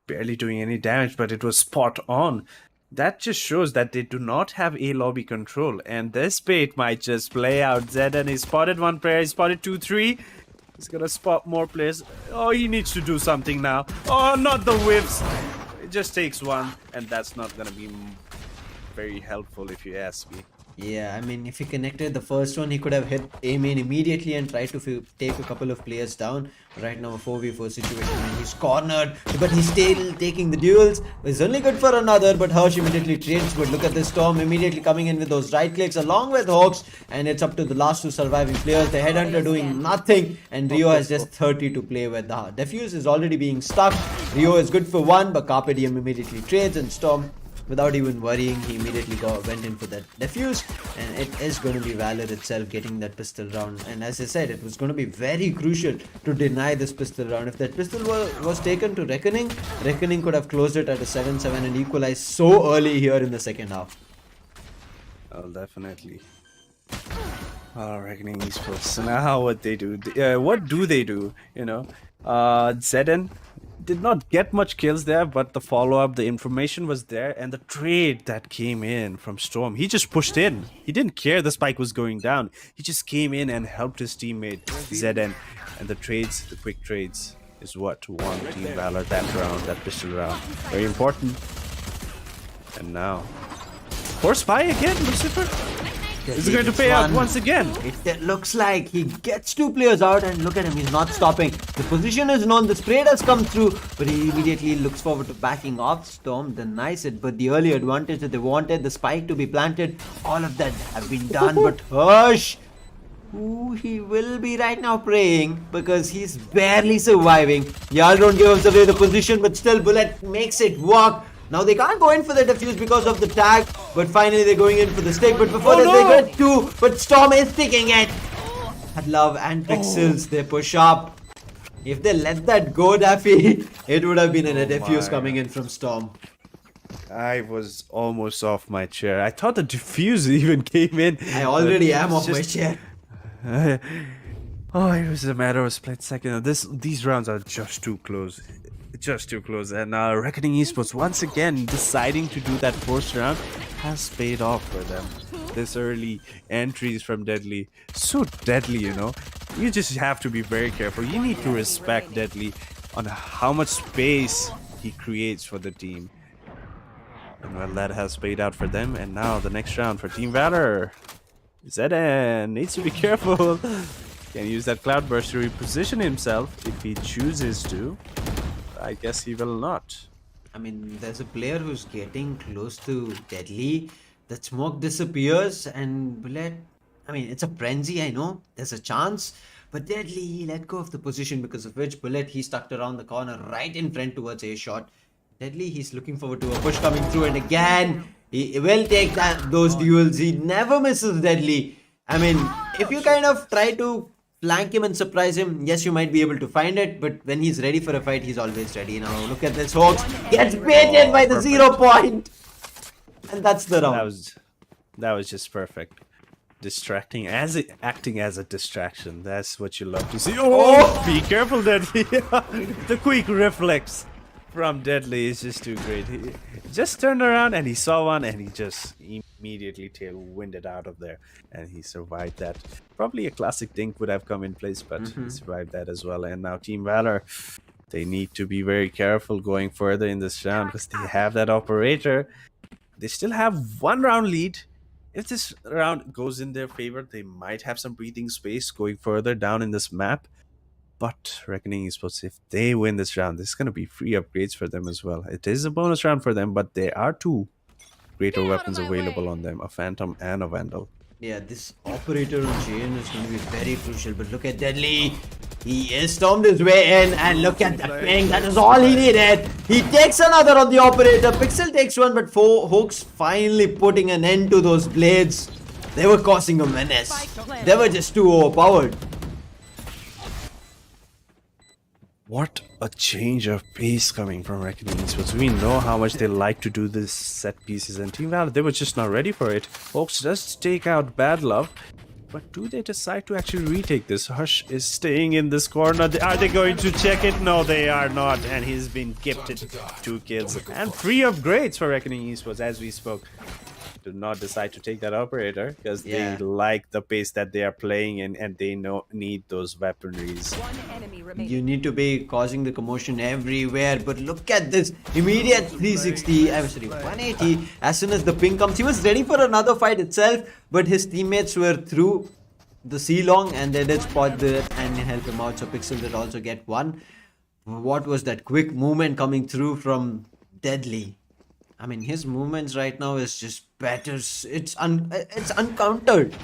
Barely doing any damage, but it was spot on. That just shows that they do not have A lobby control, and this bait might just play out. Zed, and he spotted one player, he spotted 2-3. He's gonna spot more players. Oh, he needs to do something now. Oh, not the whips. It just takes one, and that's not gonna be very helpful if you ask me. Yeah, I mean, if he connected the first one, he could have hit aim in immediately and tried to take a couple of players down. Right now, a 4v4 situation, and he's cornered, but he's still taking the duels. It's only good for another, but Hirsch immediately trades. But look at this Storm immediately coming in with those right clicks along with Hawks, and it's up to the last two surviving players. The Headhunter doing nothing, and Rio has just 30 to play with. The Defuse is already being stuck. Rio is good for one, but Carpe Diem immediately trades, and Storm, without even worrying, he immediately went in for that defuse, and it is going to be Valor itself getting that pistol round. And as I said, it was going to be very crucial to deny this pistol round. If that pistol was taken to Reckoning could have closed it at a 7-7 and equalized so early here in the second half. Oh, definitely. Oh, Reckoning Esports. So now what they do? What do they do? You know, Zeden did not get much kills there, but the follow-up, the information was there, and the trade that came in from Storm, he just pushed in. He didn't care the spike was going down. He just came in and helped his teammate Zeden. And the trades, the quick trades, is what won Team Valor that round, that pistol round. Very important. And now, for Spy again, Lucifer? Is he going to pay out once again? It looks like he gets two players out, and look at him, he's not stopping. The position is known, the spray has come through, but he immediately looks forward to backing off. Storm denies it, but the early advantage that they wanted, the spike to be planted, all of that have been done. But Hirsch, he will be right now praying because he's barely surviving. Y'all don't give us away the position, but still Bullet makes it work. Now they can't go in for the defuse because of the tag, but finally they're going in for the stick. But before that, they get two, but Storm is sticking it. Love and Pixels, they push up. If they let that go, Daffy, it would have been a defuse coming in from Storm. I was almost off my chair. I thought the diffuse even came in. I already am off my chair. Oh, it was a matter of a split second. These rounds are just too close. Just too close. And Reckoning Esports once again deciding to do that first round has paid off for them. This early entries from Deadly, so deadly, you know. You just have to be very careful. You need to respect Deadly on how much space he creates for the team. And well, that has paid out for them. And now the next round for Team Valor. Zeden needs to be careful. Can use that Cloudburst to reposition himself if he chooses to. I guess he will not. I mean, there's a player who's getting close to Deadly. That smoke disappears, and Bullet, I mean, it's a frenzy, I know. There's a chance. But Deadly, he let go of the position, because of which Bullet, he stuck around the corner right in front towards a shot. Deadly, he's looking forward to a push coming through, and again, he will take those duels. He never misses Deadly. I mean, if you kind of try to flank him and surprise him, yes, you might be able to find it, but when he's ready for a fight, he's always ready. Now look at this, Hawks gets baited by the 0 point, and that's the round. That was just perfect. Distracting, acting as a distraction. That's what you love to see. Oh, be careful, Deadly. The quick reflex from Deadly is just too great. He just turned around and he saw one, and he just immediately tail-winded out of there, and he survived that. Probably a classic dink would have come in place, but he survived that as well. And now Team Valor, they need to be very careful going further in this round because they have that operator. They still have 1 round lead. If this round goes in their favor, they might have some breathing space going further down in this map. But Reckoning Esports, if they win this round, this is going to be free upgrades for them as well. It is a bonus round for them, but there are 2 greater weapons available on them, a Phantom and a Vandal. Yeah, this operator on Jane is going to be very crucial, but look at Deadly. He is stormed his way in, and look at the ping. That is all he needed. He takes another on the operator. Pixel takes one, but Hawks finally putting an end to those blades. They were causing a menace. They were just too overpowered. What a change of pace coming from Reckoning Esports. We know how much they like to do this set pieces, and Team Valor, they were just not ready for it. Folks, just take out Bad Love, but do they decide to actually retake this? Hush is staying in this corner. Are they going to check it? No, they are not, and he's been gifted 2 kills and free upgrades for Reckoning Esports as we spoke. do not decide to take that operator because Yeah. they like the pace that they are playing in, and they need those weaponries. One enemy remaining. You need to be causing the commotion everywhere, but look at this immediate 360. I'm sorry, 180. As soon as the ping comes, he was ready for another fight itself, but his teammates were through the C-long and they did spot that and help him out. So Pixel did also get one. What was that quick movement coming through from Deadly? I mean, his movements right now is just better. It's uncountered.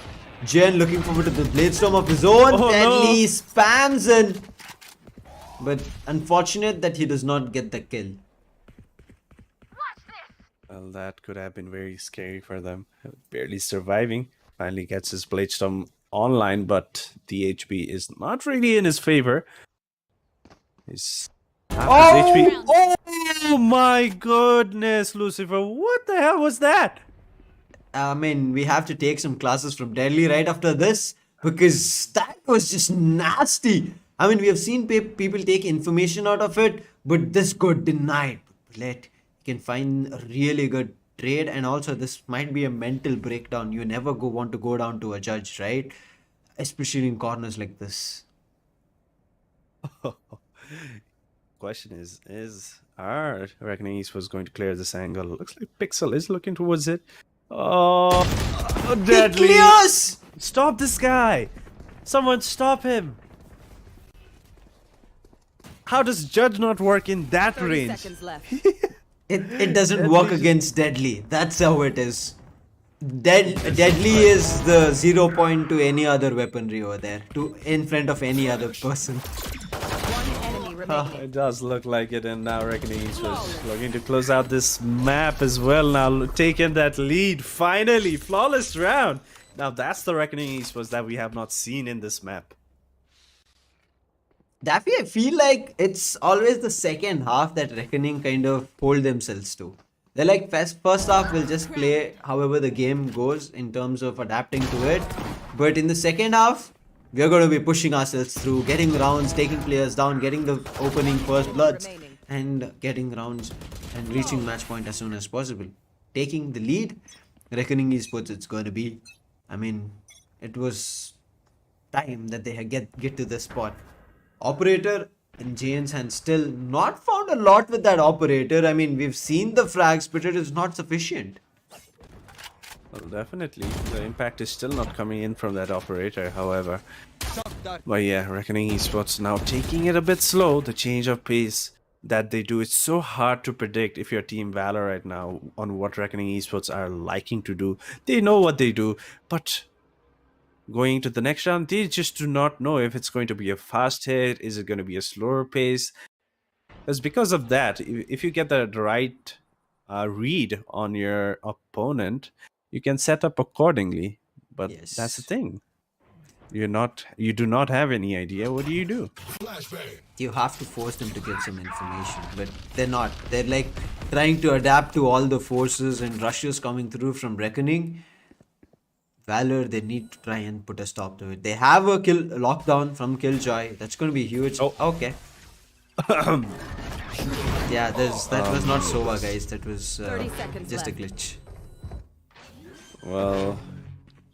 Jen looking forward to the blade storm of his own. Oh, Deadly no. spams in. But unfortunate that he does not get the kill. Well, that could have been very scary for them. Barely surviving. Finally gets his blade storm online, but the HP is not really in his favor. His HP. Oh my goodness, Lucifer! What the hell was that? I mean, we have to take some classes from Deadly right after this because that was just nasty. I mean, we have seen people take information out of it, but this got denied. Let you can find a really good trade, and also this might be a mental breakdown. You never want to go down to a judge, right? Especially in corners like this. Question is our Reckoning East was going to clear this angle? Looks like Pixel is looking towards it. Oh, He Deadly! clears! Stop this guy! Someone stop him! How does Judge not work in that 30 range? seconds left. It doesn't work against Deadly. That's how it is. Deadly is the 0 point to any other weaponry over there, to in front of any other person. One enemy remaining. It does look like it, and now Reckoning East was looking to close out this map as well. Now taking that lead, finally, flawless round. Now that's the Reckoning Esports that we have not seen in this map. Daffy, I feel like it's always the second half that Reckoning kind of hold themselves to. They're like, first half we'll just play however the game goes in terms of adapting to it. But in the second half, we're going to be pushing ourselves through, getting rounds, taking players down, getting the opening first bloods, and getting rounds and reaching match point as soon as possible. Taking the lead, Reckoning Esports it's going to be. I mean, it was time that they get to this spot. Operator in Jane's hand still not found a lot with that operator. I mean, we've seen the frags, but it is not sufficient. Well, definitely. The impact is still not coming in from that operator, however. Shot that. But yeah, Reckoning Esports now taking it a bit slow. The change of pace that they do, it's so hard to predict if you're Team Valor right now on what Reckoning Esports are liking to do. They know what they do, but going to the next round, they just do not know if it's going to be a fast hit, is it going to be a slower pace? Because of that, if you get the right read on your opponent, you can set up accordingly. But Yes. that's the thing. You do not have any idea. What do you do? You have to force them to give some information, but they're not. They're like trying to adapt to all the forces and rushes coming through from Reckoning. Valor, they need to try and put a stop to it. They have a lockdown from Killjoy. That's going to be huge. Oh. Okay. Yeah, that was not Sova, guys. That was 30 seconds just a left. glitch. Well,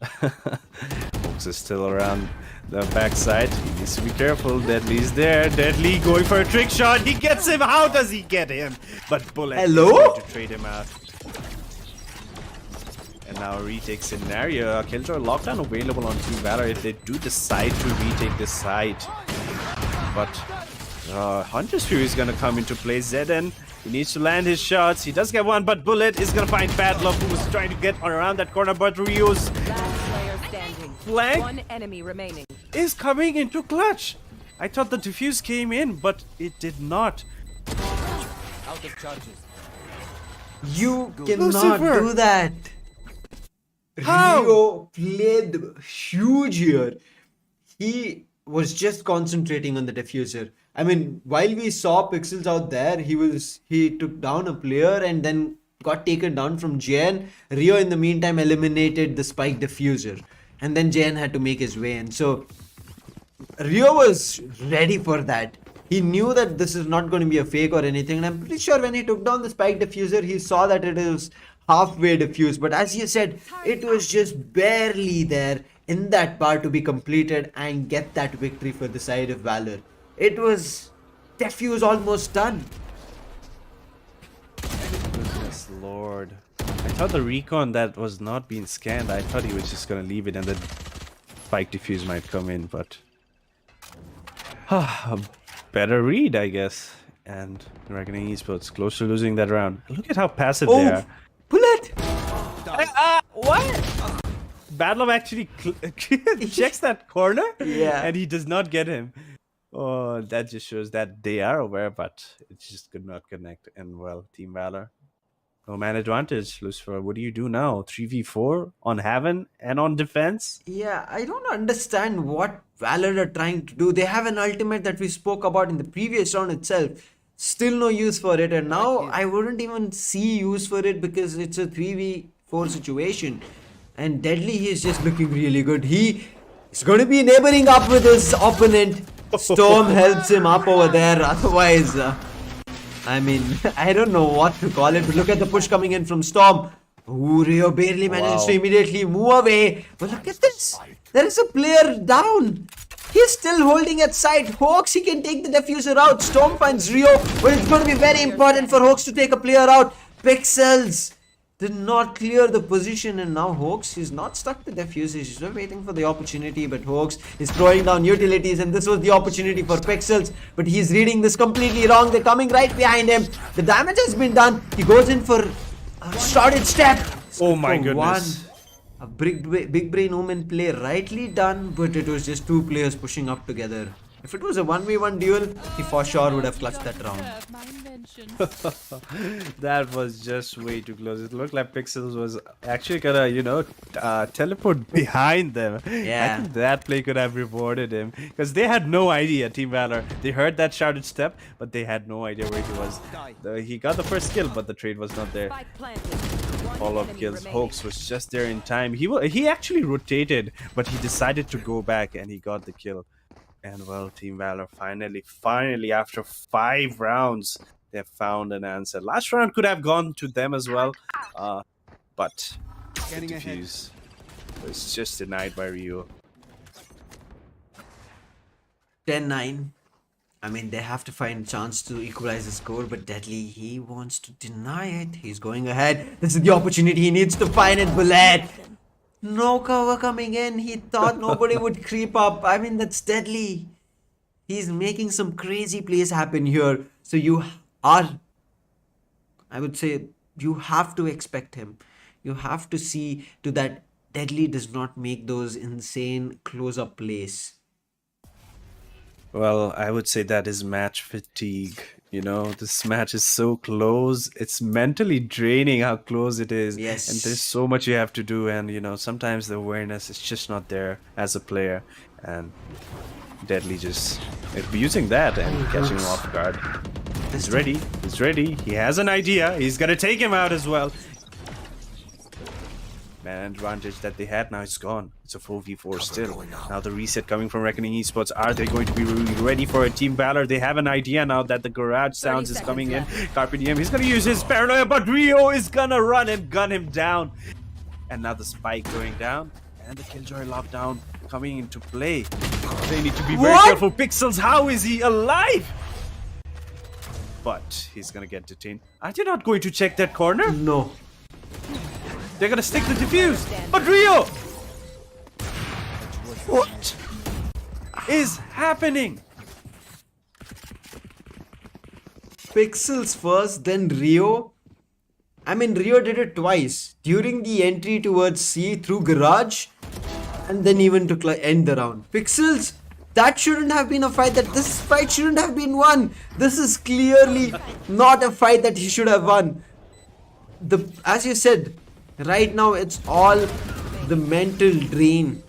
Fox is still around the backside. He needs to be careful. Deadly's there. Deadly going for a trick shot. He gets him. How does he get him? But Bullet Hello? is going to trade him out. And now a retake scenario. Killjoy lockdown available on Team Valor if they do decide to retake this side. But Hunter's Fury is going to come into play. Zeden, he needs to land his shots. He does get one, but Bullet is going to find Bad Luck, who was trying to get around that corner. But Rio's Last player standing. Flank? One enemy remaining. is coming into clutch. I thought the defuse came in, but it did not. Out of charges. You cannot Lucifer! do that. How? Rio played huge here. He was just concentrating on the diffuser. I mean, while we saw Pixels out there, he took down a player and then got taken down from Jen. Rio in the meantime eliminated the spike diffuser. And then Jen had to make his way in. So Rio was ready for that. He knew that this is not going to be a fake or anything. And I'm pretty sure when he took down the spike diffuser, he saw that it is halfway defused. But as you said, it was just barely there in that part to be completed and get that victory for the side of Valor. It was defuse almost done. Goodness Lord. I thought the recon that was not being scanned, I thought he was just gonna leave it and then spike defuse might come in, but a better read, I guess. And Reckoning Esports close to losing that round. Look at how passive they are. Bullet! What? Badlov actually checks that corner, Yeah. and he does not get him. Oh, that just shows that they are aware, but it just could not connect. And well, Team Valor, no man advantage. Lucifer, what do you do now? 3v4 on Heaven and on defense? Yeah, I don't understand what Valor are trying to do. They have an ultimate that we spoke about in the previous round itself. Still no use for it, and now I wouldn't even see use for it because it's a 3v4 situation. And Deadly, he is just looking really good. He is going to be neighboring up with his opponent. Storm helps him up over there. Otherwise, I mean, I don't know what to call it. But look at the push coming in from Storm. Ooh, Rio barely manages to immediately move away. But look at this. There is a player down. He's still holding at side. Hawks, he can take the diffuser out. Storm finds Rio. But it's going to be very important for Hawks to take a player out. Pixels did not clear the position, and now Hawks is not stuck with defuse. He's just waiting for the opportunity, but Hawks is throwing down utilities, and this was the opportunity for Pixels, but he's reading this completely wrong. They're coming right behind him. The damage has been done. He goes in for a shorted step. Oh my For goodness. a big brain omen play, rightly done, but it was just two players pushing up together. If it was a 1v1 duel, he for sure would have clutched that round. That was just way too close. It looked like Pixels was actually gonna, teleport behind them. Yeah. I think that play could have rewarded him because they had no idea. Team Valor, they heard that shouted step, but they had no idea where he was. He got the first kill, but the trade was not there. Spike planted. One Follow-up enemy kills. remaining. Hawks was just there in time. He actually rotated, but he decided to go back and he got the kill. And well, Team Valor finally, after 5 rounds, they have found an answer. Last round could have gone to them as well, but the Getting ahead. defuse was just denied by Rio. 10-9. I mean, they have to find a chance to equalize the score, but Deadly, he wants to deny it. He's going ahead. This is the opportunity he needs to find it. Bullet. No cover coming in. He thought nobody would creep up. I mean, that's Deadly. He's making some crazy plays happen here. So you are, I would say, you have to expect him. You have to see to that Deadly does not make those insane close-up plays. Well, I would say that is match fatigue. This match is so close. It's mentally draining how close it is. Yes. And there's so much you have to do. And, sometimes the awareness is just not there as a player. And Deadly just abusing that and catching him off guard. He's ready. He's ready. He has an idea. He's going to take him out as well. Man advantage that they had now is gone. It's a 4v4 still. Now the reset coming from Reckoning Esports. Are they going to be ready for a Team Valor? They have an idea now that the garage sounds is coming in. Carpe Diem, he's going to use his paranoia, but Rio is going to run and gun him down. And now the spike going down. And the Killjoy lockdown coming into play. They need to be very careful. Pixels, how is he alive? But he's going to get detained. Are they not going to check that corner? No. They're gonna stick the defuse, but Rio! What is happening? Pixels first, then Rio. I mean, Rio did it twice. During the entry towards C through garage, and then even to end the round. Pixels, that shouldn't have been a fight. This fight shouldn't have been won. This is clearly not a fight that he should have won. As you said, right now it's all the mental drain.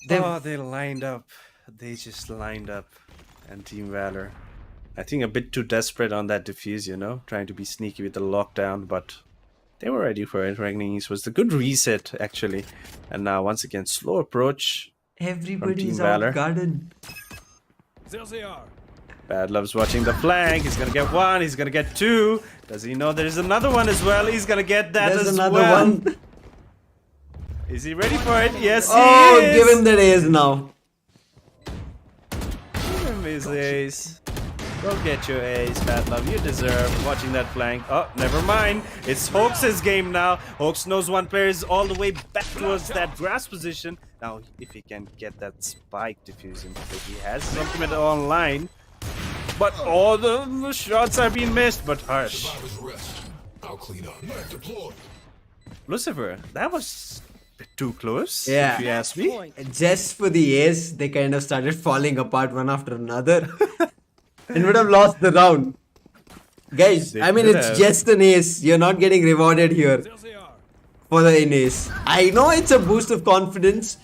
They lined up. They just lined up. And Team Valor, I think a bit too desperate on that defuse, trying to be sneaky with the lockdown, but they were ready for it. Reckoning was the good reset, actually. And now, once again, slow approach. Everybody's Team Valor. out garden. There they are. Bad Love's watching the flank. He's gonna get one. He's gonna get two. Does he know there's another one as well? He's gonna get that There's as another well. one. Is he ready for it? Yes, Oh, he is. give him that ace now. Give him his ace. Go get your ace, Bad Love. You deserve watching that flank. Oh, never mind. It's Hoax's game now. Hoax knows one player is all the way back towards that grass position. Now, if he can get that spike diffusing, because he has his ultimate online. But all the shots are being missed. But hush. I'll clean up. Back deployed. Lucifer, that was a bit too close, Yeah. if you ask me. Just for the ace, they kind of started falling apart one after another. And would have lost the round. Guys, They I mean, could it's have. just an ace. You're not getting rewarded here for the ace. I know it's a boost of confidence.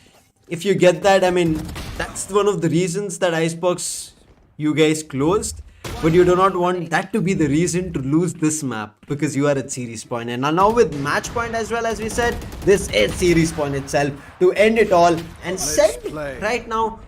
If you get that, I mean, that's one of the reasons that Icebox, you guys closed. But you do not want that to be the reason to lose this map, because you are at series point. And now with match point as well, as we said, this is series point itself to end it all and send right now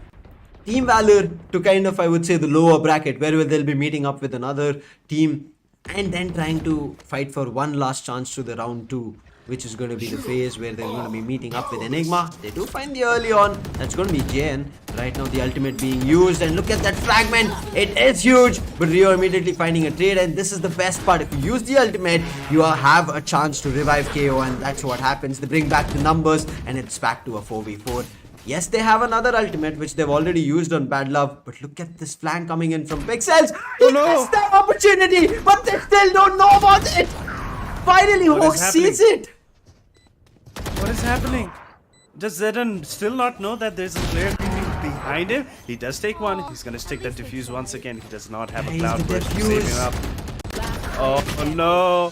Team Valor to kind of, I would say, the lower bracket where they'll be meeting up with another team and then trying to fight for one last chance to the round 2, which is going to be the phase where they're going to be meeting up with Enigma. They do find the early on. That's going to be JN. Right now the ultimate being used, and look at that fragment. It is huge, but Rio immediately finding a trade, and this is the best part. If you use the ultimate, you have a chance to revive KO, and that's what happens. They bring back the numbers and it's back to a 4v4. Yes, they have another ultimate which they've already used on Bad Love, but look at this flank coming in from Pixels. He missed that opportunity, but they still don't know about it. Finally, What is Hawk sees it. What is happening? Does Zedon still not know that there's a player creeping behind him? He does take one. He's gonna stick that diffuse once again. He does not have a He's cloud the burst to save diffuse. him up. Oh no!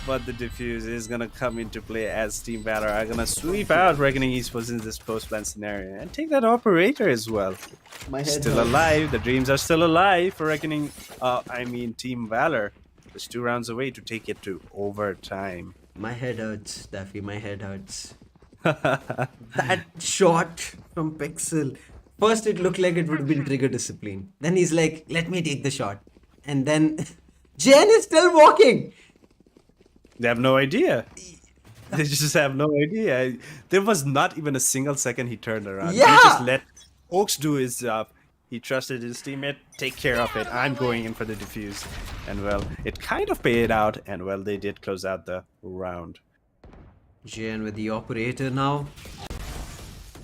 But the diffuse is gonna come into play as Team Valor are gonna sweep out Reckoning Esports in this post-plan scenario and take that operator as well. My head Still hurts. alive. The dreams are still alive for Reckoning. Team Valor. Just 2 rounds away to take it to overtime. My head hurts, Daffy. My head hurts. That shot from Pixel. First, it looked like it would have been trigger discipline. Then he's like, let me take the shot. And then Jen is still walking. They have no idea. They just have no idea. There was not even a single second he turned around. He Yeah. just let Oaks do his job. He trusted his teammate. Take care of it. I'm going in for the defuse. And well, it kind of paid out. And well, they did close out the round. Jen with the operator now.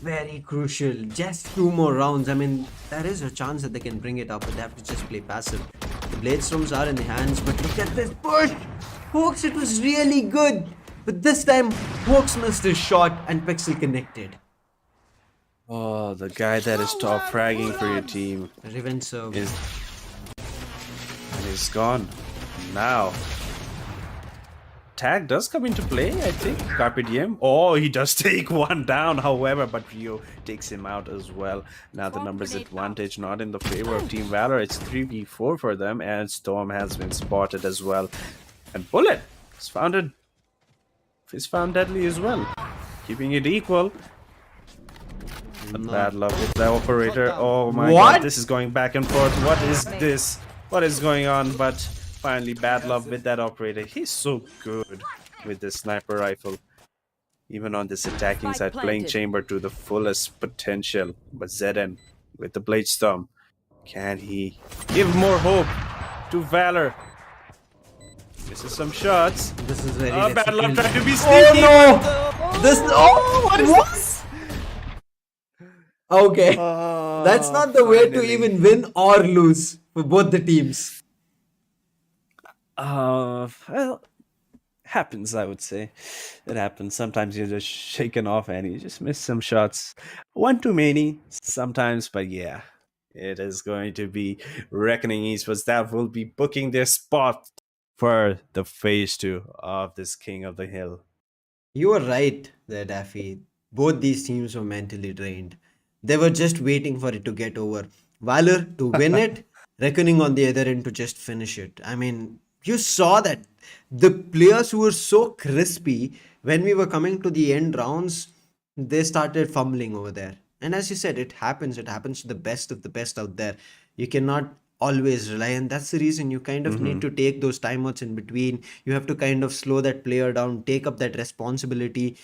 Very crucial. Just 2 more rounds. I mean, there is a chance that they can bring it up, but they have to just play passive. The blade storms are in the hands, but look at this push. Hawks, it was really good. But this time, Hawks missed his shot and Pixel connected. Oh, the guy that is top fragging for your team Revenge serve. is gone. Now, tag does come into play, I think. Carpe Diem. Oh, he does take one down, however, but Rio takes him out as well. Now the numbers advantage not in the favor of Team Valor. It's 3v4 for them, and Storm has been spotted as well. And Bullet is found deadly as well. Keeping it equal. But Bad Luck with the operator. Oh my What? god, this is going back and forth. What is this? What is going on? But finally, Bad Love with that operator. He's so good with this sniper rifle. Even on this attacking side, playing chamber to the fullest potential. But Zedon with the Blade Storm. Can he give more hope to Valor? This is some shots. This is very Bad Luck difficult. trying to be sneaky. Oh no! This. Oh, what? Okay. That's not the way to finally. even win or lose for both the teams. Well, happens, I would say. It happens. Sometimes you're just shaken off and you just miss some shots. One too many sometimes, but yeah, it is going to be Reckoning Esports that will be booking their spot for the phase 2 of this King of the Hill. You were right there, Daffy. Both these teams were mentally drained. They were just waiting for it to get over. Valor to win it, Reckoning on the other end to just finish it. I mean, you saw that the players who were so crispy when we were coming to the end rounds, they started fumbling over there. And as you said, it happens. It happens to the best of the best out there. You cannot always rely, and that's the reason you kind of need to take those timeouts in between. You have to kind of slow that player down, take up that responsibility.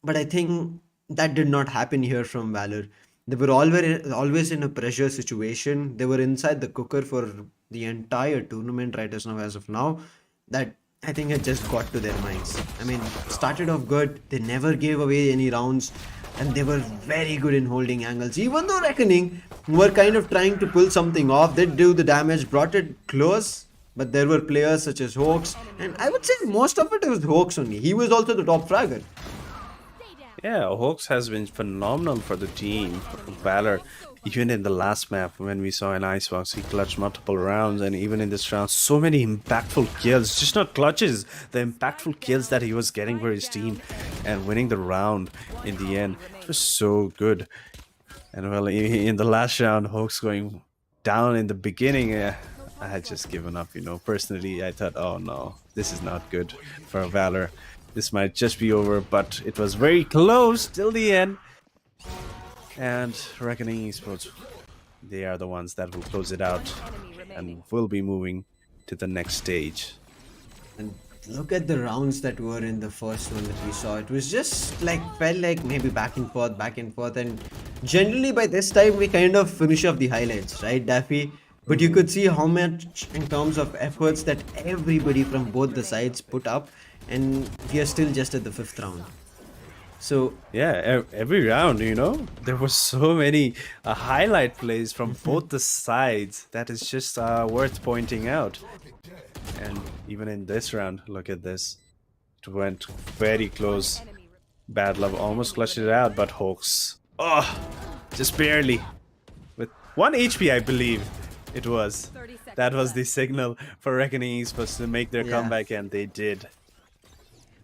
But I think that did not happen here from Valor. They were always in a pressure situation. They were inside the cooker for the entire tournament right as of now. That I think it just got to their minds. I mean, started off good. They never gave away any rounds, and they were very good in holding angles. Even though Reckoning were kind of trying to pull something off, they do the damage, brought it close. But there were players such as Hawks, and I would say most of it was Hawks only. He was also the top fragger. Yeah, Hawks has been phenomenal for the team. Valor, even in the last map when we saw an Icebox, he clutched multiple rounds, and even in this round, so many impactful kills. Just not clutches, the impactful kills that he was getting for his team and winning the round in the end. It was so good. And well, in the last round, Hawks going down in the beginning, I had just given up, you know. Personally, I thought, oh no, this is not good for Valor. This might just be over, but it was very close till the end. And Reckoning Esports, they are the ones that will close it out and will be moving to the next stage. And look at the rounds that were in the first one that we saw. It was just like, felt like maybe back and forth. And generally by this time, we kind of finish off the highlights, right, Daffy? But you could see how much in terms of efforts that everybody from both the sides put up. And we are still just at the 5th round. So Yeah, every round, you know, there were so many highlight plays from both the sides that is just worth pointing out. And even in this round, look at this. It went very close. Bad Love almost clutched it out, but Hawks, oh, just barely. With 1 HP, I believe it was. That was the signal for Reckoning Esports to make their comeback, and they did.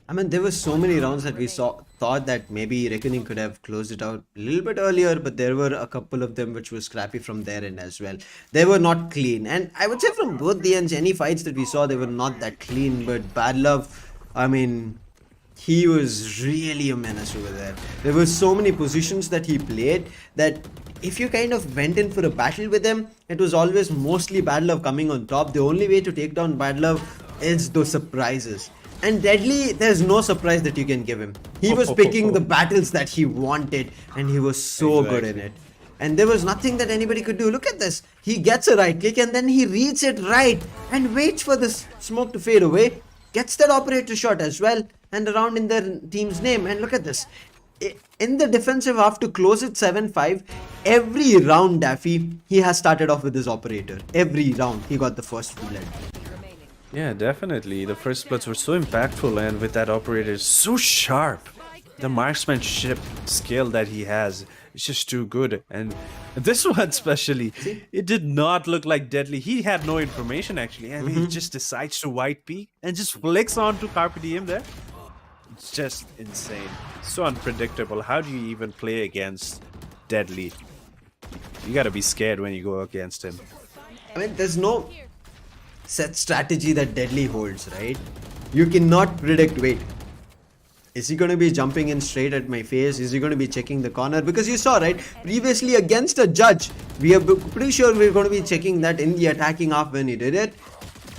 I mean, there were so many rounds that we thought that maybe Reckoning could have closed it out a little bit earlier, but there were a couple of them which were scrappy from their end as well. They were not clean, and I would say from both the ends, any fights that we saw, they were not that clean. But Bad Love, I mean, he was really a menace over there. There were so many positions that he played that if you kind of went in for a battle with him, it was always mostly Bad Love coming on top. The only way to take down Bad Love is those surprises. And Deadly, there's no surprise that you can give him. He was picking the battles that he wanted, and he was so good in it. And there was nothing that anybody could do. Look at this. He gets a right click, and then he reads it right and waits for the smoke to fade away. Gets that operator shot as well, and around in their team's name. And look at this. In the defensive half to close it 7-5, every round, Daffy, he has started off with his operator. Every round, he got the first full end. Yeah, definitely. The first splits were so impactful, and with that operator so sharp. The marksmanship skill that he has is just too good. And this one especially, it did not look like Deadly. He had no information actually, and he just decides to white peek and just flicks onto Carpe Diem there. It's just insane. So unpredictable. How do you even play against Deadly? You gotta be scared when you go against him. I mean, there's no set strategy that Deadly holds, right? You cannot predict, wait, is he going to be jumping in straight at my face? Is he going to be checking the corner? Because you saw, right, previously against a judge, we are pretty sure we're going to be checking that in the attacking half when he did it.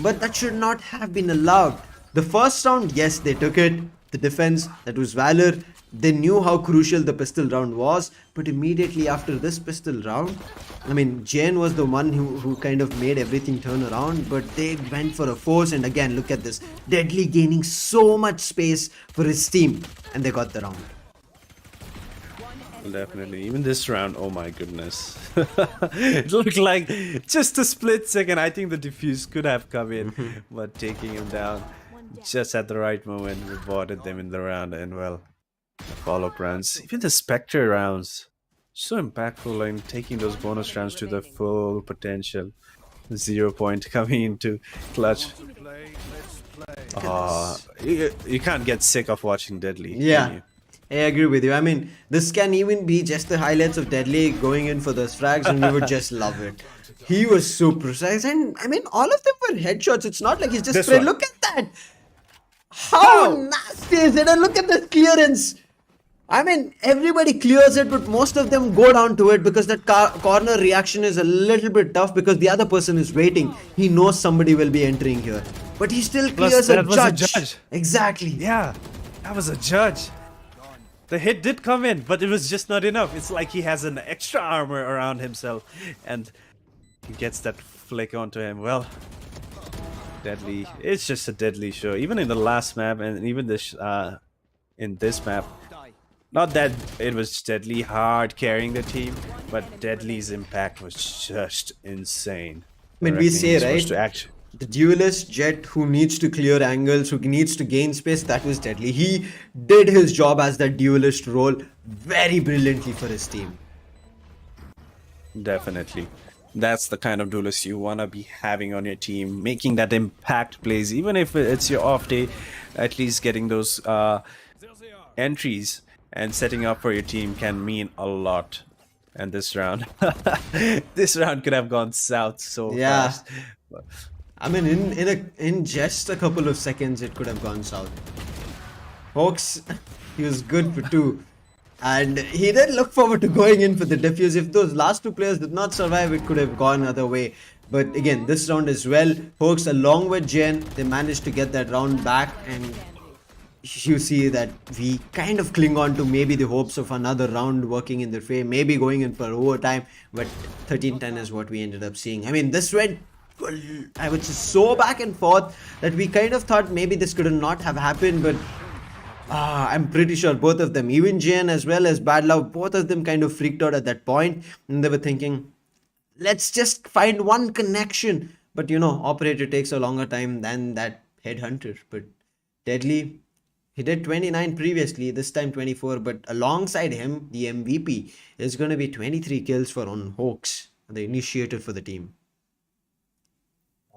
But that should not have been allowed. The first round, yes, they took it. The defense, that was Valor. They knew how crucial the pistol round was, but immediately after this pistol round, I mean, Jane was the one who kind of made everything turn around, but they went for a force, and again, look at this. Deadly gaining so much space for his team, and they got the round. Definitely. Even this round, oh my goodness. It looked like just a split second. I think the defuse could have come in, but taking him down just at the right moment rewarded them in the round, and well, the follow-up rounds, even the Spectre rounds, so impactful in taking those bonus rounds to the full potential. 0 point coming into clutch. You can't get sick of watching Deadly. Yeah, can you? I agree with you. I mean, this can even be just the highlights of Deadly going in for those frags, and you would just love it. He was so precise, and I mean, all of them were headshots. It's not like he's just sprayed. Look at that. How nasty is it? And look at this clearance. I mean, everybody clears it, but most of them go down to it because that corner reaction is a little bit tough because the other person is waiting. He knows somebody will be entering here, but he still Plus, clears a that was a judge. judge. Exactly. Yeah, that was a judge. The hit did come in, but it was just not enough. It's like he has an extra armor around himself, and he gets that flick onto him. Well, deadly. It's just a deadly show. Even in the last map, and even this in this map, Die. not that it was deadly hard carrying the team, but deadly's impact was just insane. I The mean, we Reckoning say, is supposed to right? act. The duelist Jet who needs to clear angles, who needs to gain space, that was deadly. He did his job as that duelist role very brilliantly for his team. Definitely. That's the kind of duelist you want to be having on your team, making that impact plays, even if it's your off day, at least getting those entries and setting up for your team can mean a lot. And this round, this round could have gone south so Yeah. fast. I mean, in just a couple of seconds, it could have gone south. Hawks, he was good for two. And he did look forward to going in for the defuse. If those last two players did not survive, it could have gone other way. But again, this round as well, Hawks along with Jen, they managed to get that round back. And you see that we kind of cling on to maybe the hopes of another round working in their favor, maybe going in for overtime. But 13-10 is what we ended up seeing. I mean, this went, I would say, so back and forth that we kind of thought maybe this could not have happened. But I'm pretty sure both of them, even Jane as well as Bad Love, both of them kind of freaked out at that point, and they were thinking, let's just find one connection. But operator takes a longer time than that headhunter. But Deadly, he did 29 previously, this time 24. But alongside him, the MVP is going to be 23 kills for on Hawks, the initiator for the team.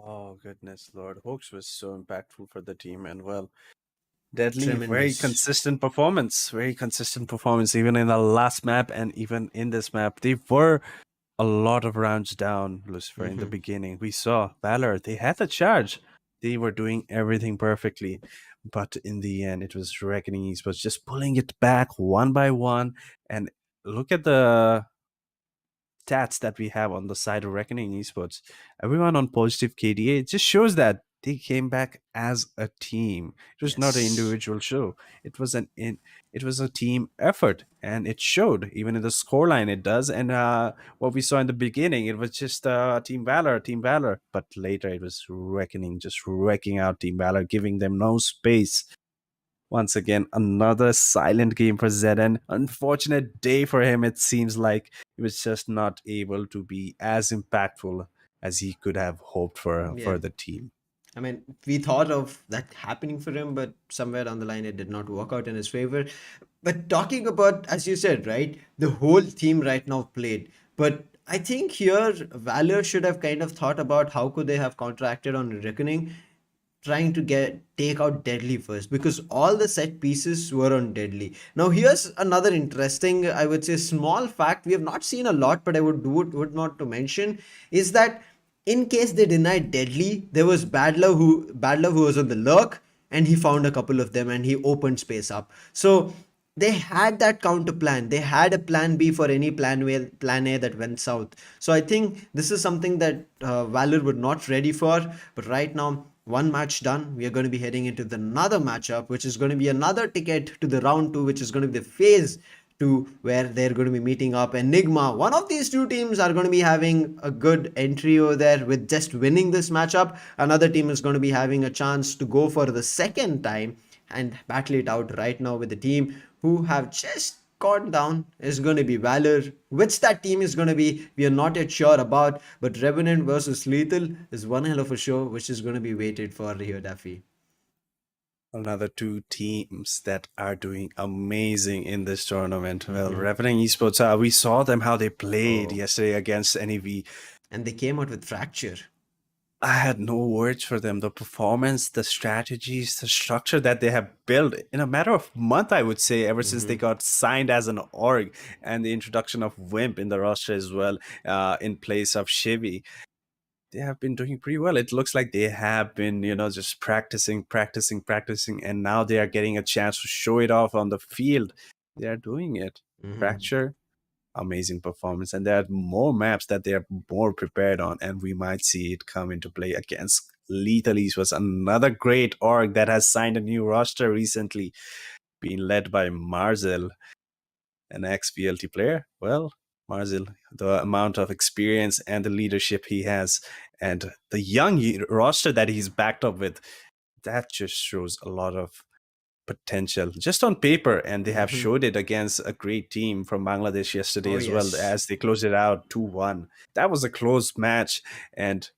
Oh, goodness, Lord. Hawks was so impactful for the team, and well, Deadly, very Tremendous. consistent performance. Very consistent performance, even in the last map and even in this map. They were a lot of rounds down, Lucifer, in the beginning. We saw Valor, they had the charge. They were doing everything perfectly. But in the end, it was Reckoning Esports just pulling it back one by one. And look at the stats that we have on the side of Reckoning Esports. Everyone on positive KDA. It just shows that they came back as a team. It was not an Yes. individual show. It was it was a team effort, and it showed even in the scoreline. It does, and what we saw in the beginning, it was just Team Valor, Team Valor. But later, it was Reckoning just wrecking out Team Valor, giving them no space. Once again, another silent game for Zeden. Unfortunate day for him. It seems like he was just not able to be as impactful as he could have hoped Yeah. for the team. I mean, we thought of that happening for him, but somewhere down the line it did not work out in his favor. But talking about, as you said, right, the whole team right now played. But I think here Valor should have kind of thought about how could they have contracted on Reckoning, trying to take out Deadly first because all the set pieces were on Deadly. Now here's another interesting, I would say, small fact we have not seen a lot, but I would want to mention is that in case they denied Deadly, there was Bad Love who was on the lurk, and he found a couple of them and he opened space up. So they had that counter plan. They had a plan B for any plan A that went south. So I think this is something that Valor were not ready for. But right now, one match done, we are going to be heading into another matchup, which is going to be another ticket to the round two, which is going to be the phase two, where they're going to be meeting up Enigma. One of these two teams are going to be having a good entry over there with just winning this matchup. Another team is going to be having a chance to go for the second time and battle it out right now with the team who have just gone down is going to be Valor. Which that team is going to be, we are not yet sure about. But Revenant versus Lethal is one hell of a show, which is going to be waited for here, Daffy. Another two teams that are doing amazing in this tournament. Well, Revenant Esports, we saw them how they played yesterday against NEV. And they came out with Fracture. I had no words for them. The performance, the strategies, the structure that they have built in a matter of month, I would say, ever since they got signed as an org, and the introduction of Wimp in the roster as well, in place of Shivi. They have been doing pretty well. It looks like they have been, just practicing, and now they are getting a chance to show it off on the field. they are doing it. Mhm. Fracture, amazing performance, and there are more maps that they are more prepared on, and we might see it come into play against Lethal Esports, another great org that has signed a new roster recently, being led by Marzel, an ex-VLT player. Well, Marzel, the amount of experience and the leadership he has, and the young roster that he's backed up with, that just shows a lot of potential just on paper, and they have showed it against a great team from Bangladesh yesterday Oh as well, yes. as they closed it out 2-1. That was a close match, and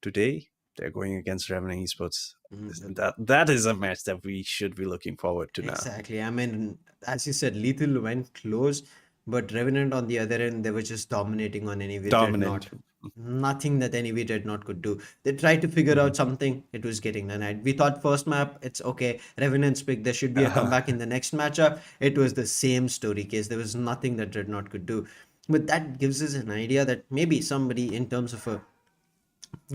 today they're going against Revenant Esports. Mhm. That is a match that we should be looking forward to now. Exactly. I mean, as you said, Lethal went close, but Revenant on the other end, they were just dominating on any Dreadnought. Dominant. Not. Nothing that any Dreadnought could do. They tried to figure Mhm. out something, it was getting denied. We thought first map, it's okay. Revenant's pick, there should be a comeback in the next matchup. It was the same story case. There was nothing that Dreadnought could do. But that gives us an idea that maybe somebody, in terms of a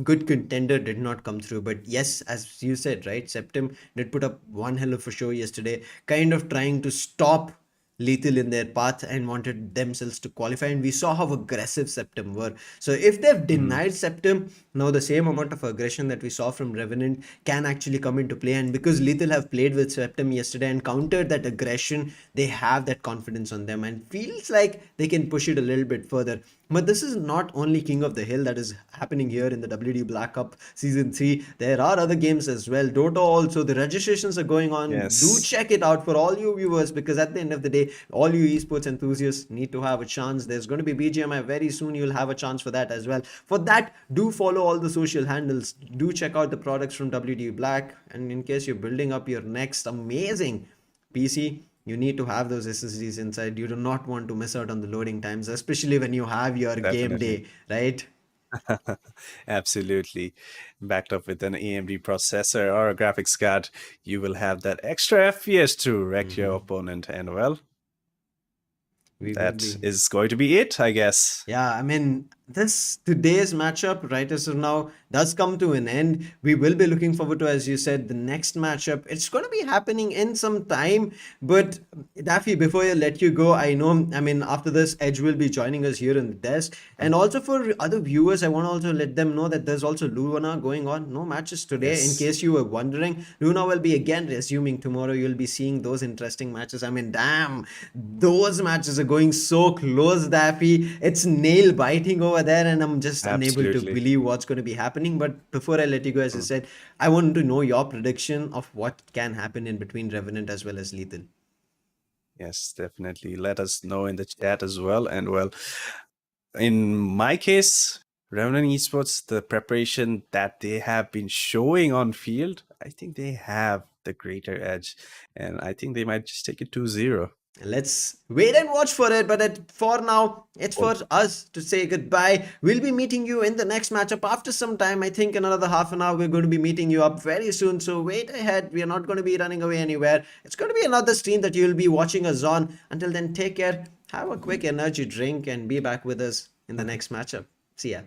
good contender, did not come through. But yes, as you said, right, Septim did put up one hell of a show yesterday, kind of trying to stop Lethal in their path and wanted themselves to qualify. And we saw how aggressive Septim were. So if they've Mhm. denied Septim, now the same amount of aggression that we saw from Revenant can actually come into play. And because Lethal have played with Septim yesterday and countered that aggression, they have that confidence on them and feels like they can push it a little bit further. But this is not only King of the Hill that is happening here in the WD Black Cup Season 3. There are other games as well. Dota also, the registrations are going on. Do Yes, check it out for all you viewers, because at the end of the day, all you esports enthusiasts need to have a chance. There's going to be BGMI very soon. You'll have a chance for that as well. For that, do follow all the social handles. Do check out the products from WD Black. And in case you're building up your next amazing PC, you need to have those SSDs inside. You do not want to miss out on the loading times, especially when you have your game definitely. day, right? Absolutely. Backed up with an AMD processor or a graphics card, you will have that extra FPS to wreck your opponent. And well, We will that be. is going to be it, I guess. Yeah, I mean, this today's matchup, right as of now, does come to an end. We will be looking forward to, as you said, the next matchup. It's going to be happening in some time. But Daffy, before I let you go, I know, I mean, after this, Edge will be joining us here in the desk. And also for other viewers, I want to also let them know that there's also Luna going on. No matches today. In Yes, case you were wondering, Luna will be again resuming tomorrow. You'll be seeing those interesting matches. I mean, damn, those matches are going so close, Daffy. It's nail biting over there, and I'm just unable to absolutely. believe what's going to be happening. But before I let you go, as I Mm. said, I want to know your prediction of what can happen in between Revenant as well as Lethal. Yes, definitely. Let us know in the chat as well. And well, in my case, Revenant Esports, the preparation that they have been showing on field, I think they have the greater edge. And I think they might just take it 2-0. Let's wait and watch for it. But for now, it's Well, for us to say goodbye. We'll be meeting you in the next matchup after some time. I think in another half an hour, we're going to be meeting you up very soon. So wait ahead. We are not going to be running away anywhere. It's going to be another stream that you'll be watching us on. Until then, take care. Have a quick energy drink and be back with us in the next matchup. See ya.